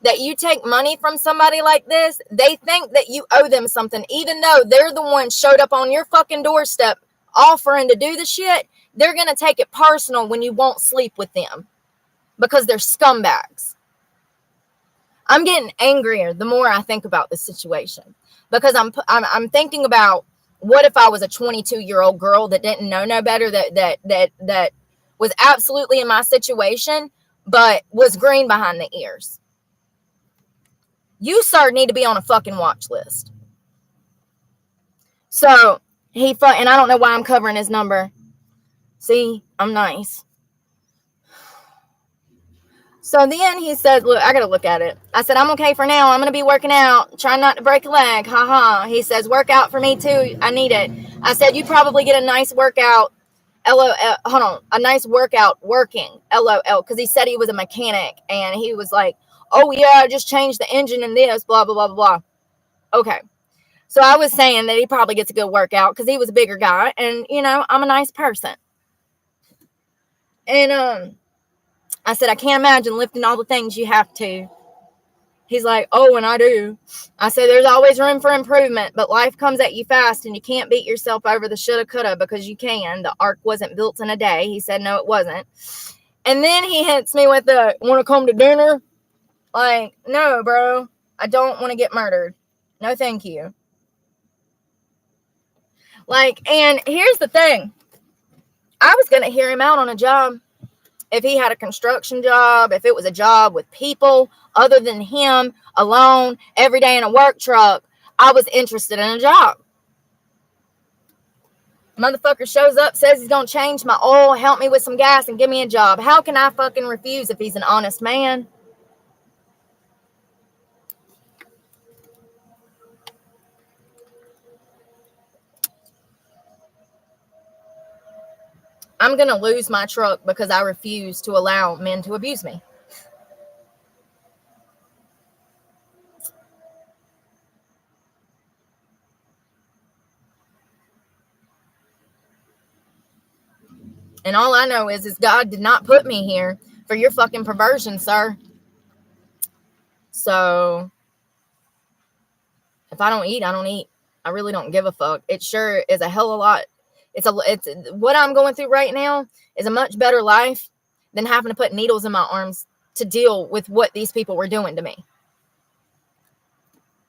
that you take money from somebody like this, they think that you owe them something, even though they're the one showed up on your fucking doorstep offering to do the shit. They're going to take it personal when you won't sleep with them because they're scumbags. I'm getting angrier the more I think about this situation, because I'm thinking about, what if I was a 22-year-old girl that didn't know no better, that was absolutely in my situation, but was green behind the ears. You, sir, need to be on a fucking watch list. So and I don't know why I'm covering his number. See, I'm nice. So then he said, look, I got to look at it. I said, I'm okay for now. I'm going to be working out. Trying not to break a leg. Ha ha. He says, work out for me too. I need it. I said, you probably get a nice workout. LOL. Hold on. A nice workout working. LOL. Because he said he was a mechanic. And he was like, oh yeah, I just changed the engine in this. Blah, blah, blah, blah, blah. Okay. So I was saying that he probably gets a good workout because he was a bigger guy. And, you know, I'm a nice person. And, I said, I can't imagine lifting all the things you have to. He's like, oh, and I do. I said, there's always room for improvement, but life comes at you fast and you can't beat yourself over the shoulda, coulda, because you can. The ark wasn't built in a day. He said, no, it wasn't. And then he hits me with the, want to come to dinner? Like, no, bro, I don't want to get murdered. No, thank you. Like, and here's the thing. I was going to hear him out on a job. If he had a construction job, if it was a job with people other than him, alone, every day in a work truck, I was interested in a job. Motherfucker shows up, says he's going to change my oil, help me with some gas, and give me a job. How can I fucking refuse if he's an honest man? I'm going to lose my truck because I refuse to allow men to abuse me. And all I know is God did not put me here for your fucking perversion, sir. So if I don't eat, I don't eat. I really don't give a fuck. It sure is a hell of a lot It's what I'm going through right now is a much better life than having to put needles in my arms to deal with what these people were doing to me.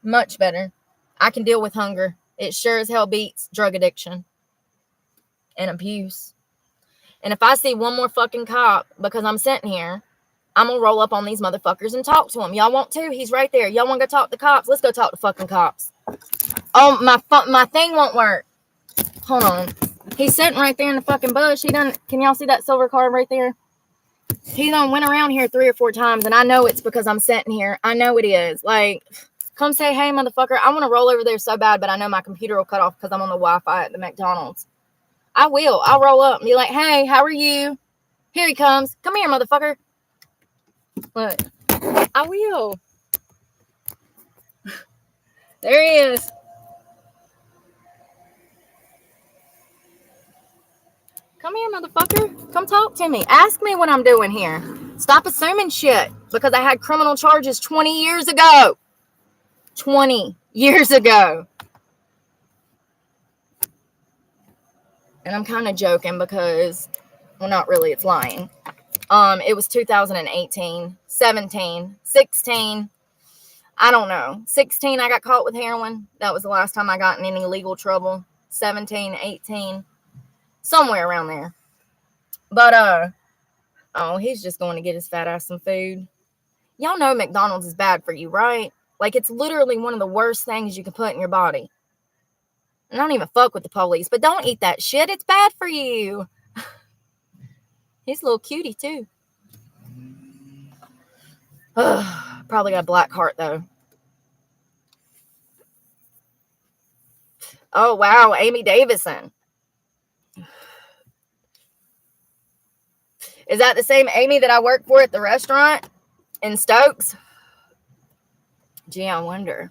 Much better. I can deal with hunger. It sure as hell beats drug addiction and abuse. And if I see one more fucking cop because I'm sitting here, I'm going to roll up on these motherfuckers and talk to them. Y'all want to? He's right there. Y'all want to go talk to cops? Let's go talk to fucking cops. Oh, my thing won't work. Hold on. He's sitting right there in the fucking bush. Can y'all see that silver car right there? He done went around here 3 or 4 times, and I know it's because I'm sitting here. I know it is. Like, come say, hey, motherfucker. I want to roll over there so bad, but I know my computer will cut off because I'm on the Wi-Fi at the McDonald's. I will. I'll roll up and be like, hey, how are you? Here he comes. Come here, motherfucker. Look. I will. There he is. Come here, motherfucker. Come talk to me. Ask me what I'm doing here. Stop assuming shit because I had criminal charges 20 years ago. 20 years ago. And I'm kind of joking because, well, not really. It's lying. It was 2018, 17, 16. I don't know. 16, I got caught with heroin. That was the last time I got in any legal trouble. 17, 18. Somewhere around there. But, oh, he's just going to get his fat ass some food. Y'all know McDonald's is bad for you, right? Like, it's literally one of the worst things you can put in your body. And I don't even fuck with the police, but don't eat that shit. It's bad for you. He's a little cutie, too. Probably got a black heart, though. Oh, wow. Amy Davison. Is that the same Amy that I work for at the restaurant in Stokes? Gee, I wonder.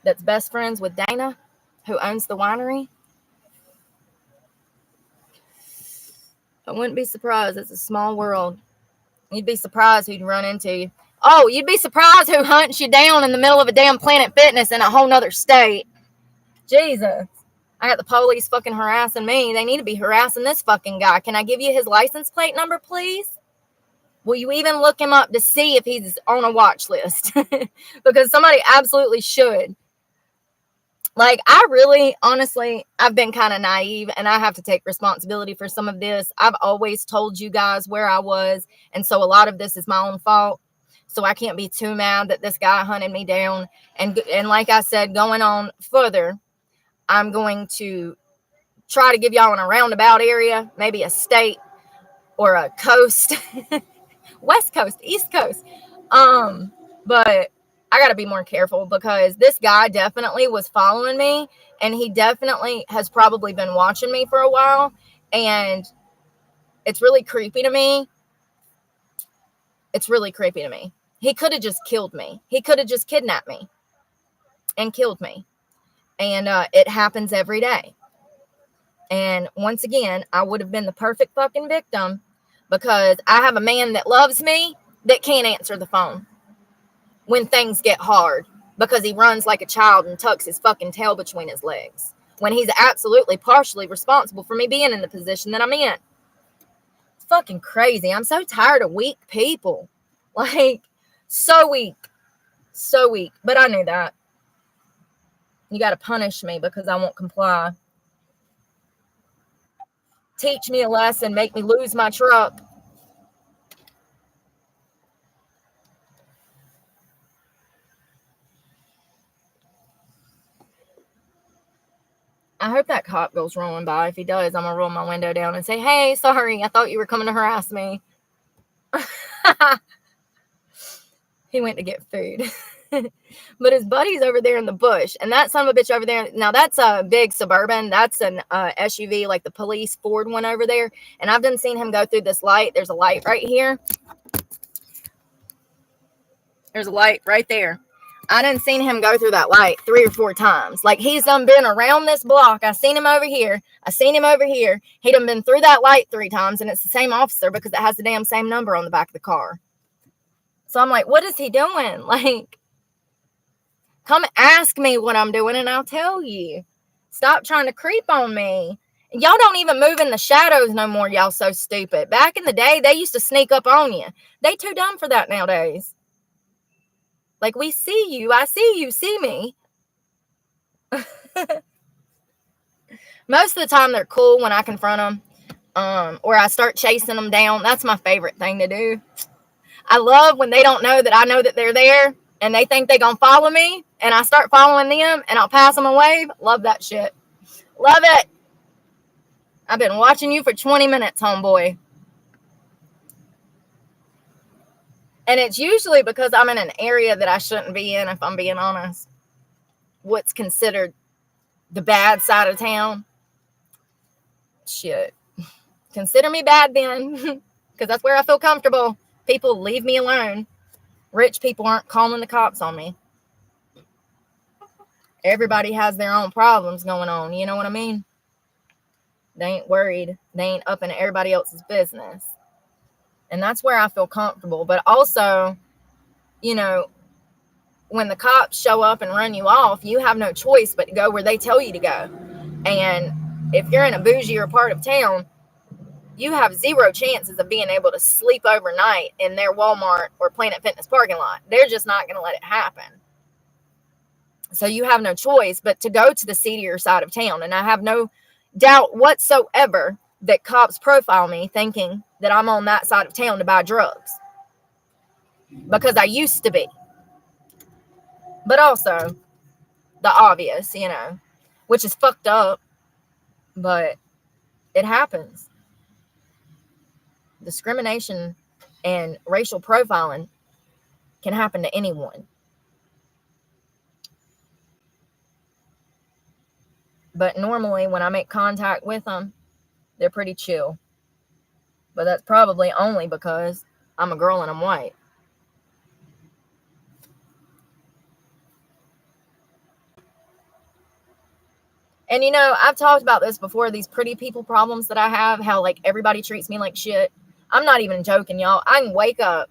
That's best friends with Dana, who owns the winery? I wouldn't be surprised. It's a small world. You'd be surprised who'd run into you. Oh, you'd be surprised who hunts you down in the middle of a damn Planet Fitness in a whole nother state. Jesus. I got the police fucking harassing me. They need to be harassing this fucking guy. Can I give you his license plate number, please? Will you even look him up to see if he's on a watch list? Because somebody absolutely should. Like, I really, honestly, I've been kind of naive, and I have to take responsibility for some of this. I've always told you guys where I was, and so a lot of this is my own fault. So I can't be too mad that this guy hunted me down. And like I said, going on further, I'm going to try to give y'all in a roundabout area, maybe a state or a coast, West Coast, East Coast. But I got to be more careful because this guy definitely was following me, and he definitely has probably been watching me for a while, and it's really creepy to me. It's really creepy to me. He could have just killed me. He could have just kidnapped me and killed me. And it happens every day. And once again, I would have been the perfect fucking victim because I have a man that loves me that can't answer the phone when things get hard because he runs like a child and tucks his fucking tail between his legs when he's absolutely partially responsible for me being in the position that I'm in. It's fucking crazy. I'm so tired of weak people. Like, so weak. So weak. But I knew that. You got to punish me because I won't comply. Teach me a lesson. Make me lose my truck. I hope that cop goes rolling by. If he does, I'm going to roll my window down and say, hey, sorry, I thought you were coming to harass me. He went to get food. But his buddy's over there in the bush. And that son of a bitch over there, now that's a big Suburban. That's an SUV, like the police Ford one over there. And I've done seen him go through this light. There's a light right here. There's a light right there. I done seen him go through that light 3 or 4 times. Like, he's done been around this block. I seen him over here. I seen him over here. He done been through that light 3 times, and it's the same officer because it has the damn same number on the back of the car. So I'm like, what is he doing? Like, come ask me what I'm doing, and I'll tell you. Stop trying to creep on me. Y'all don't even move in the shadows no more. Y'all so stupid. Back in the day, they used to sneak up on you. They too dumb for that nowadays. Like, we see you. I see you. See me. Most of the time, they're cool when I confront them. Or I start chasing them down. That's my favorite thing to do. I love when they don't know that I know that they're there and they think they're going to follow me and I start following them and I'll pass them a wave. Love that shit. Love it. I've been watching you for 20 minutes, homeboy. And it's usually because I'm in an area that I shouldn't be in, if I'm being honest. What's considered the bad side of town. Shit. Consider me bad then. Because that's where I feel comfortable. People leave me alone. Rich people aren't calling the cops on me. Everybody has their own problems going on. You know what I mean? They ain't worried. They ain't up in everybody else's business. And that's where I feel comfortable. But also, you know, when the cops show up and run you off, you have no choice but to go where they tell you to go. And if you're in a bougier part of town, you have zero chances of being able to sleep overnight in their Walmart or Planet Fitness parking lot. They're just not going to let it happen. So you have no choice but to go to the seedier side of town. And I have no doubt whatsoever that cops profile me thinking that I'm on that side of town to buy drugs. Because I used to be. But also, the obvious, you know, which is fucked up. But it happens. Discrimination and racial profiling can happen to anyone. But normally when I make contact with them, they're pretty chill. But that's probably only because I'm a girl and I'm white. And you know, I've talked about this before, these pretty people problems that I have, how like everybody treats me like shit. I'm not even joking, y'all. I can wake up,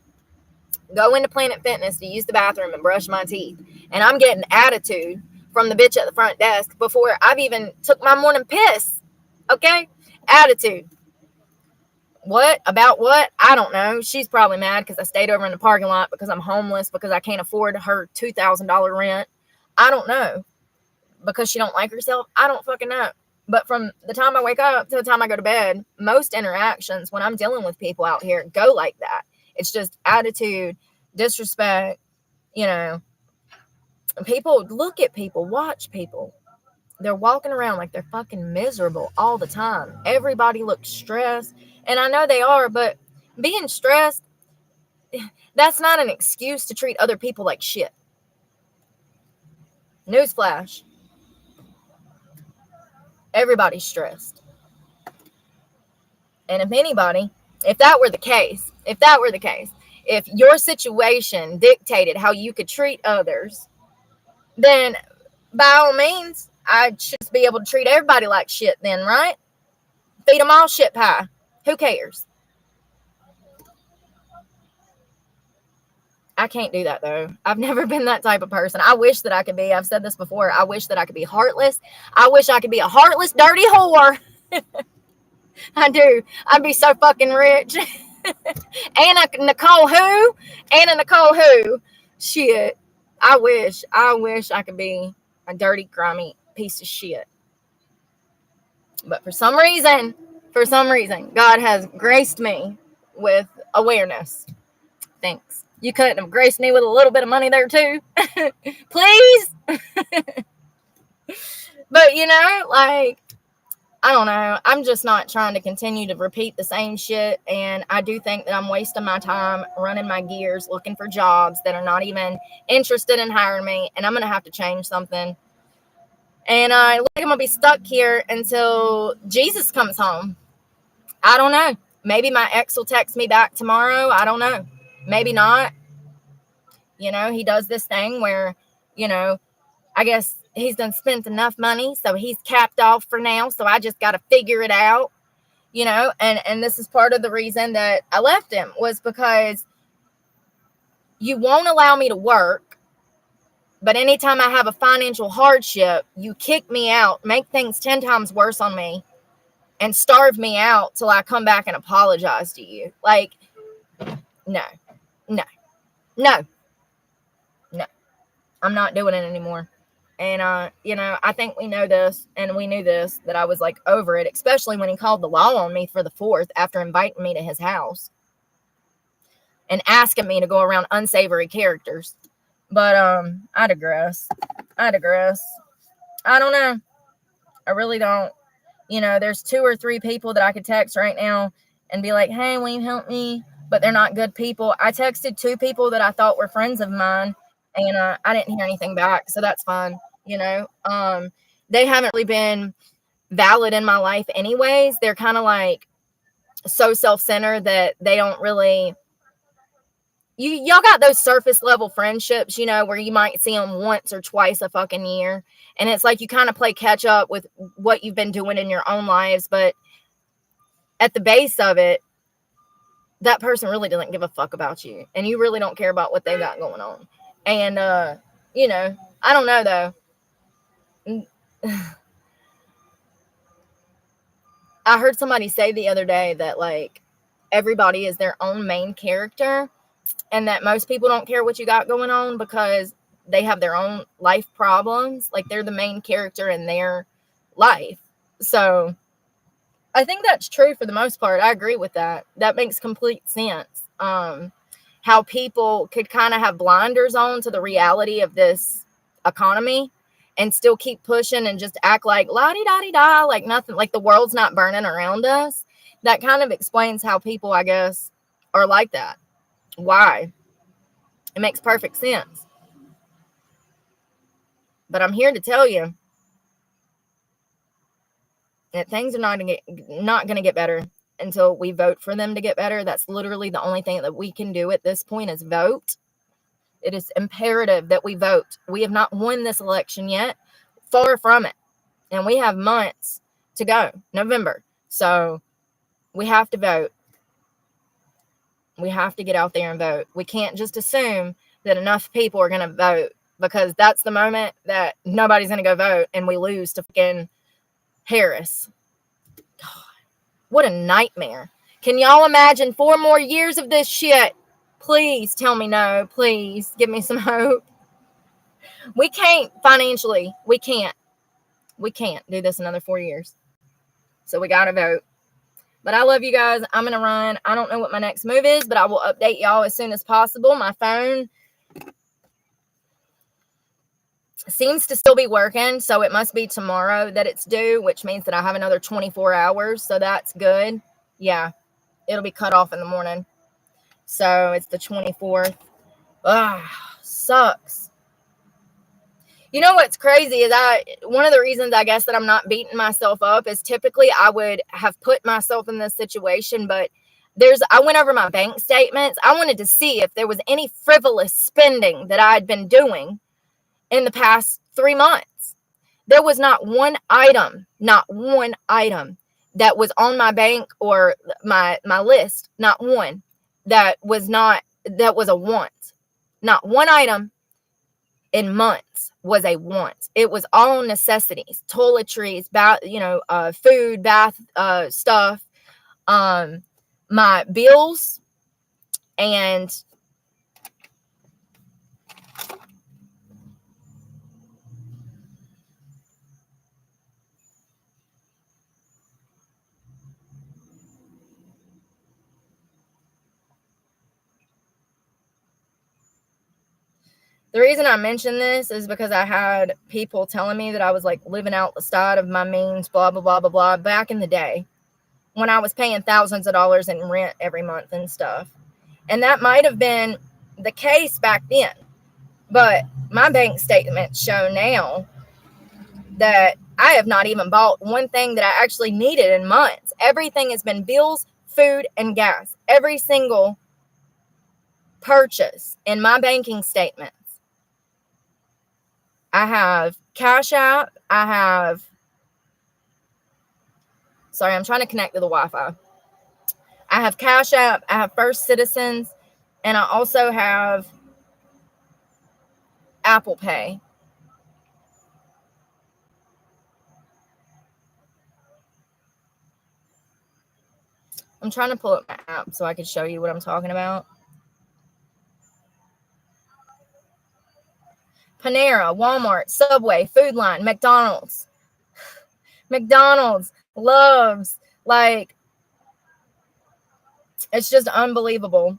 go into Planet Fitness to use the bathroom and brush my teeth, and I'm getting attitude from the bitch at the front desk before I've even took my morning piss. Okay? Attitude. What? About what? I don't know. She's probably mad because I stayed over in the parking lot because I'm homeless, because I can't afford her $2,000 rent. I don't know. Because she don't like herself. I don't fucking know. But from the time I wake up to the time I go to bed, most interactions when I'm dealing with people out here go like that. It's just attitude, disrespect, you know. People look at people, watch people. They're walking around like they're fucking miserable all the time. Everybody looks stressed. And I know they are, but being stressed, that's not an excuse to treat other people like shit. Newsflash. Everybody's stressed. And if anybody, if that were the case, if your situation dictated how you could treat others, then by all means, I should be able to treat everybody like shit then, right? Feed them all shit pie. Who cares? I can't do that, though. I've never been that type of person. I wish that I could be. I've said this before. I wish that I could be heartless. I wish I could be a heartless, dirty whore. I do. I'd be so fucking rich. Anna Nicole who? Shit. I wish I could be a dirty, grimy piece of shit. But for some reason, God has graced me with awareness. Thanks. You couldn't have graced me with a little bit of money there too? Please? But you know, like, I don't know. I'm just not trying to continue to repeat the same shit. And I do think that I'm wasting my time running my gears, looking for jobs that are not even interested in hiring me. And I'm going to have to change something. And I look, I'm going to be stuck here until Jesus comes home. I don't know. Maybe my ex will text me back tomorrow. I don't know. Maybe not. You know, he does this thing where, you know, I guess he's done spent enough money, so he's capped off for now. So I just got to figure it out, you know. And this is part of the reason that I left him, was because you won't allow me to work. But anytime I have a financial hardship, you kick me out, make things 10 times worse on me, and starve me out till I come back and apologize to you. Like, no, no, no, no. I'm not doing it anymore. And, I think we know this, and we knew this, that I was like over it, especially when he called the law on me for the 4th after inviting me to his house and asking me to go around unsavory characters. But, I digress. I don't know. I really don't. There's 2 or 3 people that I could text right now and be like, hey, will you help me? But they're not good people. I texted 2 people that I thought were friends of mine, and I didn't hear anything back, so that's fine. They haven't really been valid in my life anyways. They're kind of like so self-centered that they don't really... Y'all got those surface level friendships, where you might see them once or twice a fucking year. And it's like you kind of play catch up with what you've been doing in your own lives. But at the base of it, that person really doesn't give a fuck about you. And you really don't care about what they got going on. And, I don't know though. I heard somebody say the other day that like everybody is their own main character. And that most people don't care what you got going on because they have their own life problems. Like they're the main character in their life. So I think that's true for the most part. I agree with that. That makes complete sense. How people could kind of have blinders on to the reality of this economy and still keep pushing and just act like la-di-da-di-da, like nothing, like the world's not burning around us. That kind of explains how people, I guess, are like that. Why? It makes perfect sense. But I'm here to tell you that things are not going to get better until we vote for them to get better. That's literally the only thing that we can do at this point is vote. It is imperative that we vote. We have not won this election yet. Far from it. And we have months to go. November. So we have to vote. We have to get out there and vote. We can't just assume that enough people are going to vote, because that's the moment that nobody's going to go vote and we lose to fucking Harris. God, what a nightmare. Can y'all imagine 4 more years of this shit? Please tell me no. Please give me some hope. We can't financially. We can't do this another 4 years. So we got to vote. But I love you guys. I'm going to run. I don't know what my next move is, but I will update y'all as soon as possible. My phone seems to still be working, so it must be tomorrow that it's due, which means that I have another 24 hours, so that's good. Yeah, it'll be cut off in the morning. So it's the 24th. Sucks. You know what's crazy is one of the reasons I guess that I'm not beating myself up is typically I would have put myself in this situation, but I went over my bank statements. I wanted to see if there was any frivolous spending that I'd been doing in the past 3 months. There was not one item that was on my bank or my list, not one that was a want. Not one item in months was a want. It was all necessities, toiletries, food, bath stuff, my bills, and the reason I mention this is because I had people telling me that I was like living outside of my means, blah, blah, blah, blah, blah, back in the day when I was paying thousands of dollars in rent every month and stuff. And that might have been the case back then. But my bank statements show now that I have not even bought one thing that I actually needed in months. Everything has been bills, food, and gas. Every single purchase in my banking statements. I have Cash App. Sorry, I'm trying to connect to the Wi-Fi. I have Cash App. I have First Citizens. And I also have Apple Pay. I'm trying to pull up my app so I can show you what I'm talking about. Panera, Walmart, Subway, Food Line, McDonald's, Love's, like, it's just unbelievable.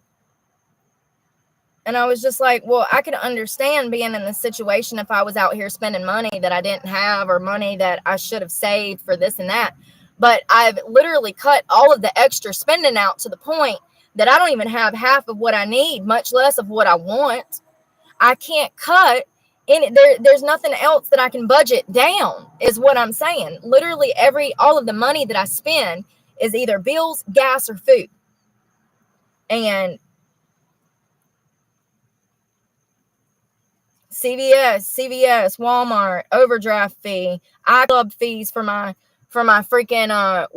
And I was just like, well, I could understand being in this situation if I was out here spending money that I didn't have, or money that I should have saved for this and that. But I've literally cut all of the extra spending out to the point that I don't even have half of what I need, much less of what I want. I can't cut in there's nothing else that I can budget down, is what I'm saying. Literally all of the money that I spend is either bills, gas, or food. And CVS, Walmart, overdraft fee, iClub fees for my freaking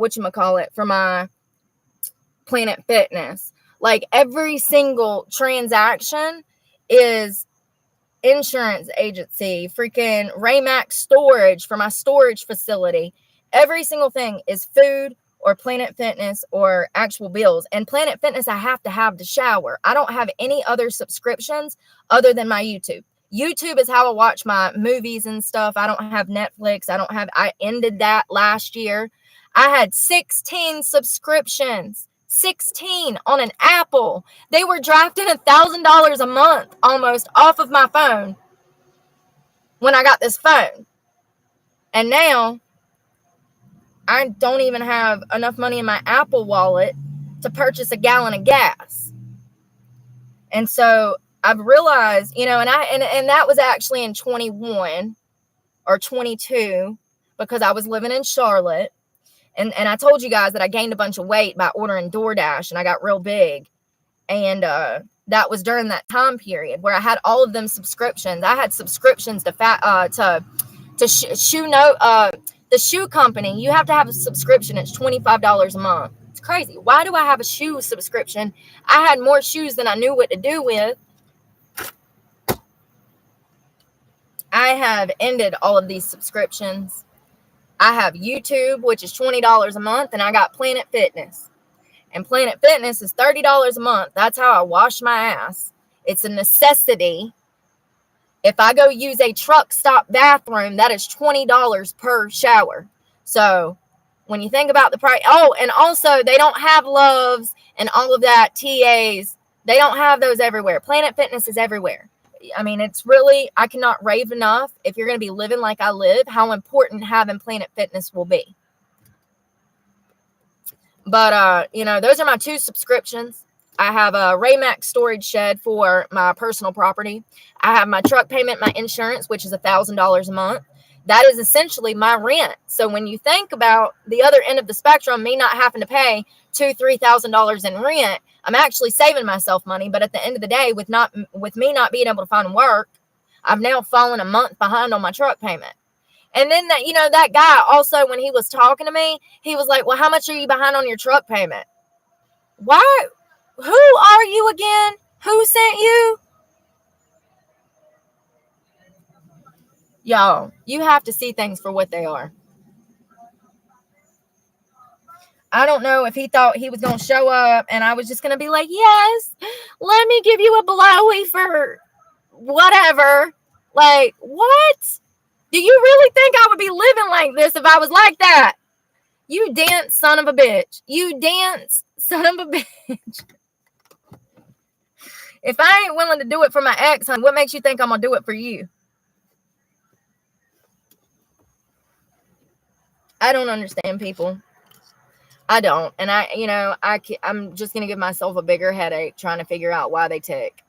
for my Planet Fitness. Like, every single transaction is insurance agency, freaking Raymax storage for my storage facility. Every single thing is food or Planet Fitness or actual bills. And Planet Fitness, I have to have the shower. I don't have any other subscriptions other than my YouTube. YouTube is how I watch my movies and stuff. I don't have Netflix. I ended that last year. I had 16 subscriptions. 16 on an Apple. They were drafting $1,000 a month almost off of my phone when I got this phone. And now I don't even have enough money in my Apple wallet to purchase a gallon of gas. And so I've realized, and that was actually in 21 or 22, because I was living in Charlotte. And I told you guys that I gained a bunch of weight by ordering DoorDash, and I got real big. And that was during that time period where I had all of them subscriptions. I had subscriptions to the shoe company. You have to have a subscription. It's $25 a month. It's crazy. Why do I have a shoe subscription? I had more shoes than I knew what to do with. I have ended all of these subscriptions. I have YouTube, which is $20 a month, and I got Planet Fitness. And Planet Fitness is $30 a month. That's how I wash my ass. It's a necessity. If I go use a truck stop bathroom, that is $20 per shower. So when you think about the price, and also they don't have Loves and all of that, TAs. They don't have those everywhere. Planet Fitness is everywhere. I mean, it's really, I cannot rave enough, if you're going to be living like I live, how important having Planet Fitness will be. But, those are my two subscriptions. I have a Raymax storage shed for my personal property. I have my truck payment, my insurance, which is $1,000 a month. That is essentially my rent. So when you think about the other end of the spectrum, me not having to pay $2,000-$3,000 in rent, I'm actually saving myself money. But at the end of the day, with me not being able to find work, I've now fallen a month behind on my truck payment. And then that guy also, when he was talking to me, he was like, well, how much are you behind on your truck payment? Why? Who are you again? Who sent you? Y'all, you have to see things for what they are. I don't know if he thought he was going to show up and I was just going to be like, yes, let me give you a blowy for whatever. Like, what? Do you really think I would be living like this if I was like that? You dance, son of a bitch. You dance, son of a bitch. If I ain't willing to do it for my ex, honey, what makes you think I'm going to do it for you? I don't understand people. I don't. And I'm just going to give myself a bigger headache trying to figure out why they tick.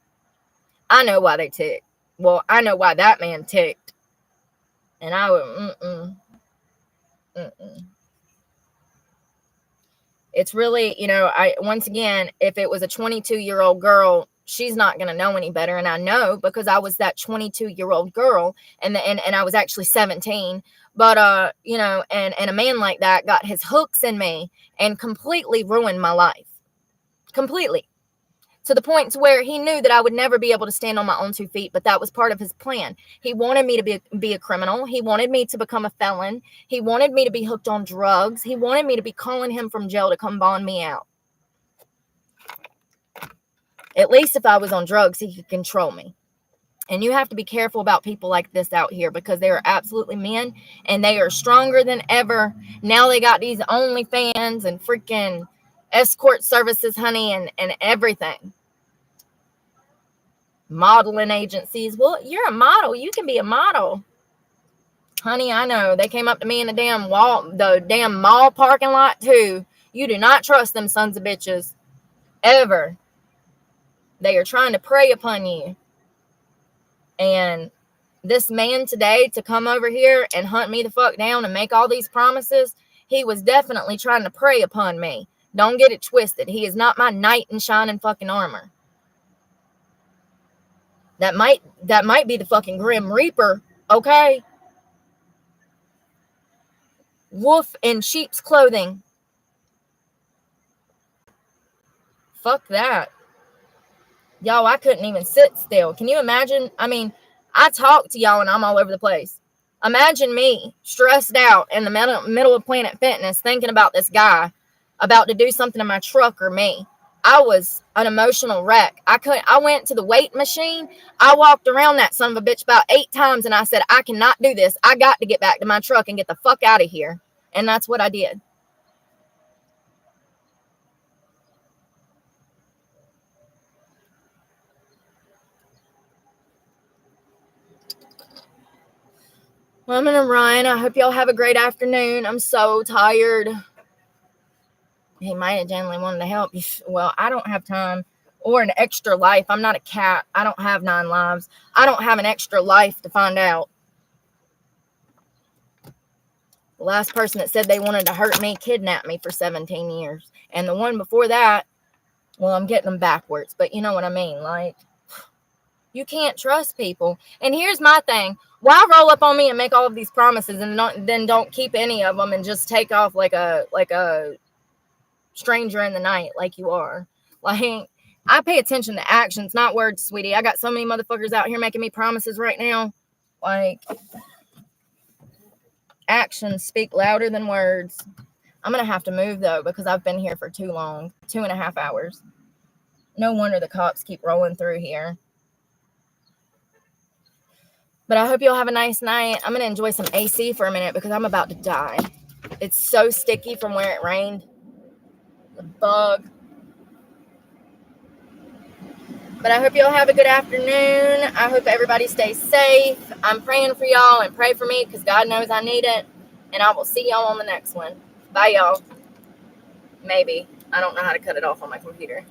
I know why they tick. Well, I know why that man ticked. And I would, It's really, once again, if it was a 22-year-old girl, she's not going to know any better. And I know, because I was that 22-year-old girl and I was actually 17. But, and a man like that got his hooks in me and completely ruined my life. Completely. to the point to where he knew that I would never be able to stand on my own 2 feet, but that was part of his plan. He wanted me to be a criminal. He wanted me to become a felon. He wanted me to be hooked on drugs. He wanted me to be calling him from jail to come bond me out. At least if I was on drugs, he could control me. And you have to be careful about people like this out here, because they are absolutely men, and they are stronger than ever. Now they got these OnlyFans and freaking escort services, honey, and everything. Modeling agencies. Well, you're a model. You can be a model. Honey, I know. They came up to me in the damn mall parking lot too. You do not trust them sons of bitches. Ever. They are trying to prey upon you. And this man today to come over here and hunt me the fuck down and make all these promises, he was definitely trying to prey upon me. Don't get it twisted. He is not my knight in shining fucking armor. That might be the fucking Grim Reaper, okay? Wolf in sheep's clothing. Fuck that. Y'all, I couldn't even sit still. Can you imagine? I mean, I talk to y'all and I'm all over the place. Imagine me stressed out in the middle of Planet Fitness thinking about this guy about to do something to my truck or me. I was an emotional wreck. I went to the weight machine. I walked around that son of a bitch about 8 times and I said, I cannot do this. I got to get back to my truck and get the fuck out of here. And that's what I did. Well, I'm gonna run. I hope y'all have a great afternoon. I'm so tired. He might have genuinely wanted to help you. Well, I don't have time or an extra life. I'm not a cat. I don't have 9 lives. I don't have an extra life to find out. The last person that said they wanted to hurt me kidnapped me for 17 years. And the one before that, well, I'm getting them backwards, but you know what I mean. Like, you can't trust people. And here's my thing. Why roll up on me and make all of these promises and then don't keep any of them and just take off like a stranger in the night like you are? Like, I pay attention to actions, not words, sweetie. I got so many motherfuckers out here making me promises right now. Like, actions speak louder than words. I'm going to have to move, though, because I've been here for too long. 2.5 hours. No wonder the cops keep rolling through here. But I hope you'll have a nice night. I'm going to enjoy some AC for a minute because I'm about to die. It's so sticky from where it rained. The bug. But I hope you'll have a good afternoon. I hope everybody stays safe. I'm praying for y'all, and pray for me because God knows I need it. And I will see y'all on the next one. Bye, y'all. Maybe. I don't know how to cut it off on my computer.